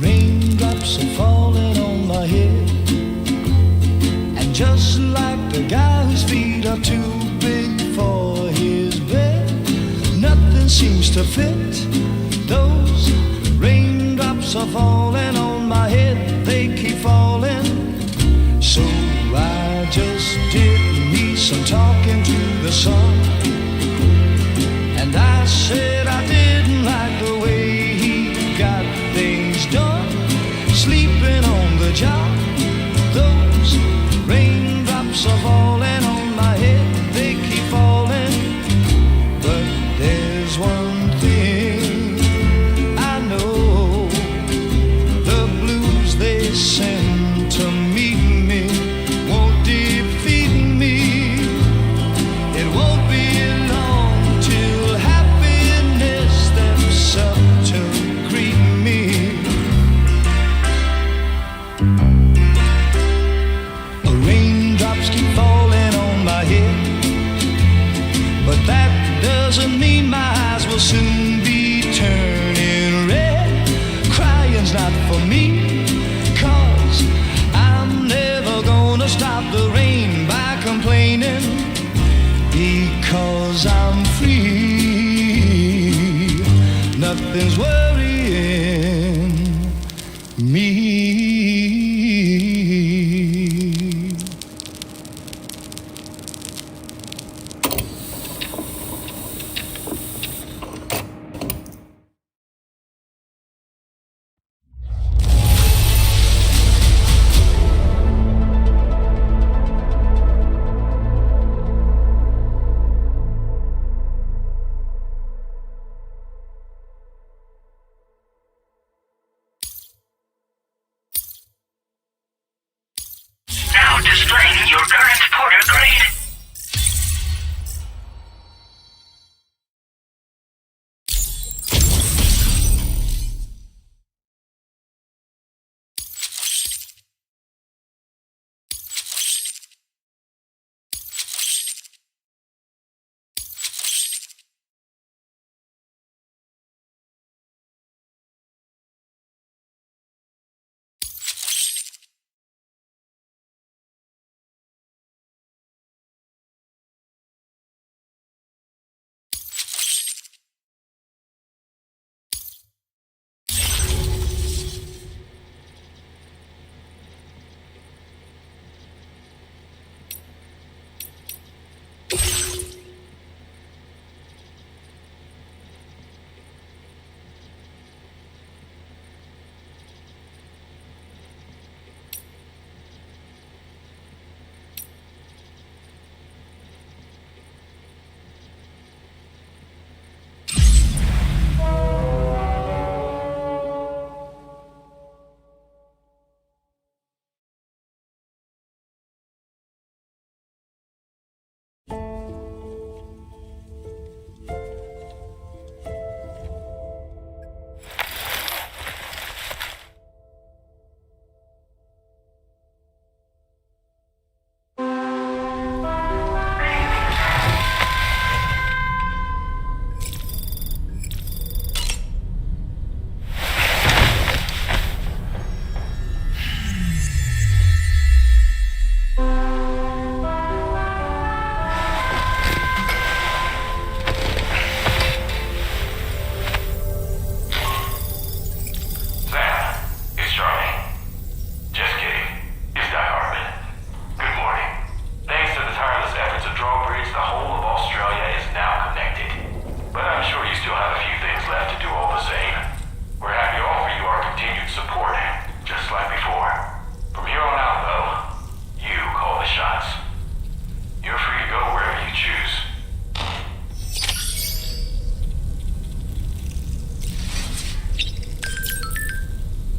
Raindrops are falling on my head, and just like the guy whose feet are too big for his bed, nothing seems to fit. Those raindrops are falling on my head, they keep falling. So I just did me some talking to the sun, and I said I didn't like the way he got things done, sleeping on the job. Those raindrops are falling on my head, they keep falling. But there's one thing I know, the blues they send to meet me won't defeat me. It won't be long till happiness steps up to greet me. Raindrops keep falling on my head, but that doesn't mean my eyes will soon be turning red. Crying's not for me, 'cause I'm never gonna stop the rain by complaining, because I'm free. Nothing's worth